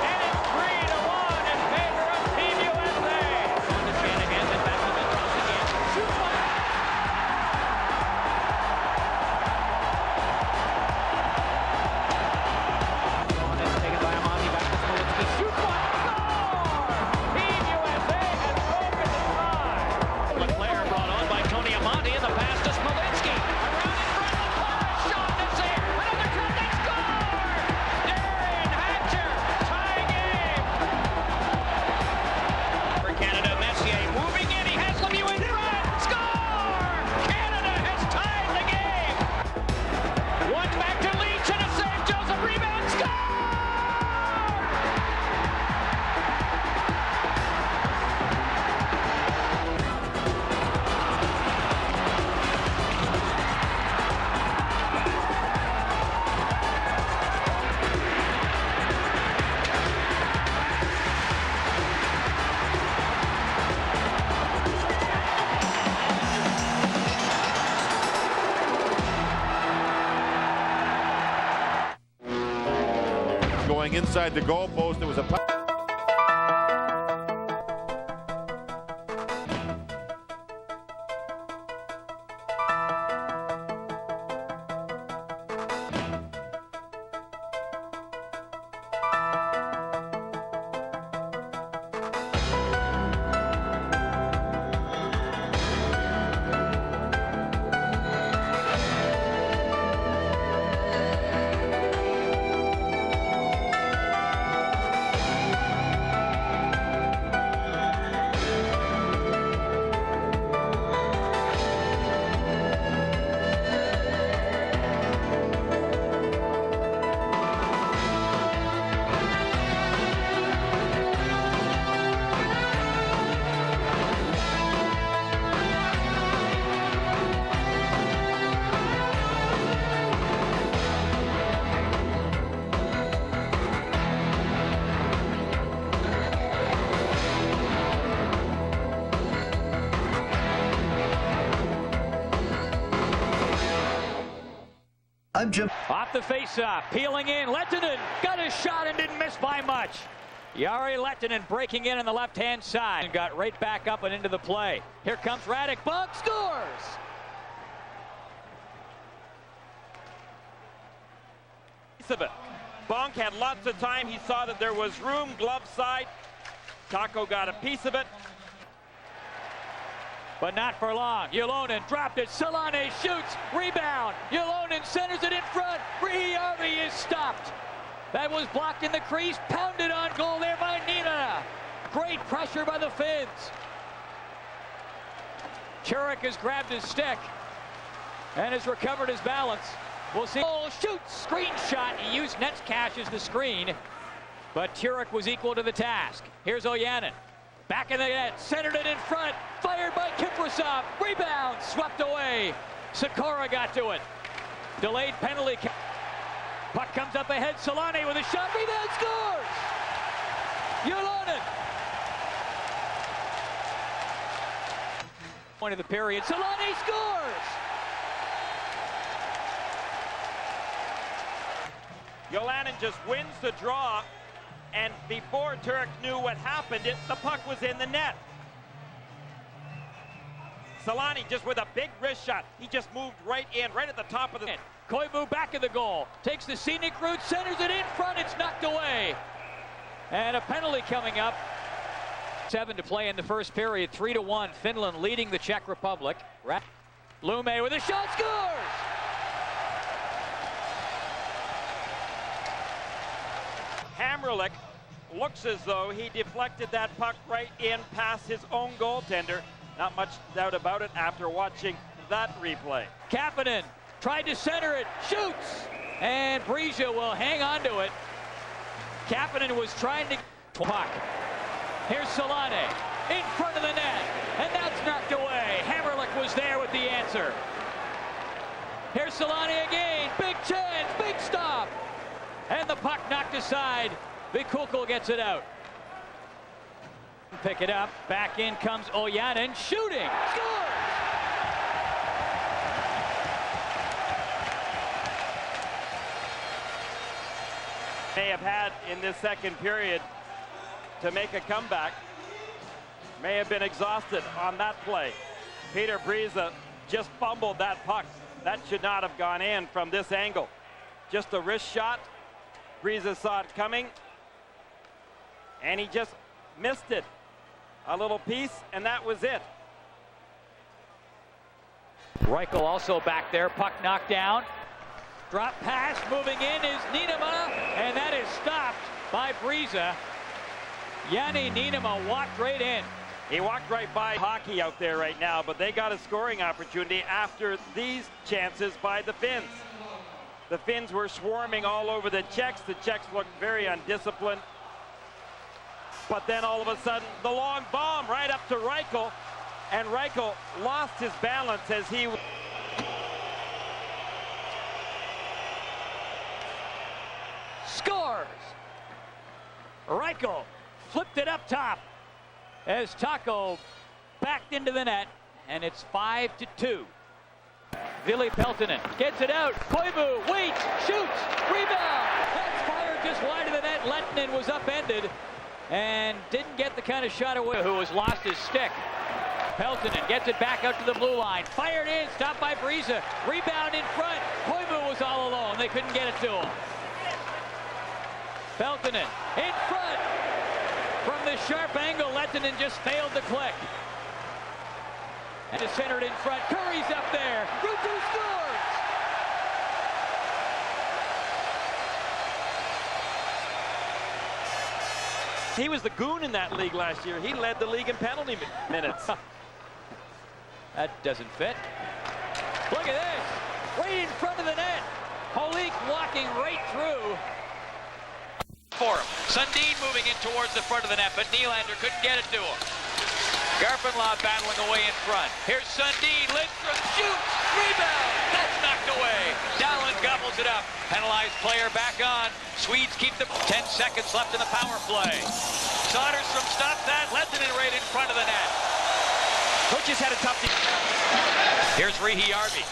And it's 3-1 in favor of Team USA. Down to Shanahan, then back to Lindros again. Shoots one. Taken by Amonte, back to Smolitsky, shoots one, score! Team USA has broken the tie. LeClair brought on by Tony Amonte, and the pass to Smolitsky. Around in front, LeClair, shot to save, another shot, they score! Darren Hatcher, tie game. For Canada, Messier moving in, he has Lemieux in front, score! Canada has tied the game. One back to Leach, and a save, Joseph, rebound, score!
Going inside the goalpost, there was a
I'm Jim.
Off the face-off, peeling in, Lehtinen got his shot and didn't miss by much. Jari Lehtinen breaking in on the left-hand side and got right back up and into the play. Here comes Radek, Bonk scores!
Bonk had lots of time. He saw that there was room, glove side. Taco got a piece of it.
But not for long. Ylonen dropped it. Solane shoots. Rebound. Ylonen centers it in front. Harvey is stopped. That was blocked in the crease. Pounded on goal there by Nina. Great pressure by the Finns. Turek has grabbed his stick and has recovered his balance. We'll see. Oh, shoots. Screen shot. He used Netcash as the screen. But Turek was equal to the task. Here's Ojanen. Back in the net, centered it in front, fired by Kiprasov, rebound, swept away. Sikora got to it. Delayed penalty. Puck comes up ahead, Solane with a shot, rebound, scores! Ylonen. Point of the period, Solane scores!
Ylonen just wins the draw. And before Turek knew what happened, the puck was in the net. Solane just with a big wrist shot. He just moved right in, right at the top of the net.
Koivu back in the goal. Takes the scenic route, centers it in front. It's knocked away. And a penalty coming up. 7 to play in the first period. 3-1. Finland leading the Czech Republic. Lume with a shot, scores!
Hamrlik looks as though he deflected that puck right in past his own goaltender. Not much doubt about it after watching that replay.
Kapanen Tried to center it. Shoots. And Brizia will hang on to it. Kapanen was trying to puck. Here's Solane in front of the net. And that's knocked away. Hammerlick was there with the answer. Here's Solane again. Big chance. Big stop. And the puck knocked aside. Vikukul gets it out. Pick it up. Back in comes Ojanen. Shooting. Scores!
May have had in this second period to make a comeback. May have been exhausted on that play. Peter Brizia just fumbled that puck. That should not have gone in from this angle. Just a wrist shot. Brizia saw it coming, and he just missed it. A little piece, and that was it.
Reichel also back there. Puck knocked down. Drop pass moving in is Niinema, and that is stopped by Brizia. Jani Niinema walked right in.
He walked right by hockey out there right now, but they got a scoring opportunity after these chances by the Finns. The Finns were swarming all over the Czechs. The Czechs looked very undisciplined. But then all of a sudden, the long bomb right up to Reichel, and Reichel lost his balance as he...
Scores! Reichel flipped it up top as Taco backed into the net, and it's 5-2. Ville Peltonen gets it out. Koivu waits, shoots, rebound. That's fired just wide of the net. Lettinen was upended and didn't get the kind of shot away. Who has lost his stick. Peltonen gets it back out to the blue line. Fired in, stopped by Brizia. Rebound in front. Koivu was all alone. They couldn't get it to him. Peltonen in front. From the sharp angle, Lettinen just failed to click. And it's centered in front. Curry's up there. Ruutu scores!
He was the goon in that league last year. He led the league in penalty minutes.
That doesn't fit. Look at this. Right in front of the net. Holik walking right through.
For him. Sundin moving in towards the front of the net, but Nylander couldn't get it to him. Garpenlaw battling away in front. Here's Sundin. Lindstrom shoots. Rebound. That's knocked away. Dahlen gobbles it up. Penalized player back on. Swedes keep the 10 seconds left in the power play. Soderstrom stops that. Lettinen right in front of the net.
Coaches had a tough...
Here's Rihi Arvi.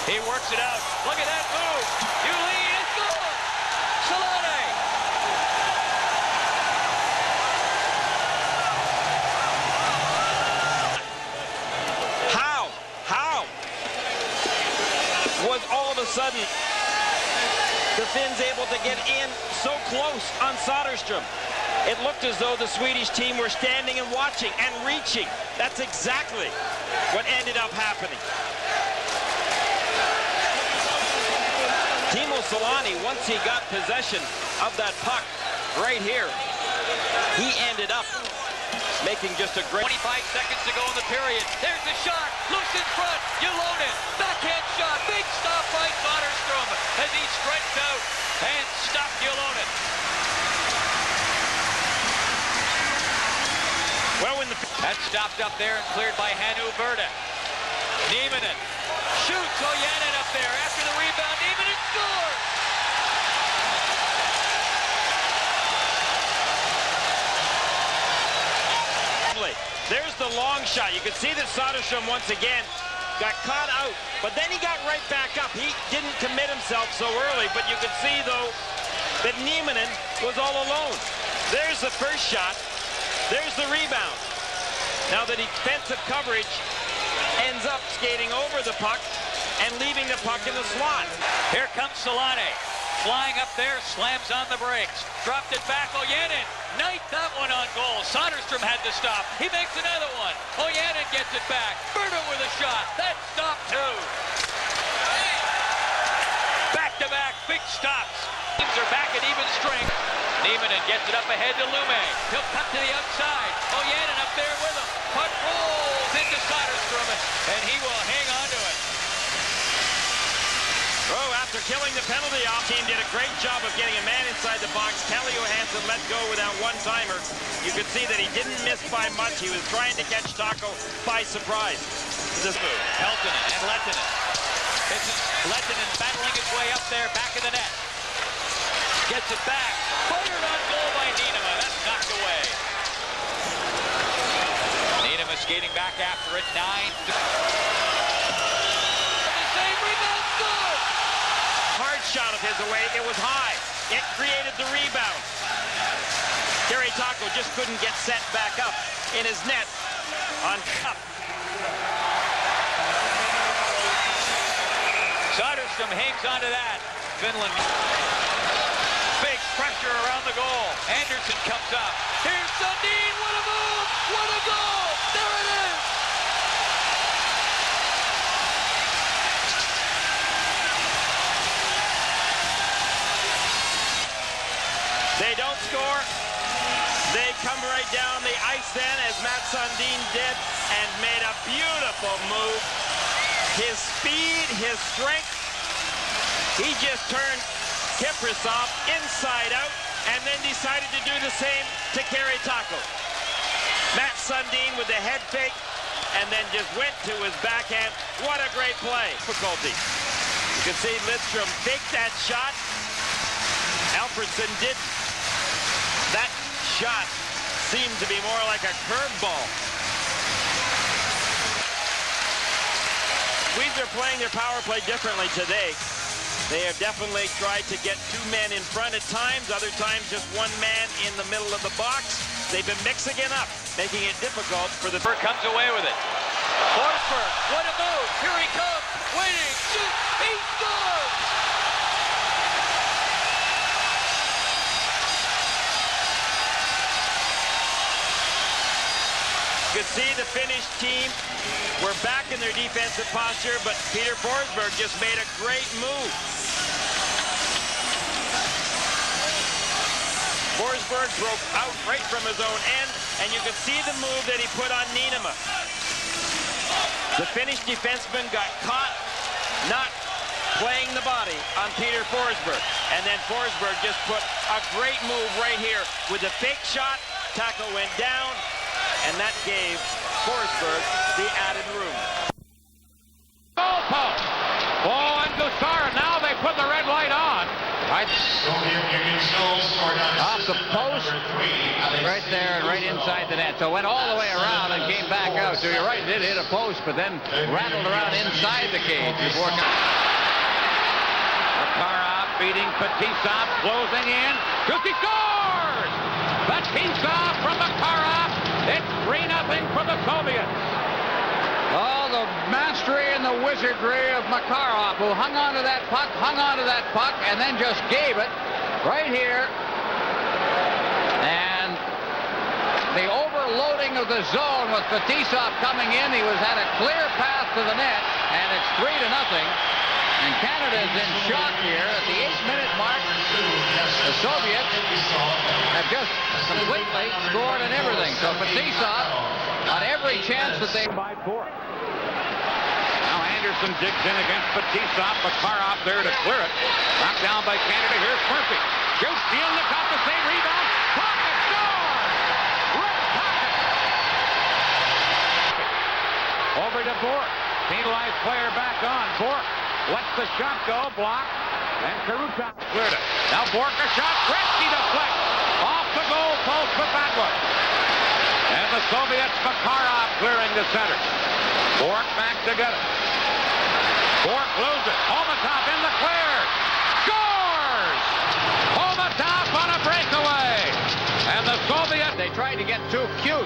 He works it out. Look at that move. You lead. It's good. Solane.
Was all of a sudden the Finns able to get in so close on Soderstrom. It looked as though the Swedish team were standing and watching and reaching. That's exactly what ended up happening. Timo Solane, once he got possession of that puck right here, he ended up making just a great...
25 seconds to go in the period. There's the shot. Loose in front. Ylonen. Backhand shot. Big stop by Soderstrom as he stretched out and stopped Ylonen.
Well, when the...
That's stopped up there and cleared by Hannu Berta. Nieminen shoots. Ojanen up there after the rebound. Nieminen scores.
There's the long shot. You can see that Soderstrom once again got caught out, but then he got right back up. He didn't commit himself so early, but you can see, though, that Nieminen was all alone. There's the first shot. There's the rebound. Now the defensive coverage ends up skating over the puck and leaving the puck in the slot.
Here comes Solane. Flying up there, slams on the brakes. Dropped it back, Ojanen. Knifed that one on goal. Soderstrom had to stop. He makes another one. Ojanen gets it back. Berta with a shot. That's stopped too. Back-to-back big stops. Teams are back at even strength. Nieminen gets it up ahead to Lume. He'll cut to the outside. Ojanen up there with him. Puck rolls into Soderstrom, and he will hang on to it.
penalty off. Team did a great job of getting a man inside the box. Calle Johansson let go with that one-timer. You could see that he didn't miss by much. He was trying to catch Taco by surprise.
This move, Peltonen and Lehtinen. This is Lehtinen battling his way up there, back of the net. Gets it back. Fired on goal by Niinema. That's knocked away. Niinema skating back after it. 9. Save rebound, good.
Hard shot of his away. It was high. It created the rebound. Gary Taco just couldn't get set back up in his net on top.
Soderstrom hangs onto that. Finland. Big pressure around the goal. Anderson comes up. Here's Sundin. What a move. What a goal. There it is.
They don't score. They come right down the ice then, as Matt Sundin did, and made a beautiful move. His speed, his strength. He just turned Kaprizov inside out and then decided to do the same to Gary Taco. Matt Sundin with the head fake and then just went to his backhand. What a great play. Difficulty. You can see Lidstrom faked that shot. Alfredsson did. That shot seemed to be more like a curveball. Swedes are playing their power play differently today. They have definitely tried to get 2 men in front at times, other times just 1 man in the middle of the box. They've been mixing it up, making it difficult for the...
Comes away with it. Forsberg, what a move. Here he comes, waiting, shoot, he scores!
You could see the Finnish team were back in their defensive posture, but Peter Forsberg just made a great move. Forsberg broke out right from his own end, and you could see the move that he put on Niinema. The Finnish defenseman got caught not playing the body on Peter Forsberg, and then Forsberg just put a great move right here with the fake shot. Taco went down, and that gave Forsberg the added room.
Goal post. Oh, and Gusar, now they put the red light on.
Off the post, right there and right inside the net. So it went all the way around and came back out. So you're right, it did hit a post, but then rattled around inside the cage before...
Makarov beating Fetisov, closing in. He scores! Fetisov from Makarov. It's 3-0 for the Soviets.
Oh, the mastery and the wizardry of Makarov, who hung onto that puck, and then just gave it right here. And the overloading of the zone with Fetisov coming in. He had a clear path to the net, and it's 3-0. And Canada's in shock here at the 8-minute mark. The Soviets have just completely scored and everything. So Fetisov on every chance that they...
By Bourque.
Now Anderson digs in against Fetisov. Makarov there to clear it. Knocked down by Canada. Here's Murphy. Shoots, Steele look off the same rebound. Pocket scores! Rick Pocket! Over to Bourque. Penalized player back on. Bourque lets the shot go. Blocked. And Karutov cleared it. Now Bourque a shot. Gretzky deflects. Off the goal post with that one. And the Soviets, Makarov clearing the center. Bourque back to get it. Bourque loses. Homatov in the clear. Scores! Homatov on a breakaway. And the Soviets...
They tried to get too cute.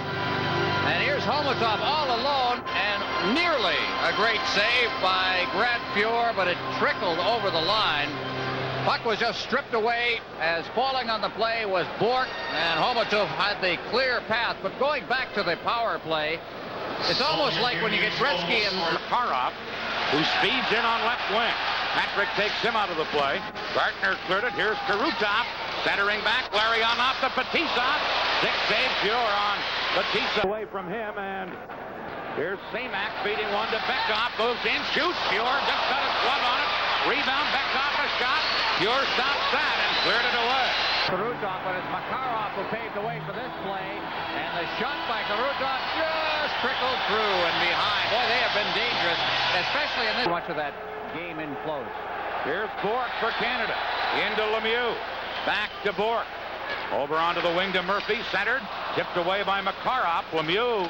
And here's Homatov all alone, and nearly a great save by Grant Fuhr, but it trickled over the line. Puck was just stripped away, as falling on the play was Bourque, and Homatov had the clear path. But going back to the power play, it's almost like when you get Gretzky and
Makarov, who speeds in on left wing. Patrick takes him out of the play. Gartner cleared it. Here's Karutov centering back. Larion off to Fetisov. 6 saves Fuhr on Fetisov.
Away from him, and
here's Semak beating one to Bekov. Moves in, shoots. Fuhr just got his glove on it.
Rebound, Beckhoff a shot. Pure stops that and cleared it away.
Karutov, but it's Makarov who paved the way for this play. And the shot by Karutov just trickled through and behind. Boy, they have been dangerous, especially in this much of that game in close.
Here's Bourque for Canada. Into Lemieux. Back to Bourque. Over onto the wing to Murphy. Centered. Tipped away by Makarov. Lemieux.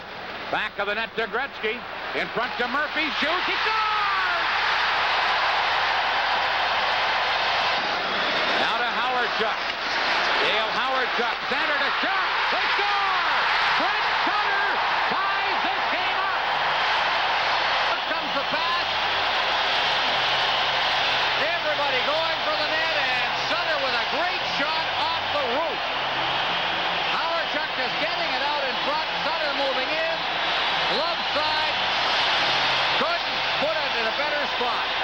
Back of the net to Gretzky. In front to Murphy. Shoots. He scores! Now to Howard-Chuck. Dale Howard-Chuck. Centered a shot. They score! Brent Sutter ties this game up. Here comes the pass.
Everybody going for the net, and Sutter with a great shot off the roof. Howard-Chuck just getting it out in front. Sutter moving in. Glove side. Couldn't put it in a better spot.